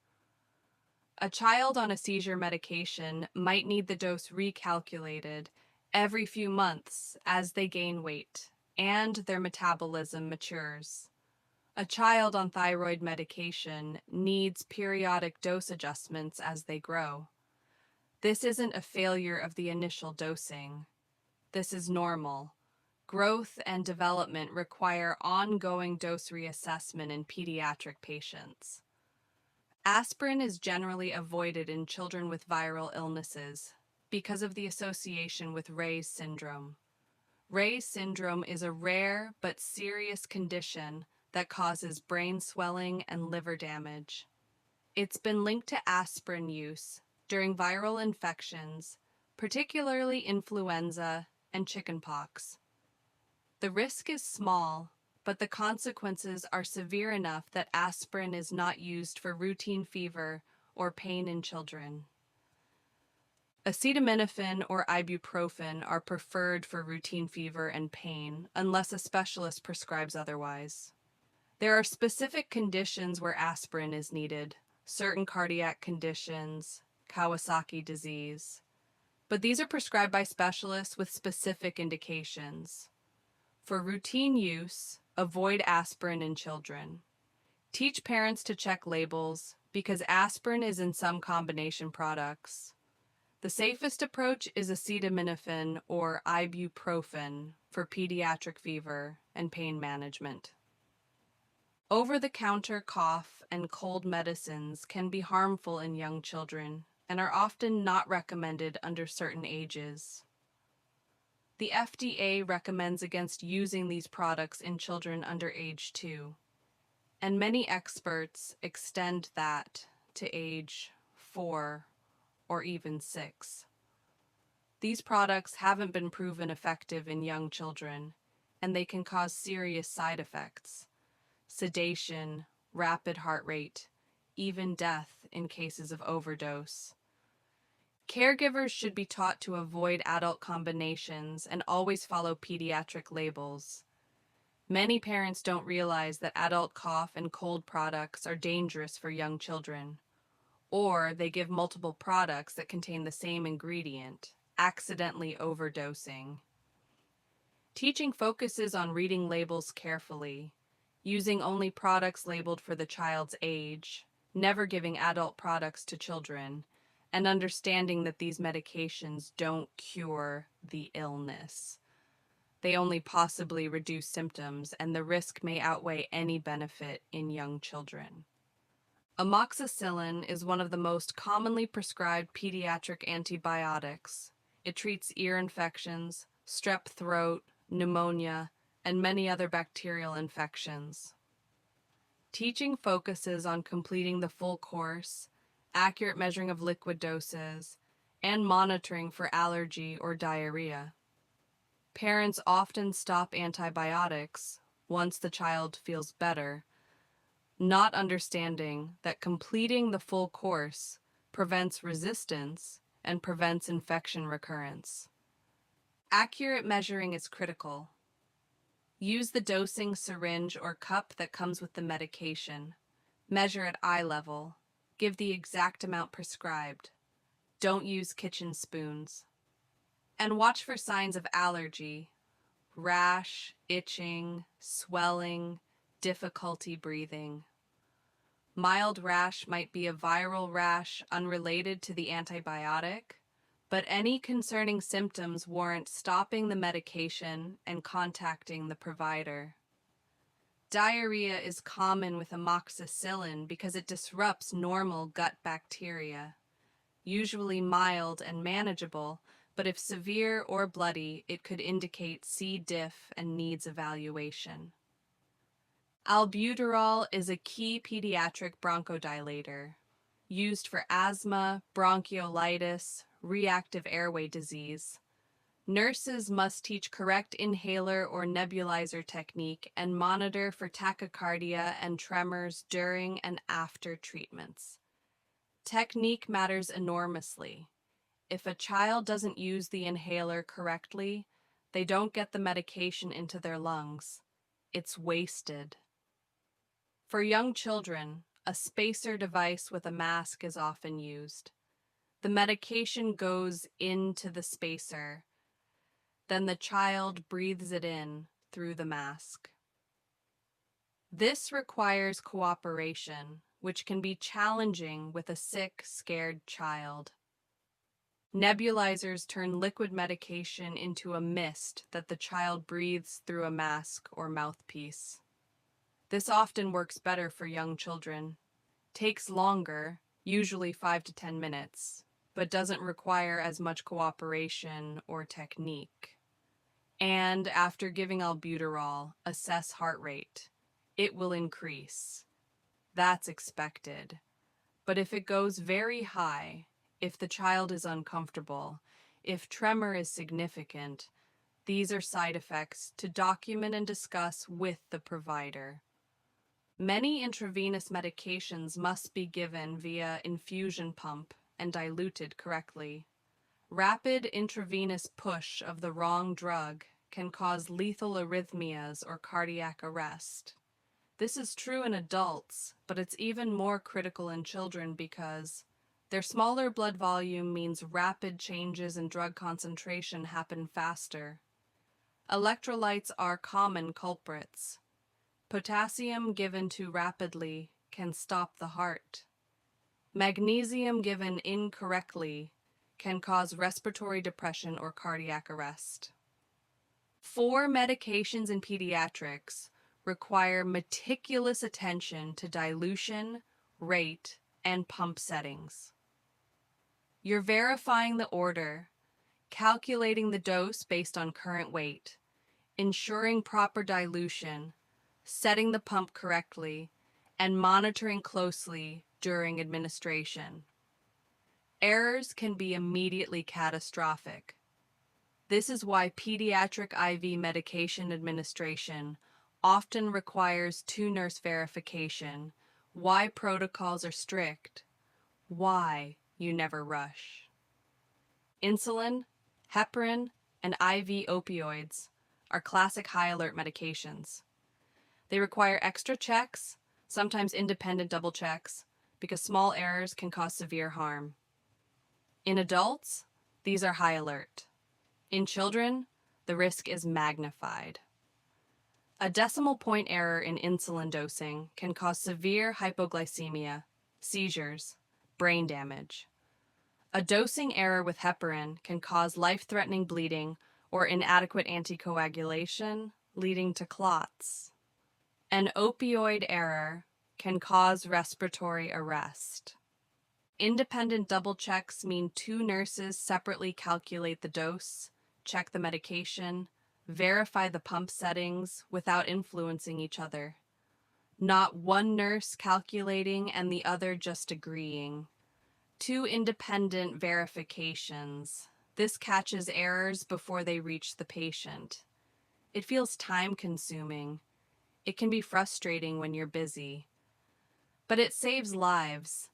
A: A child on a seizure medication might need the dose recalculated every few months as they gain weight and their metabolism matures. A child on thyroid medication needs periodic dose adjustments as they grow. This isn't a failure of the initial dosing. This is normal. Growth and development require ongoing dose reassessment in pediatric patients. Aspirin is generally avoided in children with viral illnesses because of the association with Ray's syndrome. Ray's syndrome is a rare but serious condition that causes brain swelling and liver damage. It's been linked to aspirin use during viral infections, particularly influenza and chickenpox. The risk is small, but the consequences are severe enough that aspirin is not used for routine fever or pain in children. Acetaminophen or ibuprofen are preferred for routine fever and pain unless a specialist prescribes otherwise. There are specific conditions where aspirin is needed, certain cardiac conditions, Kawasaki disease, but these are prescribed by specialists with specific indications. For routine use, avoid aspirin in children. Teach parents to check labels because aspirin is in some combination products. The safest approach is acetaminophen or ibuprofen for pediatric fever and pain management. Over-the-counter cough and cold medicines can be harmful in young children and are often not recommended under certain ages. The FDA recommends against using these products in children under age 2, and many experts extend that to age 4 or even 6. These products haven't been proven effective in young children, and they can cause serious side effects: sedation, rapid heart rate, even death in cases of overdose. Caregivers should be taught to avoid adult combinations and always follow pediatric labels. Many parents don't realize that adult cough and cold products are dangerous for young children, or they give multiple products that contain the same ingredient, accidentally overdosing. Teaching focuses on reading labels carefully, using only products labeled for the child's age, never giving adult products to children, and understanding that these medications don't cure the illness. they only possibly reduce symptoms, and the risk may outweigh any benefit in young children. Amoxicillin is one of the most commonly prescribed pediatric antibiotics. It treats ear infections, strep throat, pneumonia, and many other bacterial infections. Teaching focuses on completing the full course, accurate measuring of liquid doses, and monitoring for allergy or diarrhea. Parents often stop antibiotics once the child feels better, not understanding that completing the full course prevents resistance and prevents infection recurrence. Accurate measuring is critical. Use the dosing syringe or cup that comes with the medication. Measure at eye level. Give the exact amount prescribed. Don't use kitchen spoons. And watch for signs of allergy, rash, itching, swelling, difficulty breathing. Mild rash might be a viral rash unrelated to the antibiotic, but any concerning symptoms warrant stopping the medication and contacting the provider. Diarrhea is common with amoxicillin because it disrupts normal gut bacteria. Usually mild and manageable, but if severe or bloody, it could indicate C. diff and needs evaluation. Albuterol is a key pediatric bronchodilator, used for asthma, bronchiolitis, reactive airway disease. Nurses must teach correct inhaler or nebulizer technique and monitor for tachycardia and tremors during and after treatments. Technique matters enormously. If a child doesn't use the inhaler correctly, they don't get the medication into their lungs. It's wasted. For young children, a spacer device with a mask is often used. The medication goes into the spacer, then the child breathes it in through the mask. This requires cooperation, which can be challenging with a sick, scared child. Nebulizers turn liquid medication into a mist that the child breathes through a mask or mouthpiece. This often works better for young children, takes longer, usually 5 to 10 minutes, but doesn't require as much cooperation or technique. And after giving albuterol, assess heart rate. It will increase. That's expected. But if it goes very high, if the child is uncomfortable, if tremor is significant, these are side effects to document and discuss with the provider. Many intravenous medications must be given via infusion pump and diluted correctly. Rapid intravenous push of the wrong drug can cause lethal arrhythmias or cardiac arrest. This is true in adults, but it's even more critical in children because their smaller blood volume means rapid changes in drug concentration happen faster. Electrolytes are common culprits. Potassium given too rapidly can stop the heart. Magnesium given incorrectly can cause respiratory depression or cardiac arrest. 4 medications in pediatrics require meticulous attention to dilution, rate, and pump settings. You're verifying the order, calculating the dose based on current weight, ensuring proper dilution, setting the pump correctly, and monitoring closely during administration. Errors can be immediately catastrophic. This is why pediatric IV medication administration often requires 2-nurse verification, why protocols are strict, why you never rush. Insulin, heparin, and IV opioids are classic high alert medications. They require extra checks, sometimes independent double checks, because small errors can cause severe harm. In adults, these are high alert. In children, the risk is magnified. A decimal point error in insulin dosing can cause severe hypoglycemia, seizures, brain damage. A dosing error with heparin can cause life-threatening bleeding or inadequate anticoagulation, leading to clots. An opioid error can cause respiratory arrest. Independent double checks mean two nurses separately calculate the dose, check the medication, verify the pump settings without influencing each other. Not one nurse calculating and the other just agreeing. Two independent verifications. This catches errors before they reach the patient. It feels time-consuming. It can be frustrating when you're busy. But it saves lives.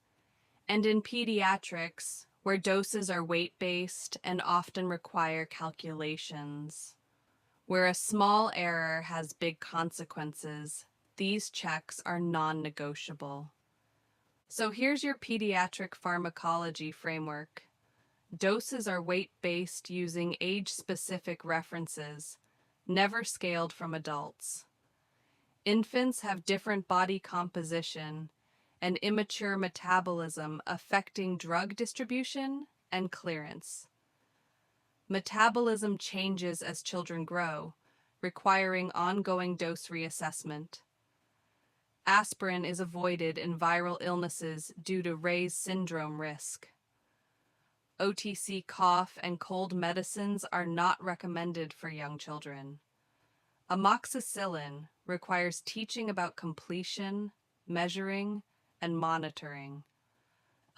A: And in pediatrics, where doses are weight-based and often require calculations, where a small error has big consequences, these checks are non-negotiable. So here's your pediatric pharmacology framework. Doses are weight-based using age-specific references, never scaled from adults. Infants have different body composition and immature metabolism affecting drug distribution and clearance. Metabolism changes as children grow, requiring ongoing dose reassessment. Aspirin is avoided in viral illnesses due to Ray's syndrome risk. OTC cough and cold medicines are not recommended for young children. Amoxicillin requires teaching about completion, measuring, and monitoring.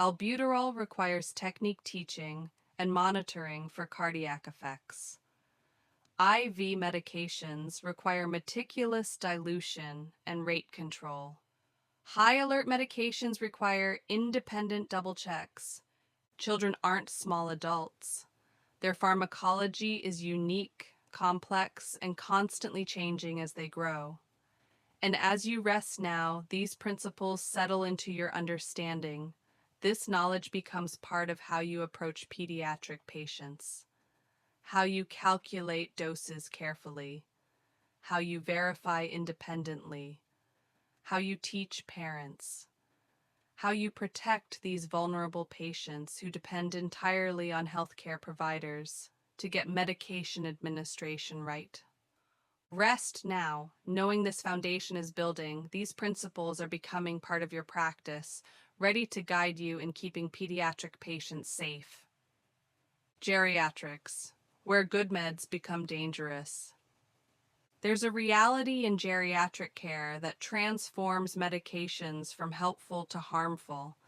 A: Albuterol requires technique teaching and monitoring for cardiac effects. IV medications require meticulous dilution and rate control. High alert medications require independent double checks. Children aren't small adults. Their pharmacology is unique, complex, and constantly changing as they grow. And as you rest now, these principles settle into your understanding. This knowledge becomes part of how you approach pediatric patients, how you calculate doses carefully, how you verify independently, how you teach parents, how you protect these vulnerable patients who depend entirely on healthcare providers to get medication administration right. Rest now, knowing this foundation is building. These principles are becoming part of your practice, ready to guide you in keeping pediatric patients safe. Geriatrics, where good meds become dangerous. There's a reality in geriatric care that transforms medications from helpful to harmful.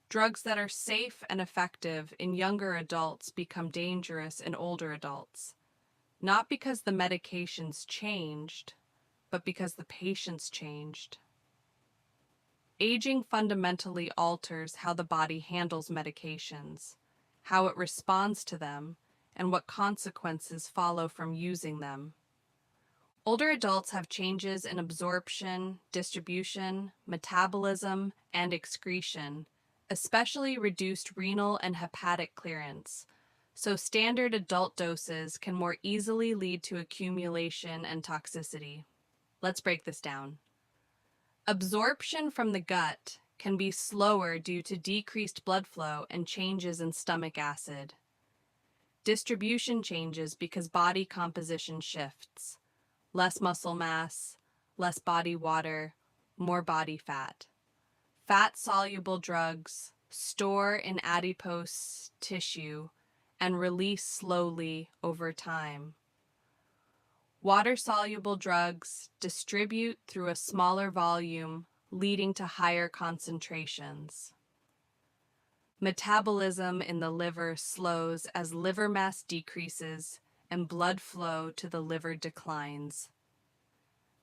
A: Drugs that are safe and effective in younger adults become dangerous in older adults. Not because the medications changed, but because the patients changed. Aging fundamentally alters how the body handles medications, how it responds to them, and what consequences follow from using them. Older adults have changes in absorption, distribution, metabolism, and excretion, especially reduced renal and hepatic clearance. So standard adult doses can more easily lead to accumulation and toxicity. Let's break this down. Absorption from the gut can be slower due to decreased blood flow and changes in stomach acid. Distribution changes because body composition shifts. Less muscle mass, less body water, more body fat. Fat-soluble drugs store in adipose tissue and release slowly over time. Water-soluble drugs distribute through a smaller volume, leading to higher concentrations. Metabolism in the liver slows as liver mass decreases and blood flow to the liver declines.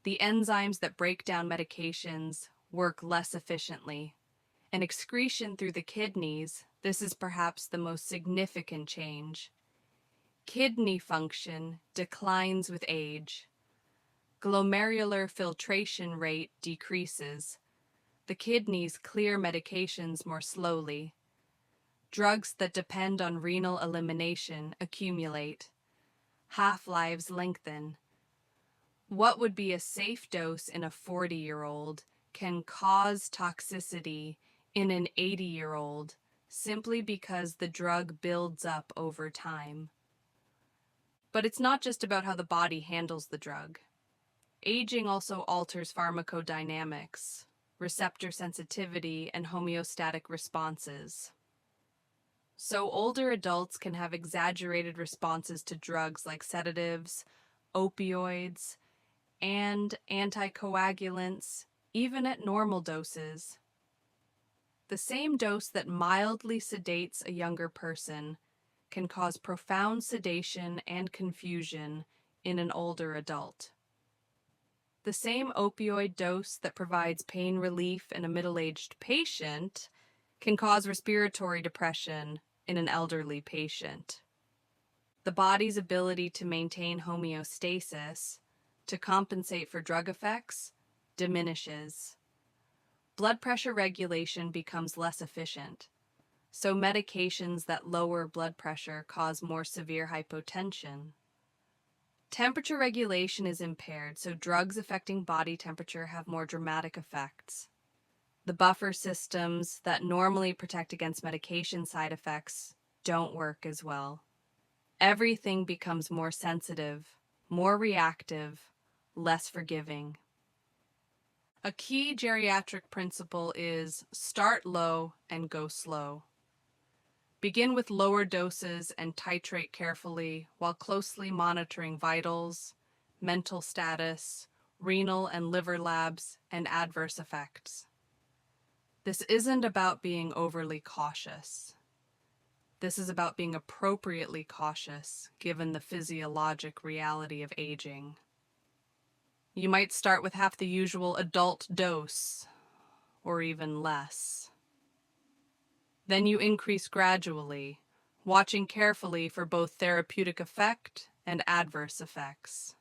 A: The enzymes that break down medications work less efficiently, and excretion through the kidneys, this is perhaps the most significant change. Kidney function declines with age. Glomerular filtration rate decreases. The kidneys clear medications more slowly. Drugs that depend on renal elimination accumulate. Half-lives lengthen. What would be a safe dose in a 40-year-old can cause toxicity in an 80-year-old simply because the drug builds up over time. But it's not just about how the body handles the drug. Aging also alters pharmacodynamics, receptor sensitivity, and homeostatic responses. So older adults can have exaggerated responses to drugs like sedatives, opioids, and anticoagulants, even at normal doses. The same dose that mildly sedates a younger person can cause profound sedation and confusion in an older adult. The same opioid dose that provides pain relief in a middle-aged patient can cause respiratory depression in an elderly patient. The body's ability to maintain homeostasis, to compensate for drug effects, diminishes. Blood pressure regulation becomes less efficient, so medications that lower blood pressure cause more severe hypotension. Temperature regulation is impaired, so drugs affecting body temperature have more dramatic effects. The buffer systems that normally protect against medication side effects don't work as well. Everything becomes more sensitive, more reactive, less forgiving. A key geriatric principle is start low and go slow. Begin with lower doses and titrate carefully while closely monitoring vitals, mental status, renal and liver labs, and adverse effects. This isn't about being overly cautious. This is about being appropriately cautious given the physiologic reality of aging. You might start with half the usual adult dose, or even less. Then you increase gradually, watching carefully for both therapeutic effect and adverse effects.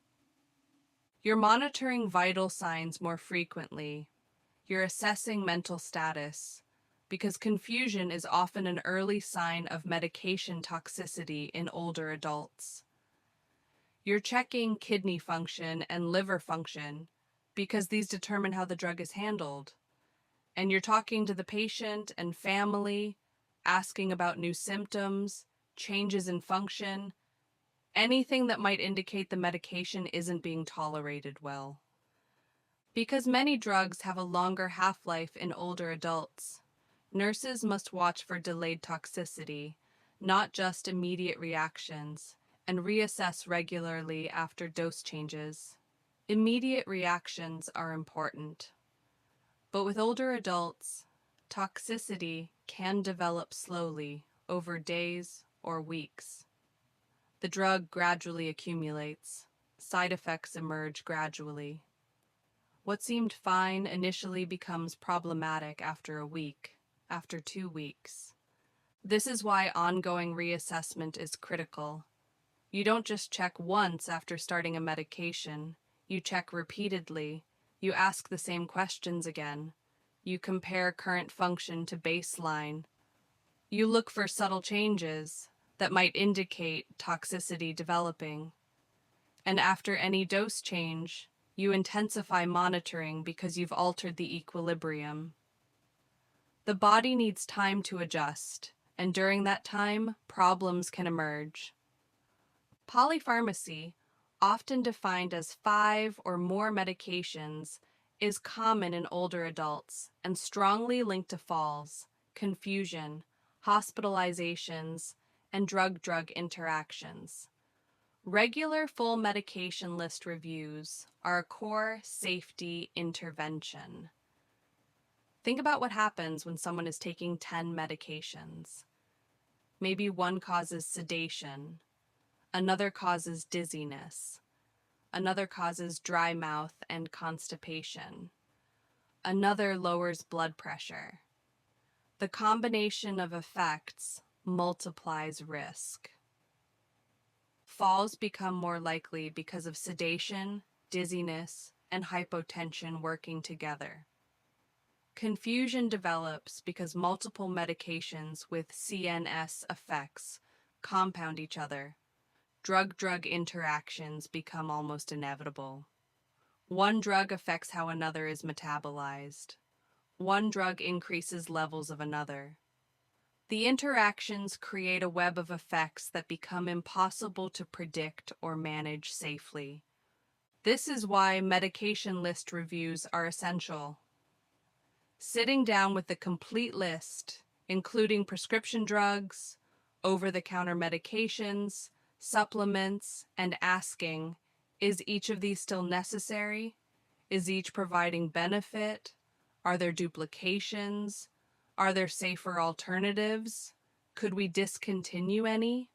A: You're monitoring vital signs more frequently. You're assessing mental status, because confusion is often an early sign of medication toxicity in older adults. You're checking kidney function and liver function, because these determine how the drug is handled. And you're talking to the patient and family, asking about new symptoms, changes in function, anything that might indicate the medication isn't being tolerated well. Because many drugs have a longer half-life in older adults, nurses must watch for delayed toxicity, not just immediate reactions, and reassess regularly after dose changes. Immediate reactions are important. But with older adults, toxicity can develop slowly over days or weeks. The drug gradually accumulates. Side effects emerge gradually. What seemed fine initially becomes problematic after a week, after 2 weeks. This is why ongoing reassessment is critical. You don't just check once after starting a medication. You check repeatedly. You ask the same questions again. You compare current function to baseline. You look for subtle changes that might indicate toxicity developing. And after any dose change, you intensify monitoring because you've altered the equilibrium. The body needs time to adjust, and during that time, problems can emerge. Polypharmacy, often defined as 5 or more medications, is common in older adults and strongly linked to falls, confusion, hospitalizations, and drug-drug interactions. Regular full medication list reviews are a core safety intervention. Think about what happens when someone is taking 10 medications. Maybe one causes sedation, another causes dizziness, another causes dry mouth and constipation, another lowers blood pressure. The combination of effects multiplies risk. Falls become more likely because of sedation, dizziness, and hypotension working together. Confusion develops because multiple medications with CNS effects compound each other. Drug-drug interactions become almost inevitable. One drug affects how another is metabolized. One drug increases levels of another. The interactions create a web of effects that become impossible to predict or manage safely. This is why medication list reviews are essential. Sitting down with the complete list, including prescription drugs, over-the-counter medications, supplements, and asking, is each of these still necessary? Is each providing benefit? Are there duplications? Are there safer alternatives? Could we discontinue any?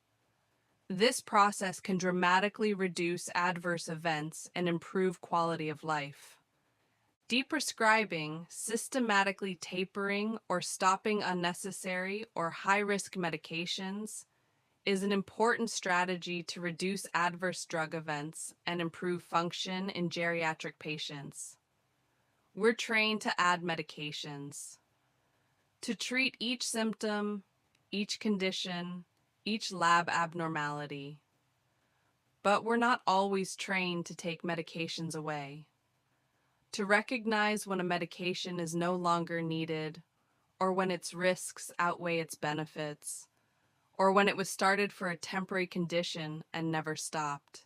A: This process can dramatically reduce adverse events and improve quality of life. Deprescribing, systematically tapering or stopping unnecessary or high-risk medications is an important strategy to reduce adverse drug events and improve function in geriatric patients. We're trained to add medications to treat each symptom, each condition, each lab abnormality. But we're not always trained to take medications away. To recognize when a medication is no longer needed, or when its risks outweigh its benefits, or when it was started for a temporary condition and never stopped.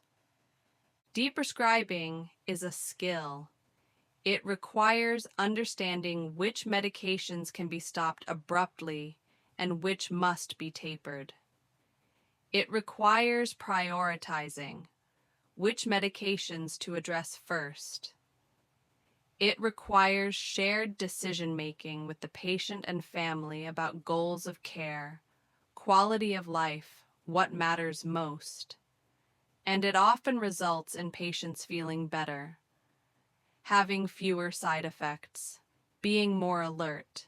A: Deprescribing is a skill. It requires understanding which medications can be stopped abruptly and which must be tapered. It requires prioritizing which medications to address first. It requires shared decision-making with the patient and family about goals of care, quality of life, what matters most. And it often results in patients feeling better, having fewer side effects, being more alert,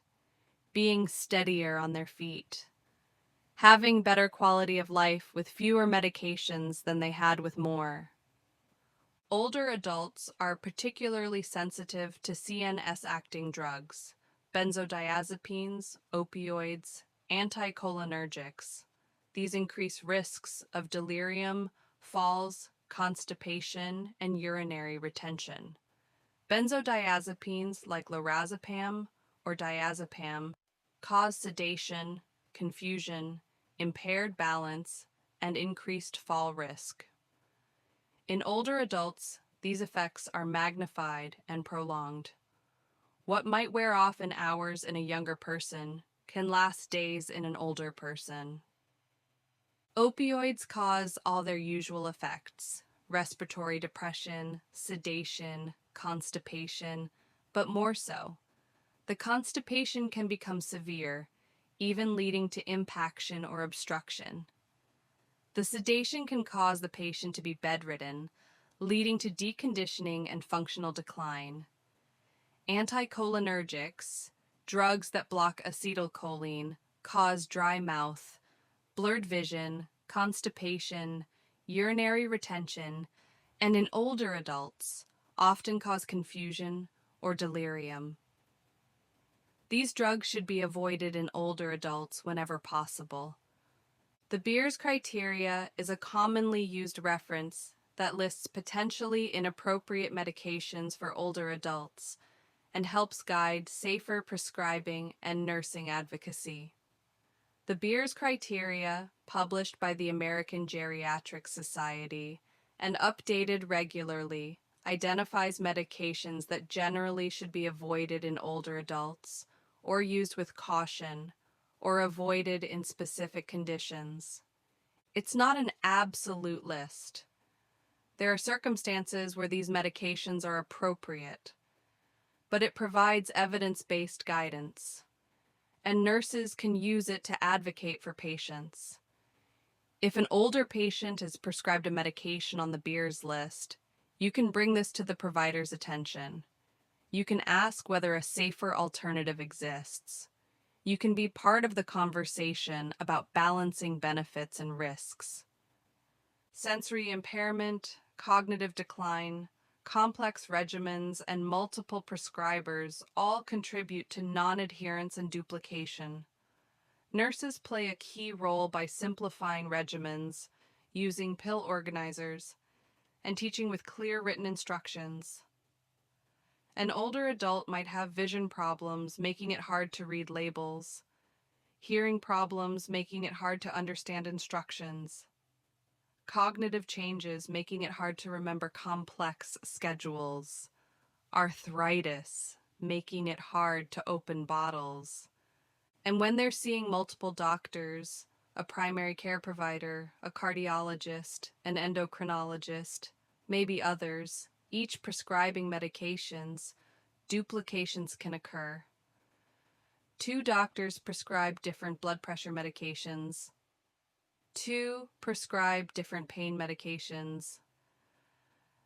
A: being steadier on their feet, having better quality of life with fewer medications than they had with more. Older adults are particularly sensitive to CNS-acting drugs, benzodiazepines, opioids, anticholinergics. These increase risks of delirium, falls, constipation, and urinary retention. Benzodiazepines like lorazepam or diazepam cause sedation, confusion, impaired balance, and increased fall risk. In older adults, these effects are magnified and prolonged. What might wear off in hours in a younger person can last days in an older person. Opioids cause all their usual effects: respiratory depression, sedation, constipation, but more so. The constipation can become severe, even leading to impaction or obstruction. The sedation can cause the patient to be bedridden, leading to deconditioning and functional decline. Anticholinergics, drugs that block acetylcholine, cause dry mouth, blurred vision, constipation, urinary retention, and in older adults, often cause confusion or delirium. These drugs should be avoided in older adults whenever possible. The Beers criteria is a commonly used reference that lists potentially inappropriate medications for older adults and helps guide safer prescribing and nursing advocacy. The Beers criteria, published by the American Geriatric Society and updated regularly, identifies medications that generally should be avoided in older adults or used with caution, or avoided in specific conditions. It's not an absolute list. There are circumstances where these medications are appropriate, but it provides evidence-based guidance, and nurses can use it to advocate for patients. If an older patient is prescribed a medication on the Beers list, you can bring this to the provider's attention. You can ask whether a safer alternative exists. You can be part of the conversation about balancing benefits and risks. Sensory impairment, cognitive decline, complex regimens, and multiple prescribers all contribute to non-adherence and duplication. Nurses play a key role by simplifying regimens, using pill organizers, and teaching with clear written instructions. An older adult might have vision problems, making it hard to read labels. hearing problems making it hard to understand instructions, cognitive changes making it hard to remember complex schedules, arthritis making it hard to open bottles. And when they're seeing multiple doctors, a primary care provider, a cardiologist, an endocrinologist, maybe others, each prescribing medications, duplications can occur. Two doctors prescribe different blood pressure medications. Two prescribe different pain medications.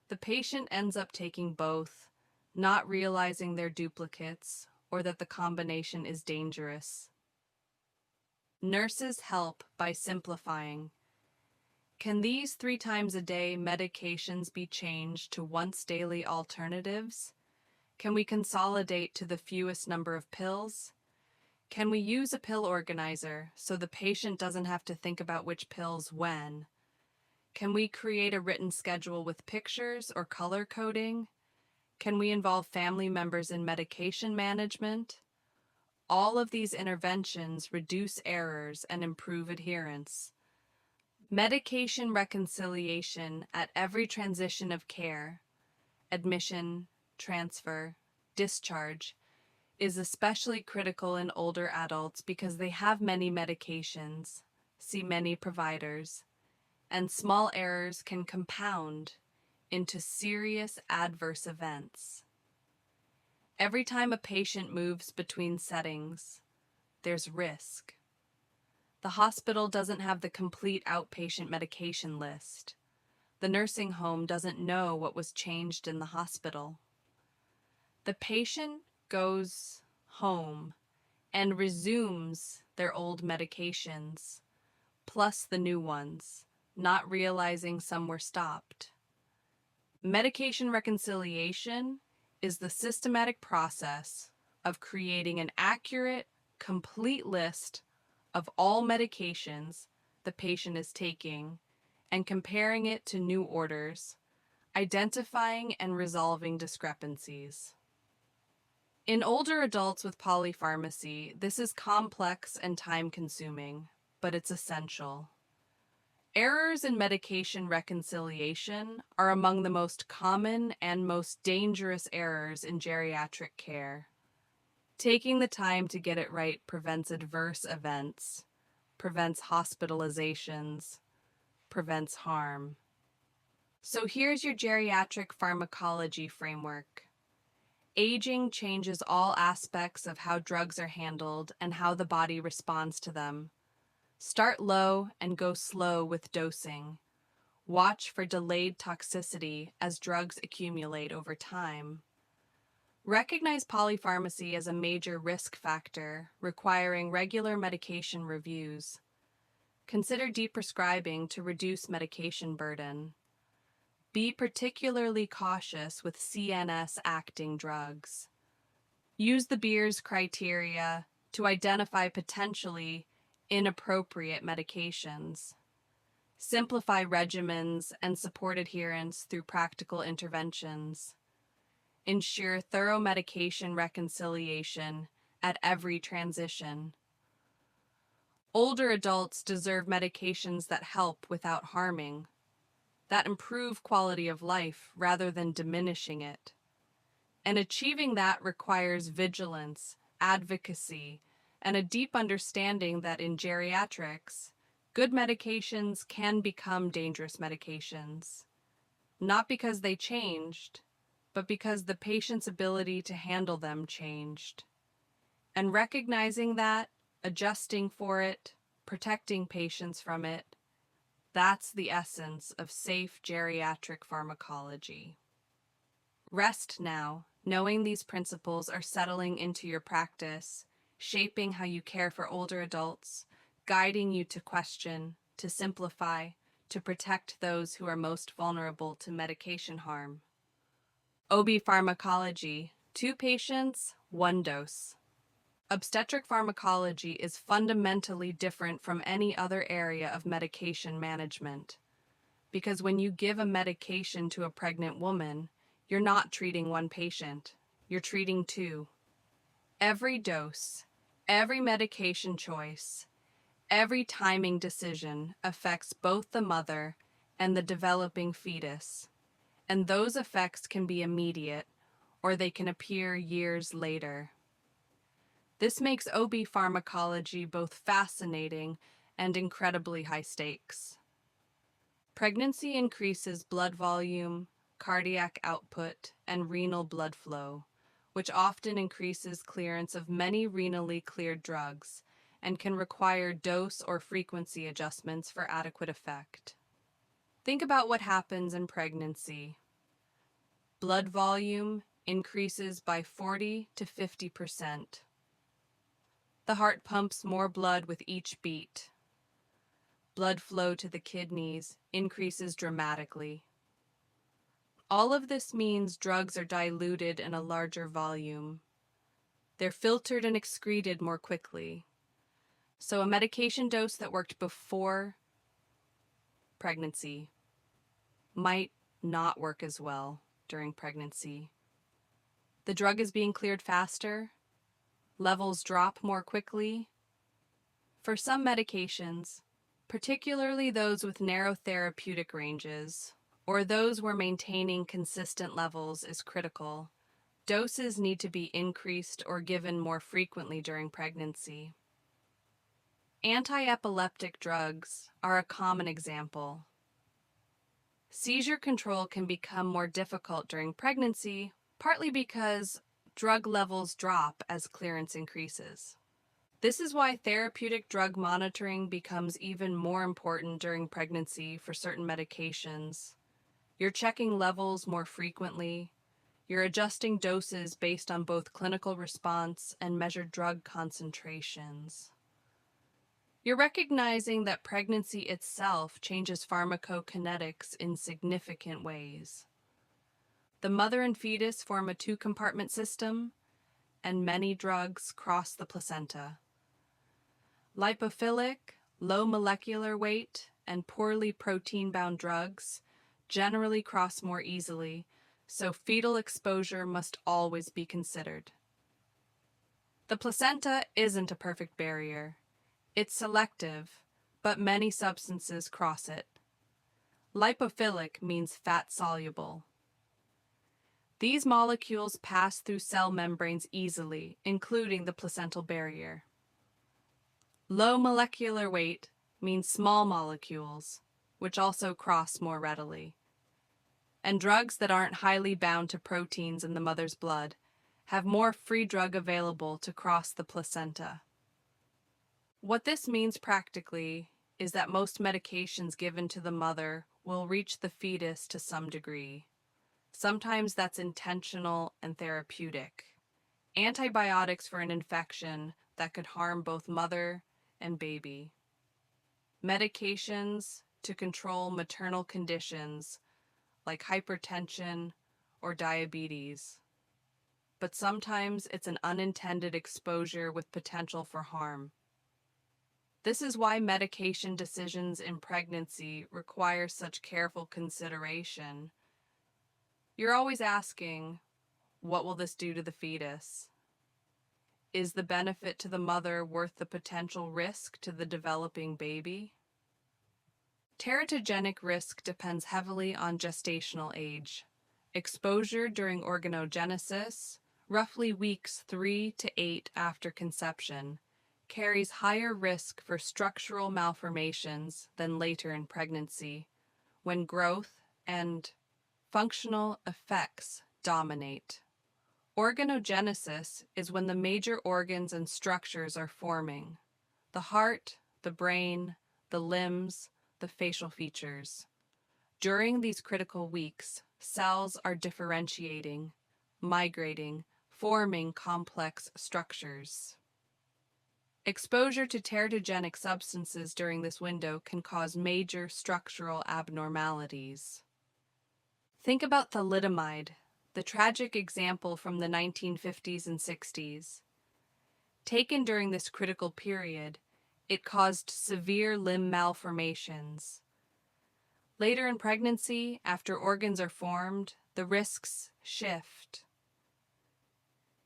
A: The patient ends up taking both, not realizing they're duplicates or that the combination is dangerous. Nurses help by simplifying. Can these 3 times a day medications be changed to once daily alternatives? Can we consolidate to the fewest number of pills? Can we use a pill organizer so the patient doesn't have to think about which pills when? Can we create a written schedule with pictures or color coding? Can we involve family members in medication management? All of these interventions reduce errors and improve adherence. Medication reconciliation at every transition of care, admission, transfer, discharge, is especially critical in older adults because they have many medications, see many providers, and small errors can compound into serious adverse events. Every time a patient moves between settings, there's risk. The hospital doesn't have the complete outpatient medication list. The nursing home doesn't know what was changed in the hospital. The patient goes home and resumes their old medications, plus the new ones, not realizing some were stopped. Medication reconciliation is the systematic process of creating an accurate, complete list of all medications the patient is taking and comparing it to new orders, identifying and resolving discrepancies. In older adults with polypharmacy, this is complex and time-consuming, but it's essential. Errors in medication reconciliation are among the most common and most dangerous errors in geriatric care. Taking the time to get it right prevents adverse events, prevents hospitalizations, prevents harm. So here's your geriatric pharmacology framework. Aging changes all aspects of how drugs are handled and how the body responds to them. Start low and go slow with dosing. Watch for delayed toxicity as drugs accumulate over time. Recognize polypharmacy as a major risk factor, requiring regular medication reviews. Consider deprescribing to reduce medication burden. Be particularly cautious with CNS-acting drugs. Use the Beers criteria to identify potentially inappropriate medications. Simplify regimens and support adherence through practical interventions. Ensure thorough medication reconciliation at every transition. Older adults deserve medications that help without harming, that improve quality of life rather than diminishing it. And achieving that requires vigilance, advocacy, and a deep understanding that in geriatrics, good medications can become dangerous medications. Not because they changed, but because the patient's ability to handle them changed. And recognizing that, adjusting for it, protecting patients from it, that's the essence of safe geriatric pharmacology. Rest now, knowing these principles are settling into your practice, shaping how you care for older adults, guiding you to question, to simplify, to protect those who are most vulnerable to medication harm. OB Pharmacology, 2 patients, 1 dose. Obstetric pharmacology is fundamentally different from any other area of medication management, because when you give a medication to a pregnant woman, you're not treating 1 patient, you're treating 2. Every dose, Every medication choice, every timing decision affects both the mother and the developing fetus, and those effects can be immediate or they can appear years later. This makes OB pharmacology both fascinating and incredibly high stakes. Pregnancy increases blood volume, cardiac output, and renal blood flow, which often increases clearance of many renally cleared drugs and can require dose or frequency adjustments for adequate effect. Think about what happens in pregnancy. Blood volume increases by 40 to 50%. The heart pumps more blood with each beat. Blood flow to the kidneys increases dramatically. All of this means drugs are diluted in a larger volume. They're filtered and excreted more quickly. So a medication dose that worked before pregnancy might not work as well during pregnancy. The drug is being cleared faster. Levels drop more quickly. For some medications, particularly those with narrow therapeutic ranges, or those where maintaining consistent levels is critical, doses need to be increased or given more frequently during pregnancy. Anti-epileptic drugs are a common example. Seizure control can become more difficult during pregnancy, partly because drug levels drop as clearance increases. This is why therapeutic drug monitoring becomes even more important during pregnancy for certain medications. You're checking levels more frequently. You're adjusting doses based on both clinical response and measured drug concentrations. You're recognizing that pregnancy itself changes pharmacokinetics in significant ways. The mother and fetus form a two-compartment system, and many drugs cross the placenta. Lipophilic, low molecular weight, and poorly protein-bound drugs generally cross more easily, so fetal exposure must always be considered. The placenta isn't a perfect barrier. It's selective, but many substances cross it. Lipophilic means fat-soluble. These molecules pass through cell membranes easily, including the placental barrier. Low molecular weight means small molecules, which also cross more readily. And drugs that aren't highly bound to proteins in the mother's blood have more free drug available to cross the placenta. What this means practically is that most medications given to the mother will reach the fetus to some degree. Sometimes that's intentional and therapeutic. Antibiotics for an infection that could harm both mother and baby. Medications to control maternal conditions like hypertension or diabetes. But sometimes it's an unintended exposure with potential for harm. This is why medication decisions in pregnancy require such careful consideration. You're always asking, what will this do to the fetus? Is the benefit to the mother worth the potential risk to the developing baby? Teratogenic risk depends heavily on gestational age. Exposure during organogenesis, roughly weeks 3 to 8 after conception, carries higher risk for structural malformations than later in pregnancy, when growth and functional effects dominate. Organogenesis is when the major organs and structures are forming: the heart, the brain, the limbs, the facial features. During these critical weeks, cells are differentiating, migrating, forming complex structures. Exposure to teratogenic substances during this window can cause major structural abnormalities. Think about thalidomide, the tragic example from the 1950s and 60s. Taken during this critical period, it caused severe limb malformations. Later in pregnancy, after organs are formed, the risks shift.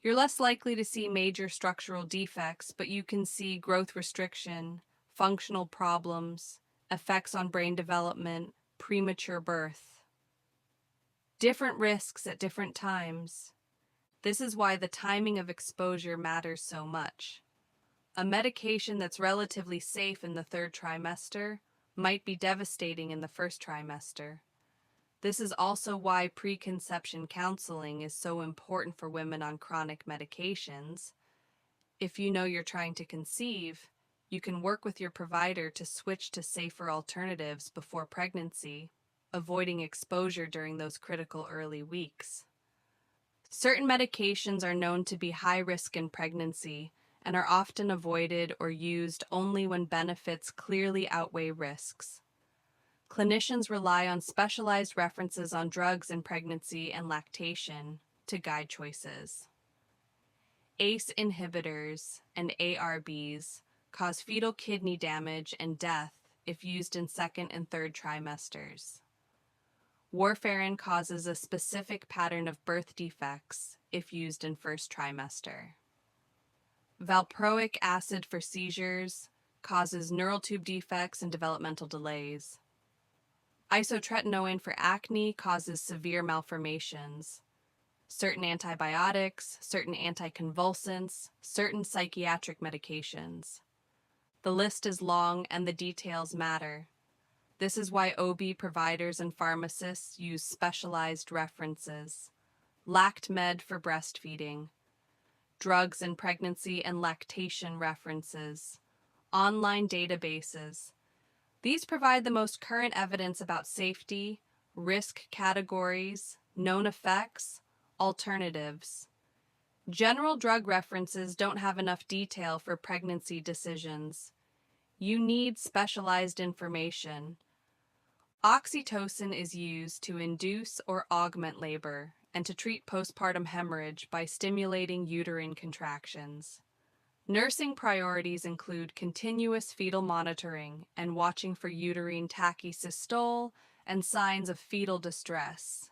A: You're less likely to see major structural defects, but you can see growth restriction, functional problems, effects on brain development, premature birth. Different risks at different times. This is why the timing of exposure matters so much. A medication that's relatively safe in the third trimester might be devastating in the first trimester. This is also why preconception counseling is so important for women on chronic medications. If you know you're trying to conceive, you can work with your provider to switch to safer alternatives before pregnancy, avoiding exposure during those critical early weeks. Certain medications are known to be high risk in pregnancy and are often avoided or used only when benefits clearly outweigh risks. Clinicians rely on specialized references on drugs in pregnancy and lactation to guide choices. ACE inhibitors and ARBs cause fetal kidney damage and death if used in second and third trimesters. Warfarin causes a specific pattern of birth defects if used in first trimester. Valproic acid for seizures causes neural tube defects and developmental delays. Isotretinoin for acne causes severe malformations. Certain antibiotics, certain anticonvulsants, certain psychiatric medications. The list is long and the details matter. This is why OB providers and pharmacists use specialized references. LactMed for breastfeeding. Drugs in pregnancy and lactation references. Online databases. These provide the most current evidence about safety, risk categories, known effects, alternatives. General drug references don't have enough detail for pregnancy decisions. You need specialized information. Oxytocin is used to induce or augment labor and to treat postpartum hemorrhage by stimulating uterine contractions. Nursing priorities include continuous fetal monitoring and watching for uterine tachysystole and signs of fetal distress.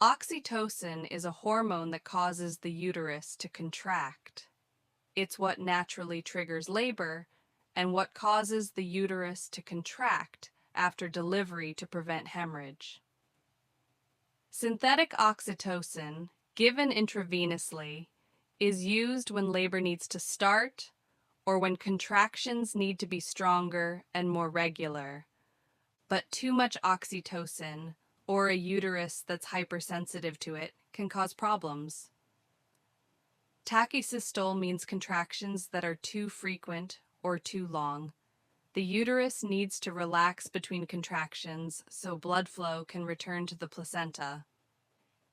A: Oxytocin is a hormone that causes the uterus to contract. It's what naturally triggers labor and what causes the uterus to contract after delivery to prevent hemorrhage. Synthetic oxytocin, given intravenously, is used when labor needs to start or when contractions need to be stronger and more regular. But too much oxytocin, or a uterus that's hypersensitive to it, can cause problems. Tachysystole means contractions that are too frequent or too long. The uterus needs to relax between contractions so blood flow can return to the placenta.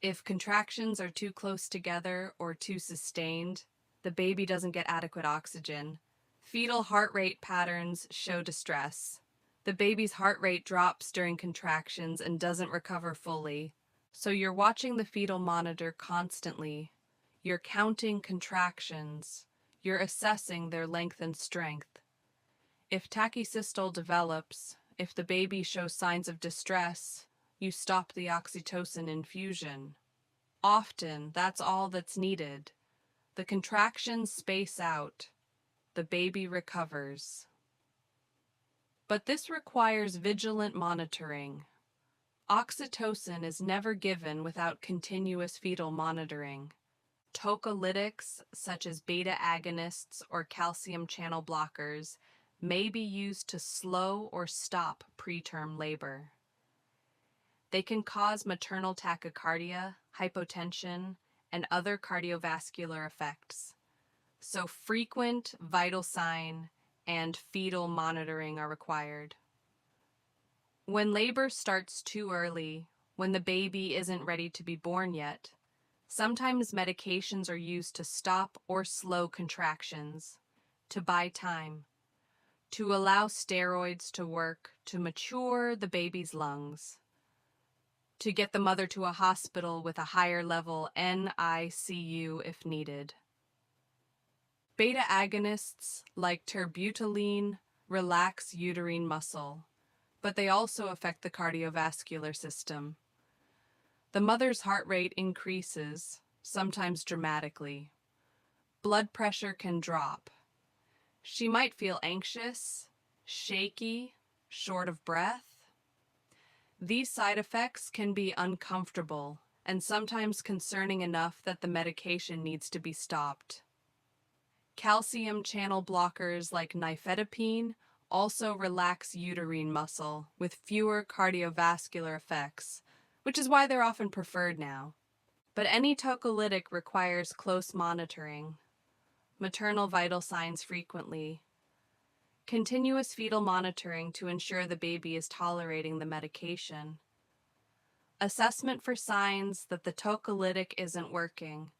A: If contractions are too close together or too sustained, the baby doesn't get adequate oxygen. Fetal heart rate patterns show distress. The baby's heart rate drops during contractions and doesn't recover fully. So you're watching the fetal monitor constantly. You're counting contractions. You're assessing their length and strength. If tachysystole develops, if the baby shows signs of distress, you stop the oxytocin infusion. Often, that's all that's needed. The contractions space out. The baby recovers. But this requires vigilant monitoring. Oxytocin is never given without continuous fetal monitoring. Tocolytics, such as beta agonists or calcium channel blockers, may be used to slow or stop preterm labor. They can cause maternal tachycardia, hypotension, and other cardiovascular effects. So frequent vital sign and fetal monitoring are required. When labor starts too early, when the baby isn't ready to be born yet, sometimes medications are used to stop or slow contractions, to buy time, to allow steroids to work to mature the baby's lungs, to get the mother to a hospital with a higher level NICU if needed. Beta agonists like terbutaline relax uterine muscle, but they also affect the cardiovascular system. The mother's heart rate increases, sometimes dramatically. Blood pressure can drop. She might feel anxious, shaky, short of breath. These side effects can be uncomfortable and sometimes concerning enough that the medication needs to be stopped. Calcium channel blockers like nifedipine also relax uterine muscle with fewer cardiovascular effects, which is why they're often preferred now. But any tocolytic requires close monitoring, maternal vital signs frequently, continuous fetal monitoring to ensure the baby is tolerating the medication, assessment for signs that the tocolytic isn't working,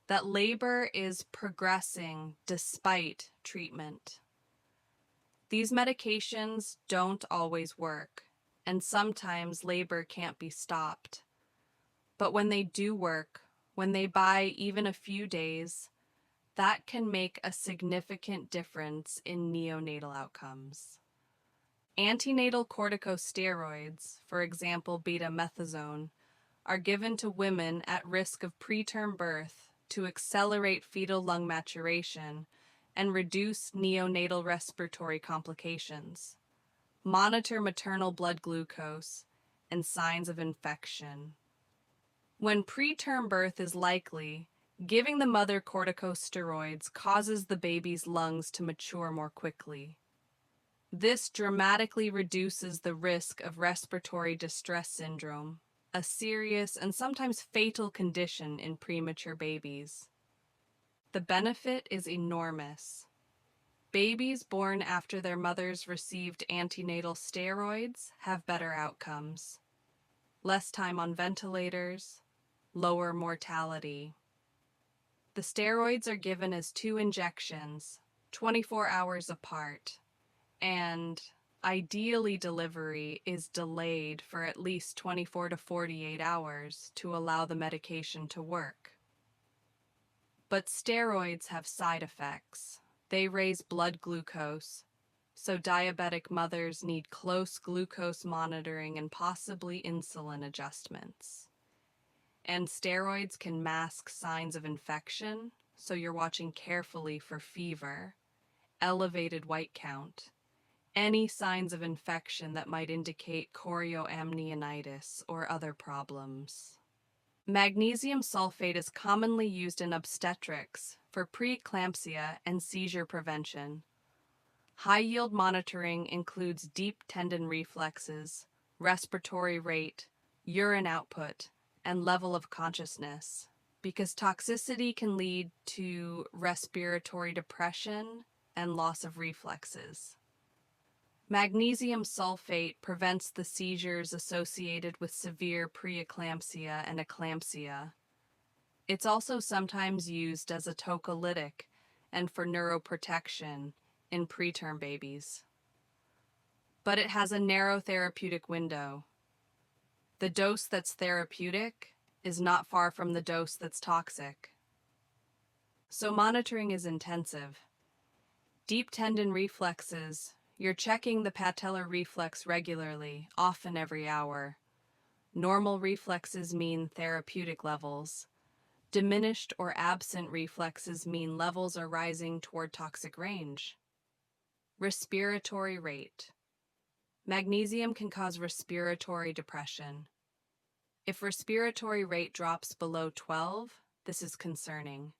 A: that labor is progressing despite treatment. These medications don't always work, and sometimes labor can't be stopped. But when they do work, when they buy even a few days, that can make a significant difference in neonatal outcomes. Antenatal corticosteroids, for example betamethasone, are given to women at risk of preterm birth to accelerate fetal lung maturation and reduce neonatal respiratory complications, monitor maternal blood glucose, and signs of infection. When preterm birth is likely, giving the mother corticosteroids causes the baby's lungs to mature more quickly. This dramatically reduces the risk of respiratory distress syndrome, a serious and sometimes fatal condition in premature babies. The benefit is enormous. Babies born after their mothers received antenatal steroids have better outcomes, less time on ventilators, lower mortality. The steroids are given as 2 injections, 24 hours apart, and ideally delivery is delayed for at least 24 to 48 hours to allow the medication to work. But steroids have side effects. They raise blood glucose, so diabetic mothers need close glucose monitoring and possibly insulin adjustments. And steroids can mask signs of infection, so you're watching carefully for fever, elevated white count, any signs of infection that might indicate chorioamnionitis or other problems. Magnesium sulfate is commonly used in obstetrics for preeclampsia and seizure prevention. High-yield monitoring includes deep tendon reflexes, respiratory rate, urine output, and level of consciousness, because toxicity can lead to respiratory depression and loss of reflexes. Magnesium sulfate prevents the seizures associated with severe preeclampsia and eclampsia. It's also sometimes used as a tocolytic and for neuroprotection in preterm babies. But it has a narrow therapeutic window. The dose that's therapeutic is not far from the dose that's toxic. So monitoring is intensive. Deep tendon reflexes, you're checking the patellar reflex regularly, often every hour. Normal reflexes mean therapeutic levels. Diminished or absent reflexes mean levels are rising toward toxic range. Respiratory rate. Magnesium can cause respiratory depression. If respiratory rate drops below 12, this is concerning.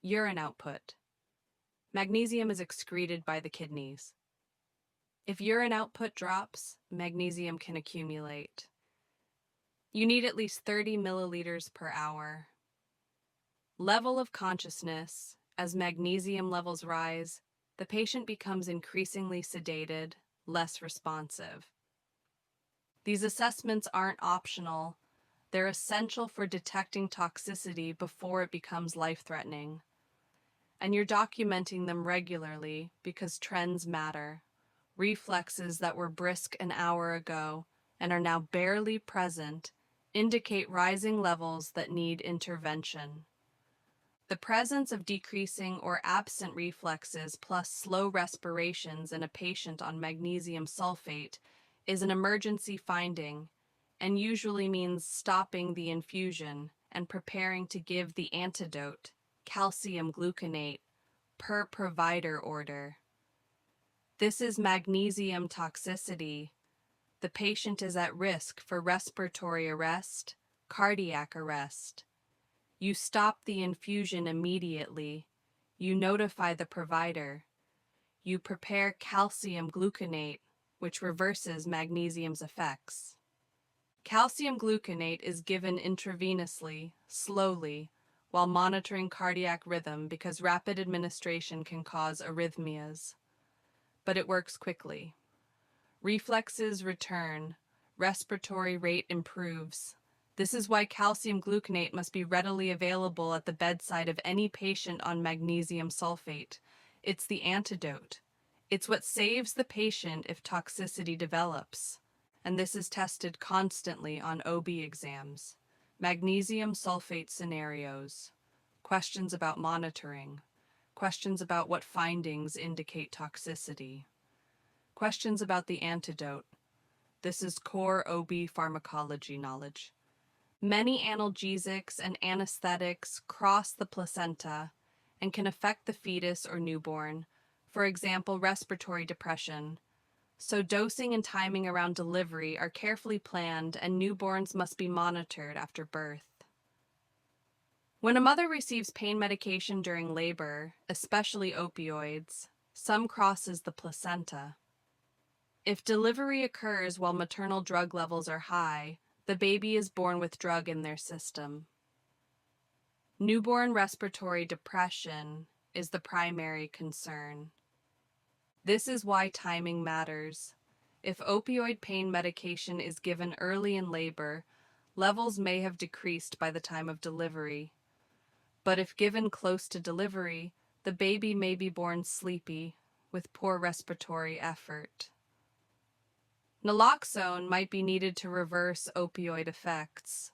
A: Urine output. Magnesium is excreted by the kidneys. If urine output drops, magnesium can accumulate. You need at least 30 milliliters per hour. Level of consciousness. As magnesium levels rise, the patient becomes increasingly sedated, less responsive. These assessments aren't optional. They're essential for detecting toxicity before it becomes life-threatening. And you're documenting them regularly because trends matter. Reflexes that were brisk an hour ago and are now barely present indicate rising levels that need intervention. The presence of decreasing or absent reflexes plus slow respirations in a patient on magnesium sulfate is an emergency finding and usually means stopping the infusion and preparing to give the antidote, calcium gluconate, per provider order. This is magnesium toxicity. The patient is at risk for respiratory arrest, cardiac arrest. You stop the infusion immediately. You notify the provider. You prepare calcium gluconate, which reverses magnesium's effects. Calcium gluconate is given intravenously, slowly, while monitoring cardiac rhythm because rapid administration can cause arrhythmias. But it works quickly. Reflexes return. Respiratory rate improves. This is why calcium gluconate must be readily available at the bedside of any patient on magnesium sulfate. It's the antidote. It's what saves the patient if toxicity develops. And this is tested constantly on OB exams. Magnesium sulfate scenarios. Questions about monitoring. Questions about what findings indicate toxicity. Questions about the antidote. This is core OB pharmacology knowledge. Many analgesics and anesthetics cross the placenta and can affect the fetus or newborn, for example, respiratory depression. So dosing and timing around delivery are carefully planned and newborns must be monitored after birth. When a mother receives pain medication during labor, especially opioids, some crosses the placenta. If delivery occurs while maternal drug levels are high, the baby is born with drug in their system. Newborn respiratory depression is the primary concern. This is why timing matters. If opioid pain medication is given early in labor, levels may have decreased by the time of delivery. But if given close to delivery, the baby may be born sleepy, with poor respiratory effort. Naloxone might be needed to reverse opioid effects.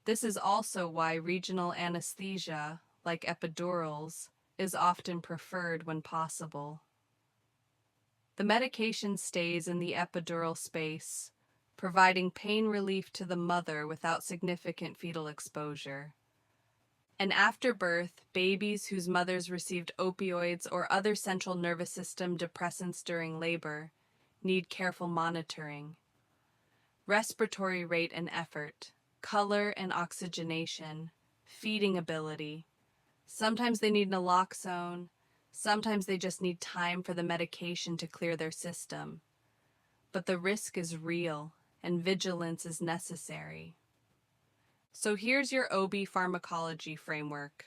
A: This is also why regional anesthesia, like epidurals, is often preferred when possible. The medication stays in the epidural space, providing pain relief to the mother without significant fetal exposure. And after birth, babies whose mothers received opioids or other central nervous system depressants during labor need careful monitoring. Respiratory rate and effort, color and oxygenation, feeding ability. Sometimes they need naloxone, sometimes they just need time for the medication to clear their system. But the risk is real, and vigilance is necessary. So here's your OB pharmacology framework.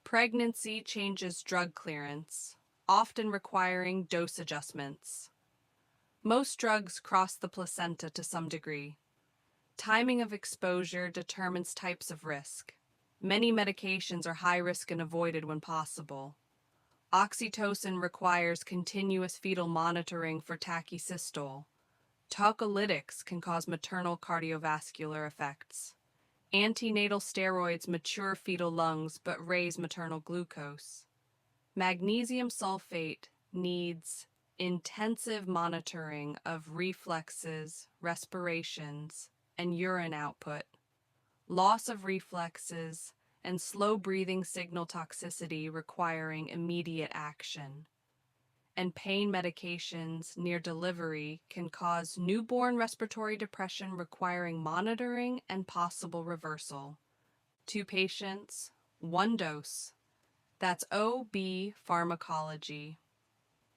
A: Pregnancy changes drug clearance, often requiring dose adjustments. Most drugs cross the placenta to some degree. Timing of exposure determines types of risk. Many medications are high risk and avoided when possible. Oxytocin requires continuous fetal monitoring for tachysystole. Tocolytics can cause maternal cardiovascular effects. Antenatal steroids mature fetal lungs but raise maternal glucose. Magnesium sulfate needs intensive monitoring of reflexes, respirations, and urine output. Loss of reflexes and slow breathing signal toxicity requiring immediate action. And pain medications near delivery can cause newborn respiratory depression requiring monitoring and possible reversal. 2 patients, 1 dose. That's OB pharmacology.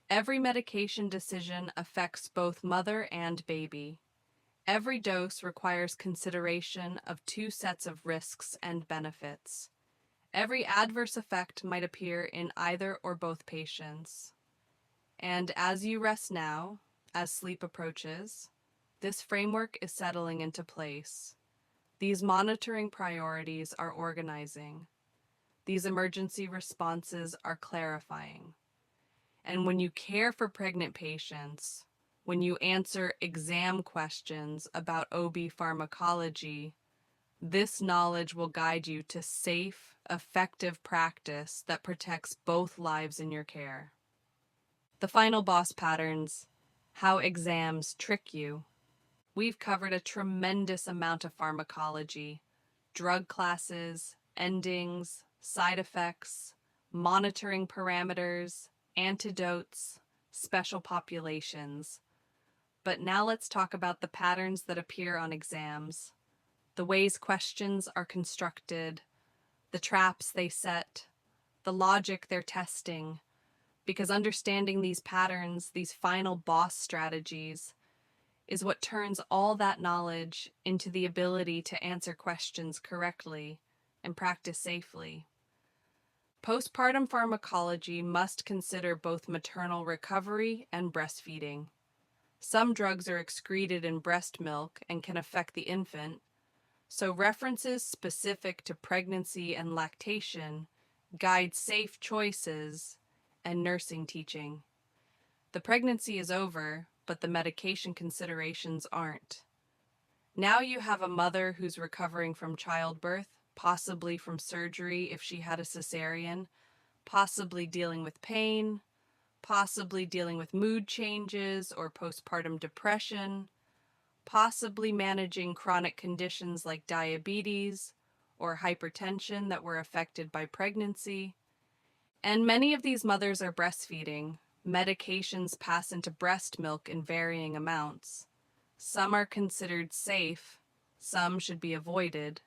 A: Every medication decision affects both mother and baby. Every dose requires consideration of 2 sets of risks and benefits. Every adverse effect might appear in either or both patients. And as you rest now, as sleep approaches, this framework is settling into place. These monitoring priorities are organizing. These emergency responses are clarifying. And when you care for pregnant patients, when you answer exam questions about OB pharmacology, this knowledge will guide you to safe, effective practice that protects both lives in your care. The final boss patterns, how exams trick you. We've covered a tremendous amount of pharmacology, drug classes, endings, side effects, monitoring parameters, antidotes, special populations. But now let's talk about the patterns that appear on exams, the ways questions are constructed, the traps they set, the logic they're testing, because understanding these patterns, these final boss strategies, is what turns all that knowledge into the ability to answer questions correctly and practice safely. Postpartum pharmacology must consider both maternal recovery and breastfeeding. Some drugs are excreted in breast milk and can affect the infant, so references specific to pregnancy and lactation guide safe choices and nursing teaching. The pregnancy is over, but the medication considerations aren't. Now you have a mother who's recovering from childbirth, possibly from surgery if she had a cesarean, possibly dealing with pain, possibly dealing with mood changes or postpartum depression, possibly managing chronic conditions like diabetes or hypertension that were affected by pregnancy. And many of these mothers are breastfeeding. Medications pass into breast milk in varying amounts. Some are considered safe, some should be avoided.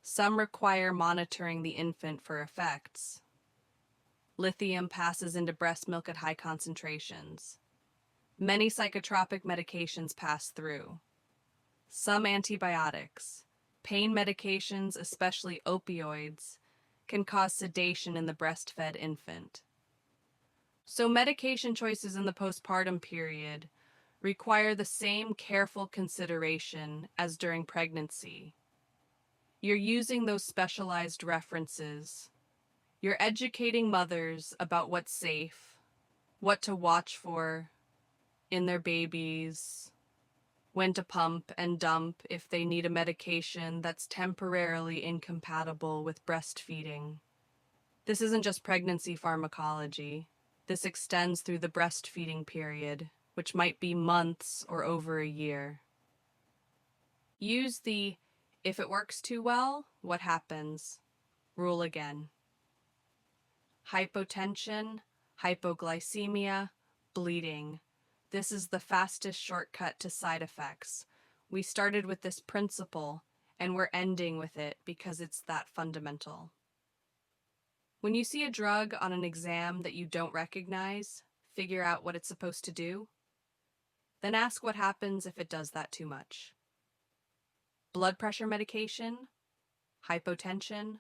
A: Some require monitoring the infant for effects. Lithium passes into breast milk at high concentrations. Many psychotropic medications pass through. Some antibiotics, pain medications, especially opioids, can cause sedation in the breastfed infant. So medication choices in the postpartum period require the same careful consideration as during pregnancy. You're using those specialized references. You're educating mothers about what's safe, what to watch for in their babies, when to pump and dump if they need a medication that's temporarily incompatible with breastfeeding. This isn't just pregnancy pharmacology. This extends through the breastfeeding period, which might be months or over a year. Use the "if it works too well, what happens?" rule again. Hypotension, hypoglycemia, bleeding. This is the fastest shortcut to side effects. We started with this principle, and we're ending with it because it's that fundamental. When you see a drug on an exam that you don't recognize, figure out what it's supposed to do, then ask what happens if it does that too much. Blood pressure medication, hypotension,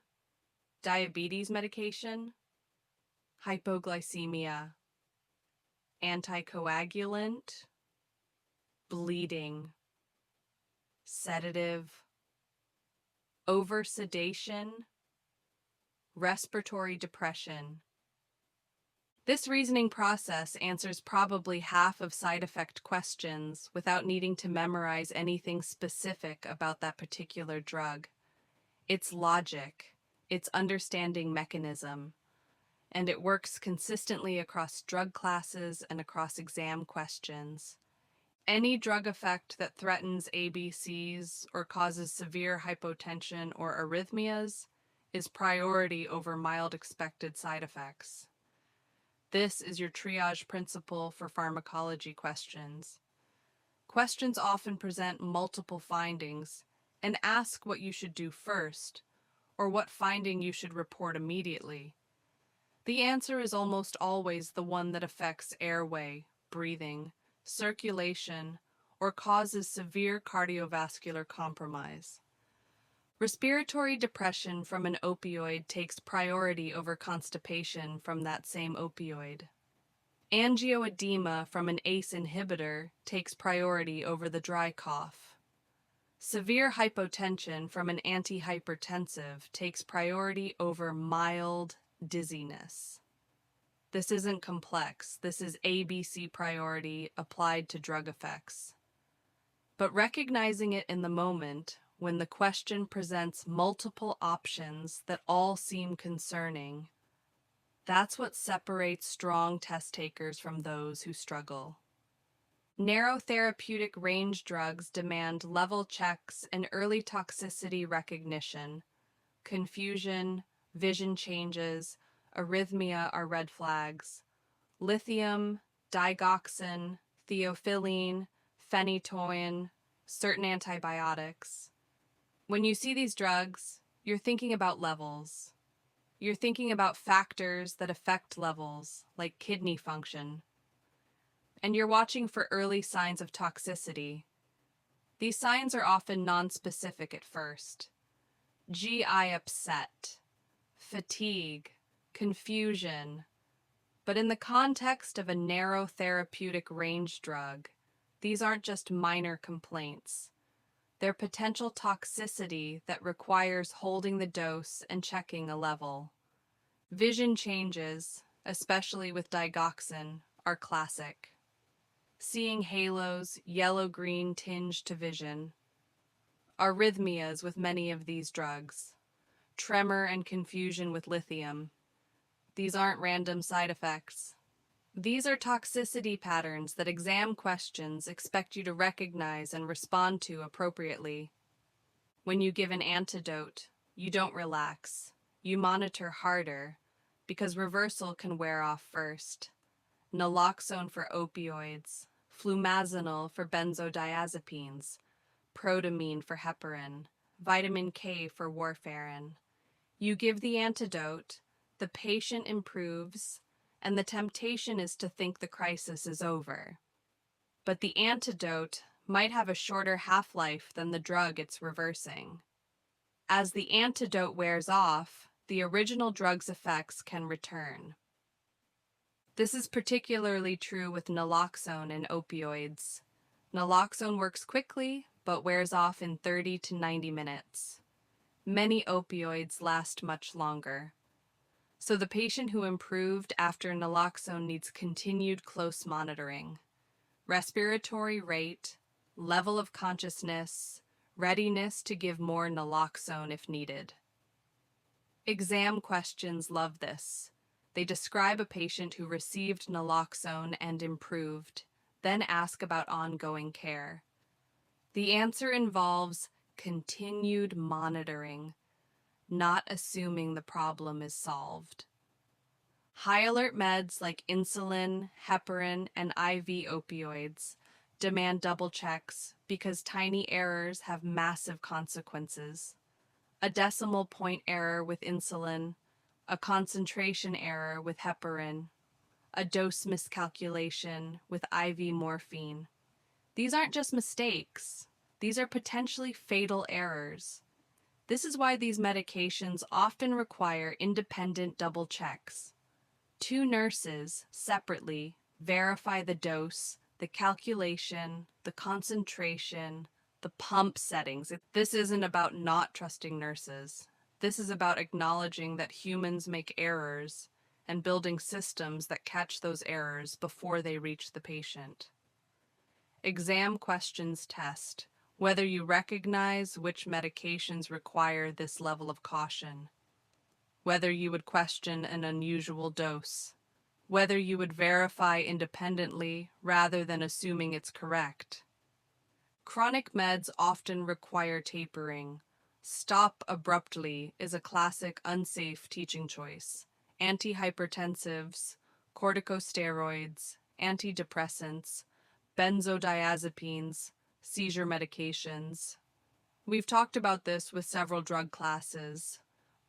A: diabetes medication, hypoglycemia, anticoagulant, bleeding, sedative, oversedation, respiratory depression. This reasoning process answers probably half of side effect questions without needing to memorize anything specific about that particular drug. It's logic, it's understanding mechanism, and it works consistently across drug classes and across exam questions. Any drug effect that threatens ABCs or causes severe hypotension or arrhythmias is priority over mild expected side effects. This is your triage principle for pharmacology questions. Questions often present multiple findings and ask what you should do first, or what finding you should report immediately. The answer is almost always the one that affects airway, breathing, circulation, or causes severe cardiovascular compromise. Respiratory depression from an opioid takes priority over constipation from that same opioid. Angioedema from an ACE inhibitor takes priority over the dry cough. Severe hypotension from an antihypertensive takes priority over mild dizziness. This isn't complex. This is ABC priority applied to drug effects. But recognizing it in the moment, when the question presents multiple options that all seem concerning, that's what separates strong test takers from those who struggle. Narrow therapeutic range drugs demand level checks and early toxicity recognition. Confusion, vision changes, arrhythmia are red flags. Lithium, digoxin, theophylline, phenytoin, certain antibiotics. When you see these drugs, you're thinking about levels. You're thinking about factors that affect levels, like kidney function. And you're watching for early signs of toxicity. These signs are often nonspecific at first. GI upset, fatigue, confusion. But in the context of a narrow therapeutic range drug, these aren't just minor complaints. They're potential toxicity that requires holding the dose and checking a level. Vision changes, especially with digoxin, are classic. Seeing halos, yellow-green tinge to vision. Arrhythmias with many of these drugs. Tremor and confusion with lithium. These aren't random side effects. These are toxicity patterns that exam questions expect you to recognize and respond to appropriately. When you give an antidote, you don't relax. You monitor harder, because reversal can wear off first. Naloxone for opioids, flumazenil for benzodiazepines, protamine for heparin, vitamin K for warfarin. You give the antidote, the patient improves, and the temptation is to think the crisis is over. But the antidote might have a shorter half-life than the drug it's reversing. As the antidote wears off, the original drug's effects can return. This is particularly true with naloxone and opioids. Naloxone works quickly, but wears off in 30 to 90 minutes. Many opioids last much longer. So the patient who improved after naloxone needs continued close monitoring. Respiratory rate, level of consciousness, readiness to give more naloxone if needed. Exam questions love this. They describe a patient who received naloxone and improved, then ask about ongoing care. The answer involves continued monitoring, not assuming the problem is solved. High alert meds like insulin, heparin, and IV opioids demand double checks because tiny errors have massive consequences. A decimal point error with insulin, a concentration error with heparin, a dose miscalculation with IV morphine. These aren't just mistakes. These are potentially fatal errors. This is why these medications often require independent double checks. Two nurses, separately, verify the dose, the calculation, the concentration, the pump settings. This isn't about not trusting nurses. This is about acknowledging that humans make errors and building systems that catch those errors before they reach the patient. Exam questions test whether you recognize which medications require this level of caution, whether you would question an unusual dose, whether you would verify independently rather than assuming it's correct. Chronic meds often require tapering. Stop abruptly is a classic unsafe teaching choice. Antihypertensives, corticosteroids, antidepressants, benzodiazepines, seizure medications. We've talked about this with several drug classes,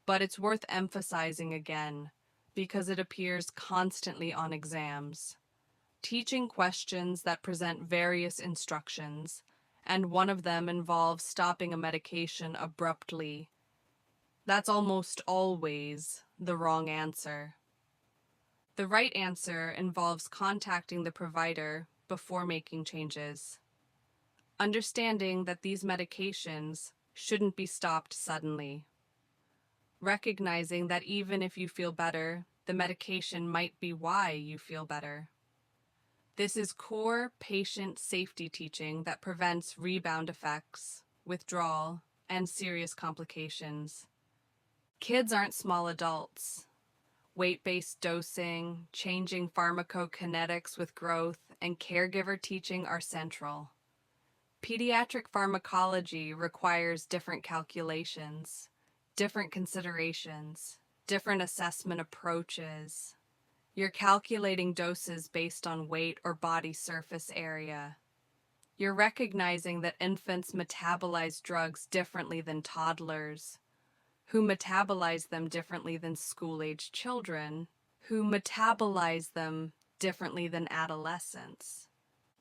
A: but it's worth emphasizing again because it appears constantly on exams. Teaching questions that present various instructions, and one of them involves stopping a medication abruptly. That's almost always the wrong answer. The right answer involves contacting the provider before making changes. Understanding that these medications shouldn't be stopped suddenly. Recognizing that even if you feel better, the medication might be why you feel better. This is core patient safety teaching that prevents rebound effects, withdrawal, and serious complications. Kids aren't small adults. Weight-based dosing, changing pharmacokinetics with growth, and caregiver teaching are central. Pediatric pharmacology requires different calculations, different considerations, different assessment approaches. You're calculating doses based on weight or body surface area. You're recognizing that infants metabolize drugs differently than toddlers, who metabolize them differently than school-age children, who metabolize them differently than adolescents.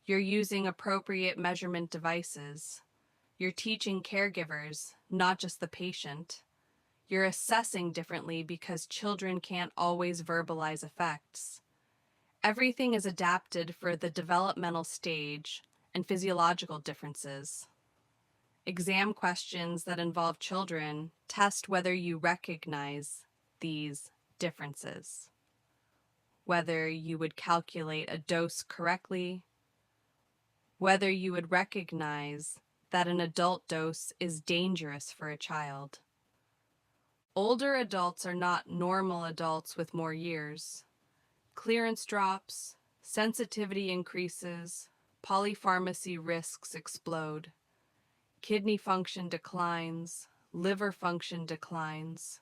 A: You're using appropriate measurement devices. You're teaching caregivers, not just the patient. You're assessing differently because children can't always verbalize effects. Everything is adapted for the developmental stage and physiological differences. Exam questions that involve children test whether you recognize these differences, whether you would calculate a dose correctly, whether you would recognize that an adult dose is dangerous for a child. Older adults are not normal adults with more years. Clearance drops, sensitivity increases, polypharmacy risks explode. Kidney function declines, liver function declines.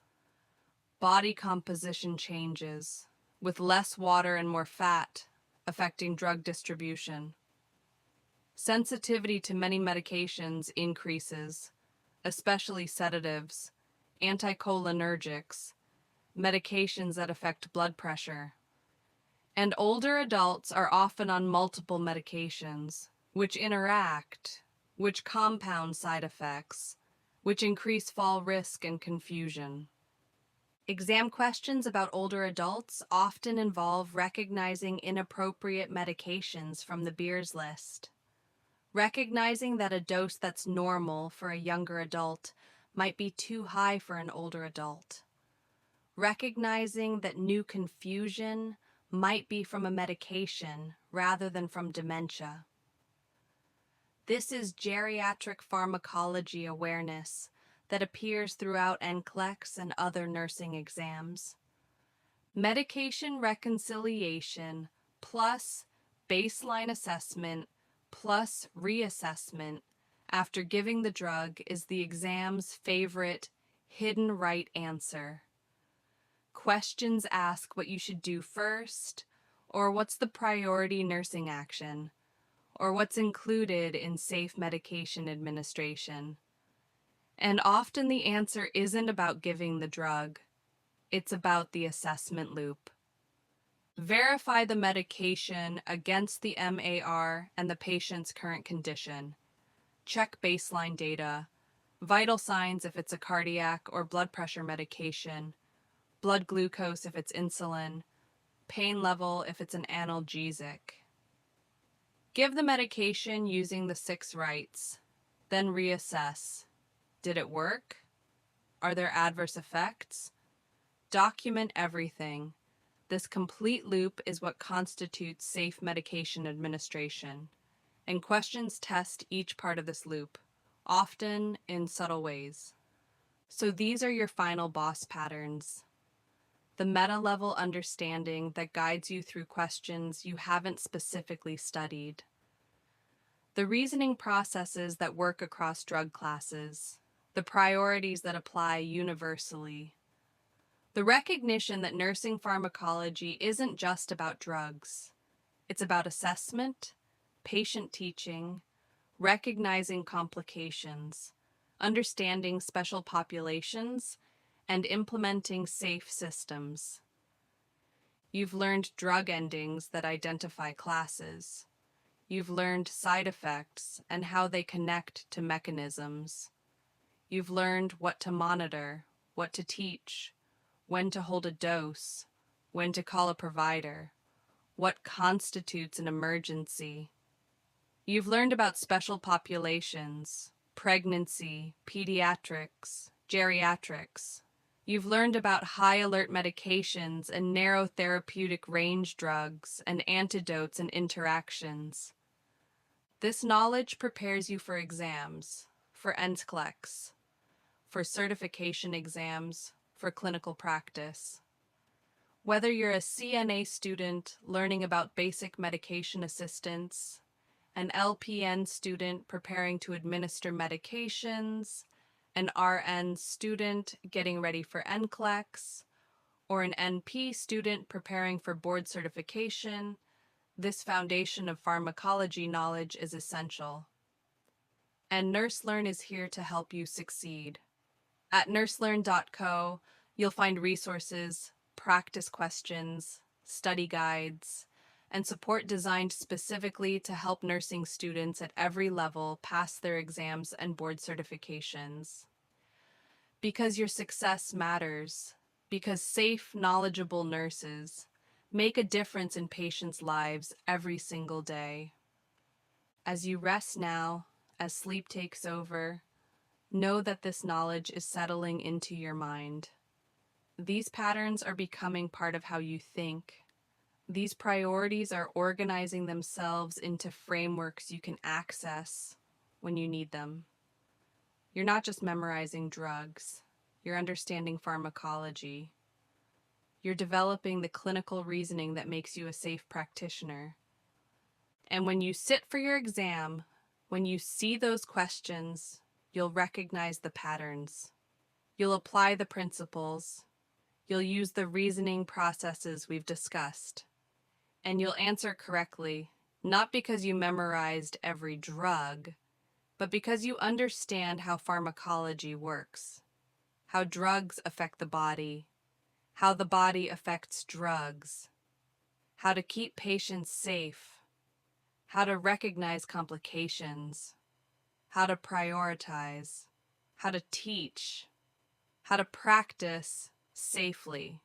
A: Body composition changes, with less water and more fat, affecting drug distribution. Sensitivity to many medications increases, especially sedatives, anticholinergics, medications that affect blood pressure. And older adults are often on multiple medications, which interact, which compound side effects, which increase fall risk and confusion. Exam questions about older adults often involve recognizing inappropriate medications from the Beers list. Recognizing that a dose that's normal for a younger adult might be too high for an older adult. Recognizing that new confusion might be from a medication rather than from dementia. This is geriatric pharmacology awareness that appears throughout NCLEX and other nursing exams. Medication reconciliation plus baseline assessment plus reassessment after giving the drug is the exam's favorite hidden right answer. Questions ask what you should do first, or what's the priority nursing action, or what's included in safe medication administration. And often the answer isn't about giving the drug, it's about the assessment loop. Verify the medication against the MAR and the patient's current condition. Check baseline data, vital signs if it's a cardiac or blood pressure medication, blood glucose if it's insulin, pain level if it's an analgesic. Give the medication using the 6 rights, then reassess. Did it work? Are there adverse effects? Document everything. This complete loop is what constitutes safe medication administration, and questions test each part of this loop, often in subtle ways. So these are your final BOSS patterns. The meta-level understanding that guides you through questions you haven't specifically studied. The reasoning processes that work across drug classes. The priorities that apply universally. The recognition that nursing pharmacology isn't just about drugs. It's about assessment, patient teaching, recognizing complications, understanding special populations, and implementing safe systems. You've learned drug endings that identify classes. You've learned side effects and how they connect to mechanisms. You've learned what to monitor, what to teach, when to hold a dose, when to call a provider, what constitutes an emergency. You've learned about special populations, pregnancy, pediatrics, geriatrics. You've learned about high alert medications and narrow therapeutic range drugs and antidotes and interactions. This knowledge prepares you for exams, for NCLEX, for certification exams, for clinical practice. Whether you're a CNA student learning about basic medication assistance, an LPN student preparing to administer medications, an RN student getting ready for NCLEX, or an NP student preparing for board certification, this foundation of pharmacology knowledge is essential. And NurseLearn is here to help you succeed. At nurselearn.co, you'll find resources, practice questions, study guides, and support designed specifically to help nursing students at every level pass their exams and board certifications. Because your success matters, because safe, knowledgeable nurses make a difference in patients' lives every single day. As you rest now, as sleep takes over, know that this knowledge is settling into your mind. These patterns are becoming part of how you think. These priorities are organizing themselves into frameworks you can access when you need them. You're not just memorizing drugs, you're understanding pharmacology. You're developing the clinical reasoning that makes you a safe practitioner. And when you sit for your exam, when you see those questions, you'll recognize the patterns. You'll apply the principles. You'll use the reasoning processes we've discussed. And you'll answer correctly, not because you memorized every drug, but because you understand how pharmacology works, how drugs affect the body, how the body affects drugs, how to keep patients safe, how to recognize complications, how to prioritize, how to teach, how to practice safely.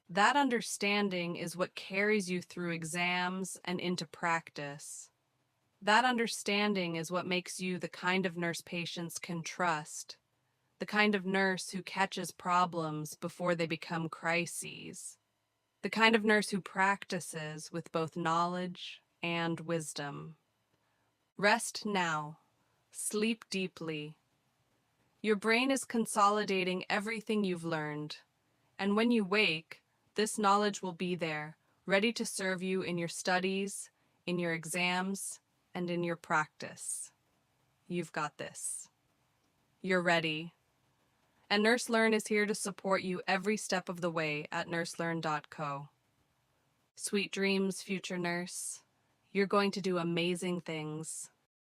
A: That understanding is what carries you through exams and into practice. That understanding is what makes you the kind of nurse patients can trust, the kind of nurse who catches problems before they become crises, the kind of nurse who practices with both knowledge and wisdom. Rest now. Sleep deeply. Your brain is consolidating everything you've learned, and when you wake, this knowledge will be there, ready to serve you in your studies, in your exams, and in your practice. You've got this. You're ready. And NurseLearn is here to support you every step of the way at nurselearn.co. Sweet dreams, future nurse. You're going to do amazing things.